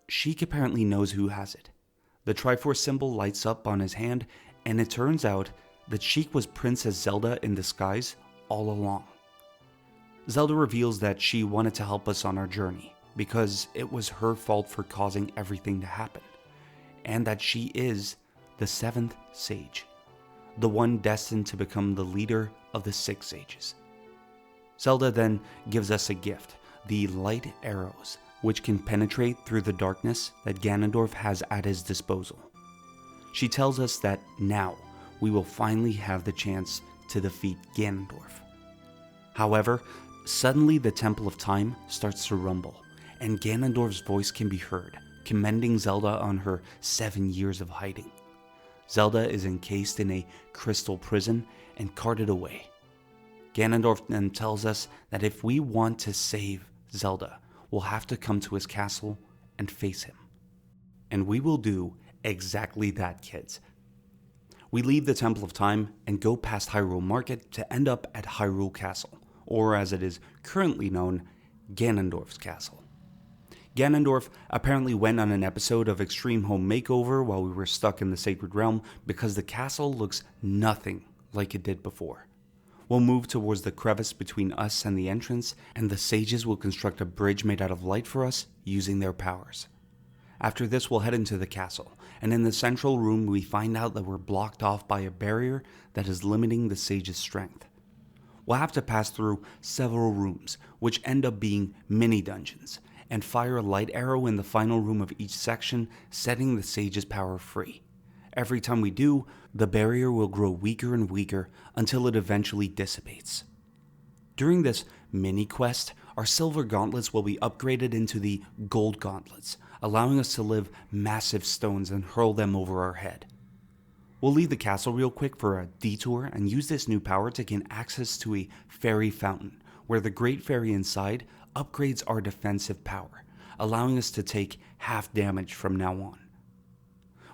Speaker 1: Sheik apparently knows who has it. The Triforce symbol lights up on his hand, and it turns out that Sheik was Princess Zelda in disguise all along. Zelda reveals that she wanted to help us on our journey because it was her fault for causing everything to happen, and that she is the 7th Sage, the one destined to become the leader of the 6 Sages. Zelda then gives us a gift, the light arrows, which can penetrate through the darkness that Ganondorf has at his disposal. She tells us that now we will finally have the chance to defeat Ganondorf. However, suddenly the Temple of Time starts to rumble, and Ganondorf's voice can be heard, commending Zelda on her 7 years of hiding. Zelda is encased in a crystal prison and carted away. Ganondorf then tells us that if we want to save Zelda, we'll have to come to his castle and face him. And we will do exactly that, kids. We leave the Temple of Time and go past Hyrule Market to end up at Hyrule Castle, or as it is currently known, Ganondorf's Castle. Ganondorf apparently went on an episode of Extreme Home Makeover while we were stuck in the Sacred Realm because the castle looks nothing like it did before. We'll move towards the crevice between us and the entrance, and the sages will construct a bridge made out of light for us using their powers. After this, we'll head into the castle, and in the central room we find out that we're blocked off by a barrier that is limiting the sage's strength. We'll have to pass through several rooms, which end up being mini-dungeons, and fire a light arrow in the final room of each section, setting the sage's power free. Every time we do, the barrier will grow weaker and weaker until it eventually dissipates. During this mini-quest, our silver gauntlets will be upgraded into the gold gauntlets, allowing us to live massive stones and hurl them over our head. We'll leave the castle real quick for a detour and use this new power to gain access to a fairy fountain, where the Great Fairy inside upgrades our defensive power, allowing us to take half damage from now on.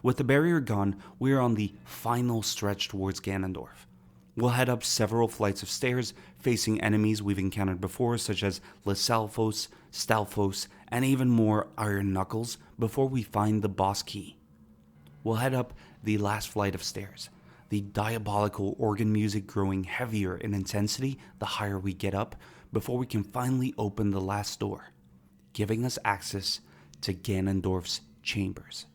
Speaker 1: With the barrier gone, we are on the final stretch towards Ganondorf. We'll head up several flights of stairs, facing enemies we've encountered before, such as Lysalphos, Stalfos, and even more Iron Knuckles, before we find the boss key. We'll head up the last flight of stairs, the diabolical organ music growing heavier in intensity the higher we get up, before we can finally open the last door, giving us access to Ganondorf's chambers.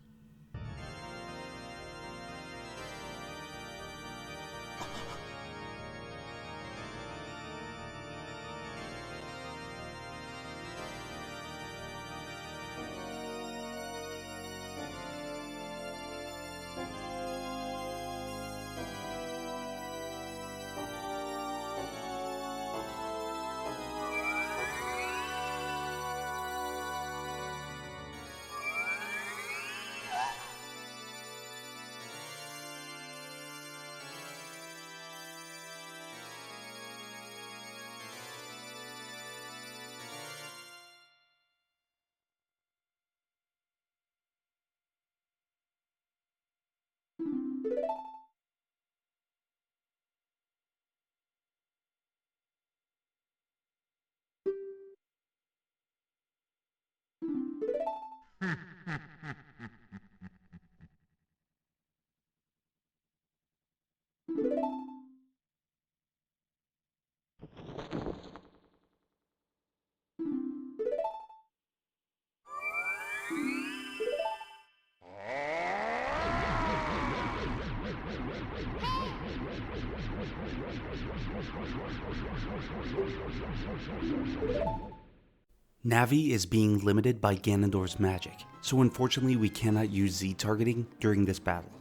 Speaker 1: Navi is being limited by Ganondorf's magic, so unfortunately we cannot use Z targeting during this battle.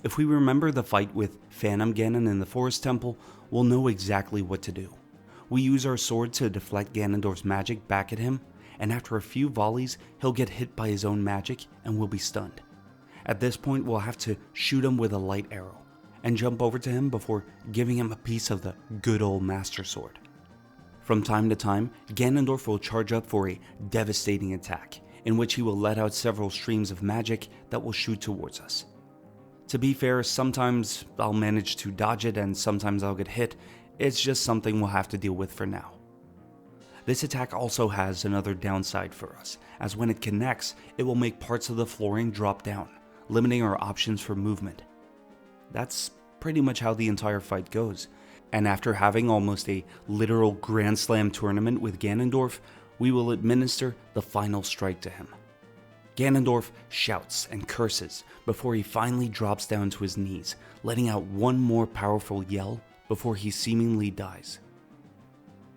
Speaker 1: If we remember the fight with Phantom Ganon in the Forest Temple, we'll know exactly what to do. We use our sword to deflect Ganondorf's magic back at him, and after a few volleys, he'll get hit by his own magic and will be stunned. At this point, we'll have to shoot him with a light arrow, and jump over to him before giving him a piece of the good old Master Sword. From time to time, Ganondorf will charge up for a devastating attack, in which he will let out several streams of magic that will shoot towards us. To be fair, sometimes I'll manage to dodge it and sometimes I'll get hit. It's just something we'll have to deal with for now. This attack also has another downside for us, as when it connects, it will make parts of the flooring drop down, limiting our options for movement. That's pretty much how the entire fight goes. And after having almost a literal Grand Slam tournament with Ganondorf, we will administer the final strike to him. Ganondorf shouts and curses before he finally drops down to his knees, letting out one more powerful yell before he seemingly dies.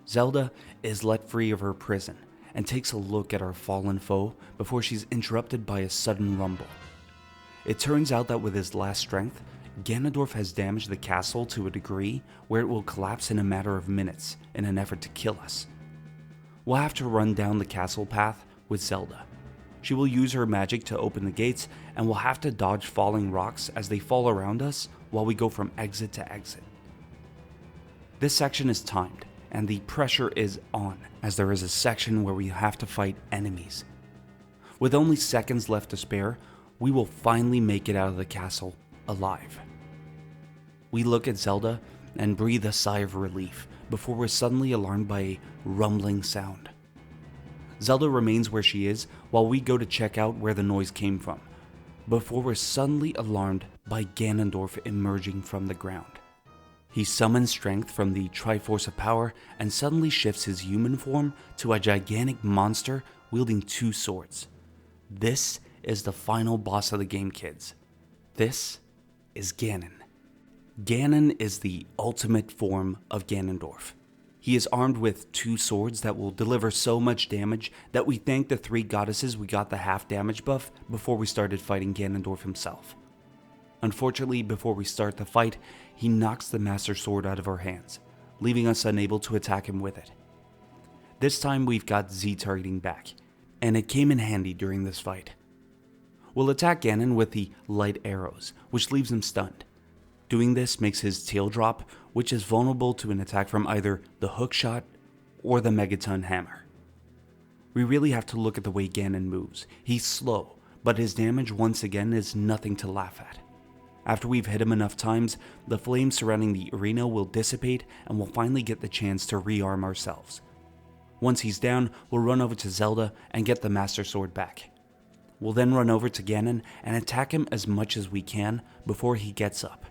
Speaker 1: Zelda is let free of her prison and takes a look at our fallen foe before she's interrupted by a sudden rumble. It turns out that with his last strength, Ganondorf has damaged the castle to a degree where it will collapse in a matter of minutes in an effort to kill us. We'll have to run down the castle path with Zelda. She will use her magic to open the gates, and we'll have to dodge falling rocks as they fall around us while we go from exit to exit. This section is timed, and the pressure is on, as there is a section where we have to fight enemies. With only seconds left to spare, we will finally make it out of the castle alive. We look at Zelda and breathe a sigh of relief before we're suddenly alarmed by a rumbling sound. Zelda remains where she is while we go to check out where the noise came from, before we're suddenly alarmed by Ganondorf emerging from the ground. He summons strength from the Triforce of Power and suddenly shifts his human form to a gigantic monster wielding two swords. This is the final boss of the game, kids. This is Ganon. Ganon is the ultimate form of Ganondorf. He is armed with two swords that will deliver so much damage that we thank the three goddesses we got the half damage buff before we started fighting Ganondorf himself. Unfortunately, before we start the fight, he knocks the Master Sword out of our hands, leaving us unable to attack him with it. This time we've got Z targeting back, and it came in handy during this fight. We'll attack Ganon with the light arrows, which leaves him stunned. Doing this makes his tail drop, which is vulnerable to an attack from either the hook shot or the Megaton hammer. We really have to look at the way Ganon moves. He's slow, but his damage once again is nothing to laugh at. After we've hit him enough times, the flames surrounding the arena will dissipate and we'll finally get the chance to rearm ourselves. Once he's down, we'll run over to Zelda and get the Master Sword back. We'll then run over to Ganon and attack him as much as we can before he gets up.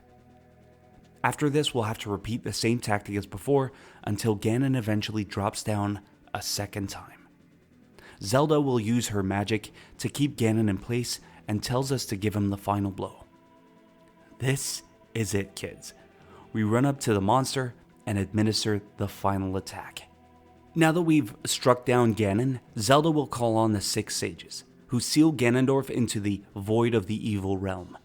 Speaker 1: After this, we'll have to repeat the same tactic as before until Ganon eventually drops down a second time. Zelda will use her magic to keep Ganon in place and tells us to give him the final blow. This is it, kids. We run up to the monster and administer the final attack. Now that we've struck down Ganon, Zelda will call on the 6 sages, who seal Ganondorf into the void of the evil realm.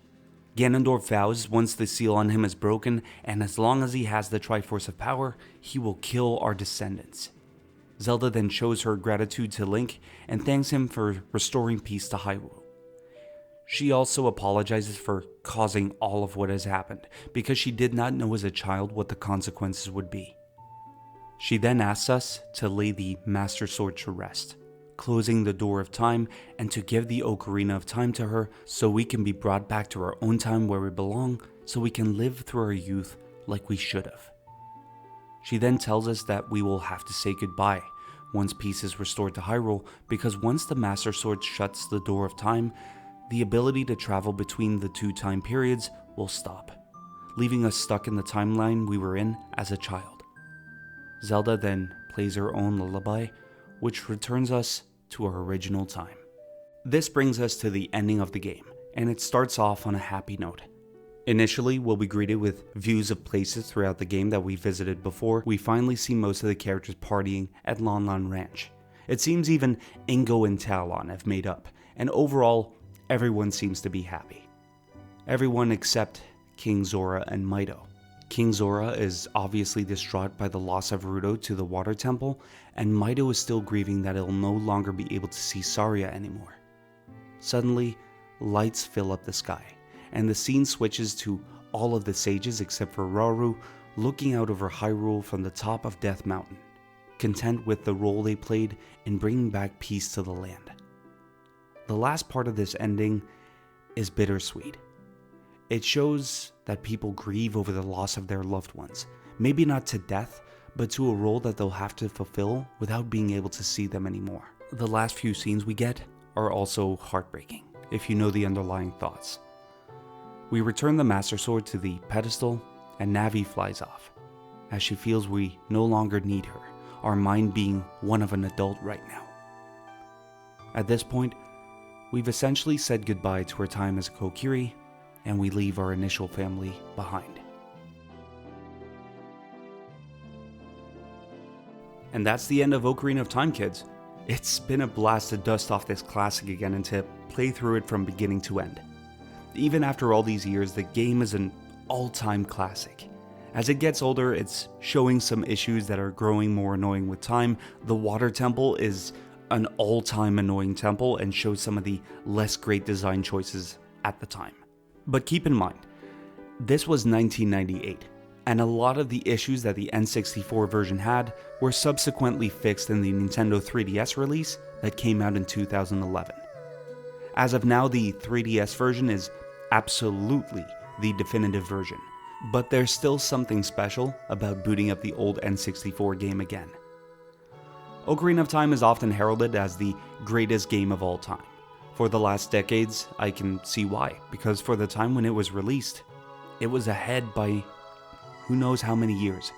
Speaker 1: Ganondorf vows once the seal on him is broken, and as long as he has the Triforce of Power, he will kill our descendants. Zelda then shows her gratitude to Link and thanks him for restoring peace to Hyrule. She also apologizes for causing all of what has happened, because she did not know as a child what the consequences would be. She then asks us to lay the Master Sword to rest, closing the door of time, and to give the Ocarina of Time to her so we can be brought back to our own time where we belong, so we can live through our youth like we should have. She then tells us that we will have to say goodbye once peace is restored to Hyrule, because once the Master Sword shuts the door of time, the ability to travel between the two time periods will stop, leaving us stuck in the timeline we were in as a child. Zelda then plays her own lullaby, which returns us to our original time. This brings us to the ending of the game, and it starts off on a happy note. Initially, we'll be greeted with views of places throughout the game that we visited before we finally see most of the characters partying at Lon Lon Ranch. It seems even Ingo and Talon have made up, and overall, everyone seems to be happy. Everyone except King Zora and Mido. King Zora is obviously distraught by the loss of Gerudo to the Water Temple, and Mido is still grieving that he'll no longer be able to see Saria anymore. Suddenly, lights fill up the sky, and the scene switches to all of the sages except for Rauru looking out over Hyrule from the top of Death Mountain, content with the role they played in bringing back peace to the land. The last part of this ending is bittersweet. It shows that people grieve over the loss of their loved ones, maybe not to death, but to a role that they'll have to fulfill without being able to see them anymore. The last few scenes we get are also heartbreaking, if you know the underlying thoughts. We return the Master Sword to the pedestal, and Navi flies off, as she feels we no longer need her, our mind being one of an adult right now. At this point, we've essentially said goodbye to our time as a Kokiri, and we leave our initial family behind. And that's the end of Ocarina of Time, kids. It's been a blast to dust off this classic again and to play through it from beginning to end. Even after all these years, the game is an all-time classic. As it gets older, it's showing some issues that are growing more annoying with time. The Water Temple is an all-time annoying temple and shows some of the less great design choices at the time. But keep in mind, this was 1998, and a lot of the issues that the N64 version had were subsequently fixed in the Nintendo 3DS release that came out in 2011. As of now, the 3DS version is absolutely the definitive version, but there's still something special about booting up the old N64 game again. Ocarina of Time is often heralded as the greatest game of all time. For the last decades, I can see why, because for the time when it was released, it was ahead by who knows how many years.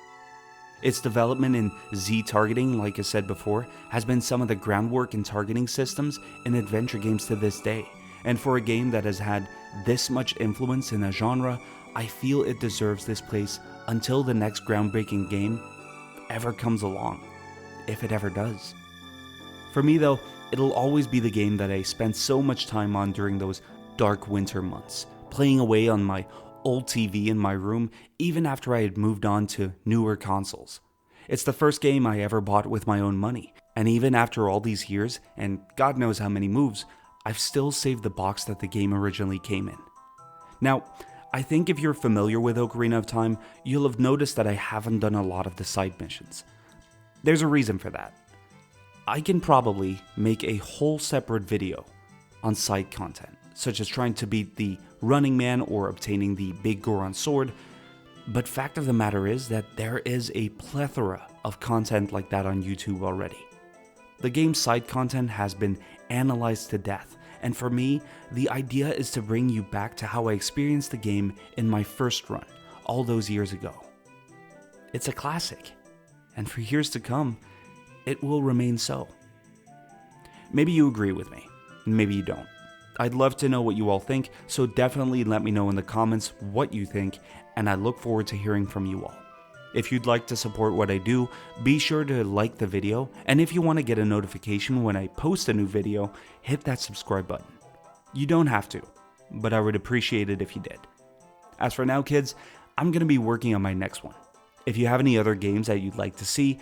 Speaker 1: Its development in Z-targeting, like I said before, has been some of the groundwork in targeting systems in adventure games to this day, and for a game that has had this much influence in a genre, I feel it deserves this place until the next groundbreaking game ever comes along, if it ever does. For me though, it'll always be the game that I spent so much time on during those dark winter months, playing away on my old TV in my room even after I had moved on to newer consoles. It's the first game I ever bought with my own money, and even after all these years, and God knows how many moves, I've still saved the box that the game originally came in. Now, I think if you're familiar with Ocarina of Time, you'll have noticed that I haven't done a lot of the side missions. There's a reason for that. I can probably make a whole separate video on side content, such as trying to beat the Running Man or obtaining the Big Goron Sword, but fact of the matter is that there is a plethora of content like that on YouTube already. The game's side content has been analyzed to death, and for me, the idea is to bring you back to how I experienced the game in my first run, all those years ago. It's a classic, and for years to come, it will remain so. Maybe you agree with me, maybe you don't. I'd love to know what you all think, so definitely let me know in the comments what you think, and I look forward to hearing from you all. If you'd like to support what I do, be sure to like the video, and if you want to get a notification when I post a new video, hit that subscribe button. You don't have to, but I would appreciate it if you did. As for now, kids, I'm going to be working on my next one. If you have any other games that you'd like to see,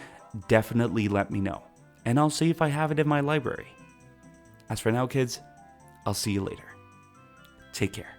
Speaker 1: definitely let me know, and I'll see if I have it in my library. As for now, kids, I'll see you later. Take care.